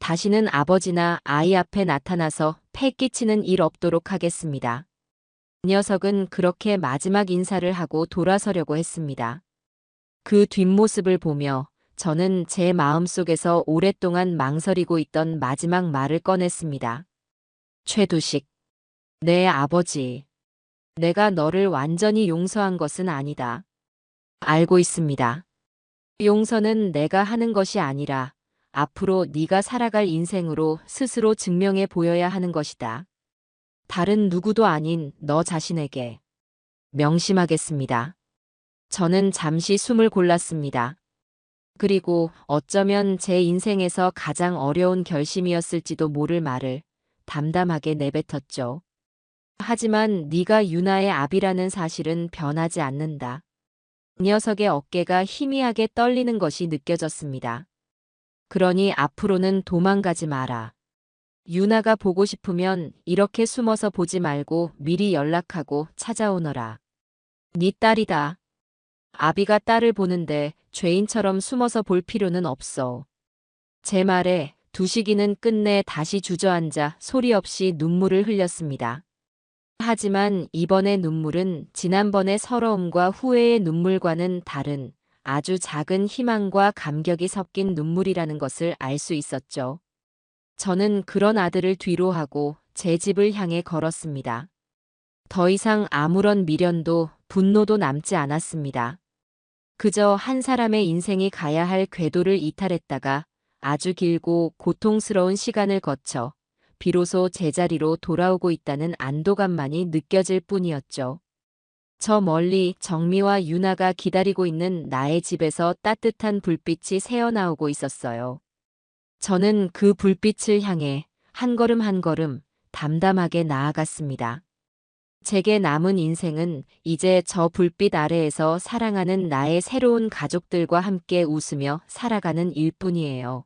[SPEAKER 1] 다시는 아버지나 아이 앞에 나타나서 패 끼치는 일 없도록 하겠습니다. 녀석은 그렇게 마지막 인사를 하고 돌아서려고 했습니다. 그 뒷모습을 보며 저는 제 마음속에서 오랫동안 망설이고 있던 마지막 말을 꺼냈습니다. 최두식, 내 아버지. 내가 너를 완전히 용서한 것은 아니다. 알고 있습니다. 용서는 내가 하는 것이 아니라 앞으로 네가 살아갈 인생으로 스스로 증명해 보여야 하는 것이다. 다른 누구도 아닌 너 자신에게. 명심하겠습니다. 저는 잠시 숨을 골랐습니다. 그리고 어쩌면 제 인생에서 가장 어려운 결심이었을지도 모를 말을 담담하게 내뱉었죠. 하지만 네가 유나의 아비라는 사실은 변하지 않는다. 녀석의 어깨가 희미하게 떨리는 것이 느껴졌습니다. 그러니 앞으로는 도망가지 마라. 유나가 보고 싶으면 이렇게 숨어서 보지 말고 미리 연락하고 찾아오너라. 네 딸이다. 아비가 딸을 보는데 죄인처럼 숨어서 볼 필요는 없어. 제 말에 두식이는 끝내 다시 주저앉아 소리 없이 눈물을 흘렸습니다. 하지만 이번의 눈물은 지난번의 서러움과 후회의 눈물과는 다른 아주 작은 희망과 감격이 섞인 눈물이라는 것을 알 수 있었죠. 저는 그런 아들을 뒤로하고 제 집을 향해 걸었습니다. 더 이상 아무런 미련도 분노도 남지 않았습니다. 그저 한 사람의 인생이 가야 할 궤도를 이탈했다가 아주 길고 고통스러운 시간을 거쳐 비로소 제자리로 돌아오고 있다는 안도감만이 느껴질 뿐이었죠. 저 멀리 정미와 유나가 기다리고 있는 나의 집에서 따뜻한 불빛이 새어나오고 있었어요. 저는 그 불빛을 향해 한 걸음 한 걸음 담담하게 나아갔습니다. 제게 남은 인생은 이제 저 불빛 아래에서 사랑하는 나의 새로운 가족들과 함께 웃으며 살아가는 일뿐이에요.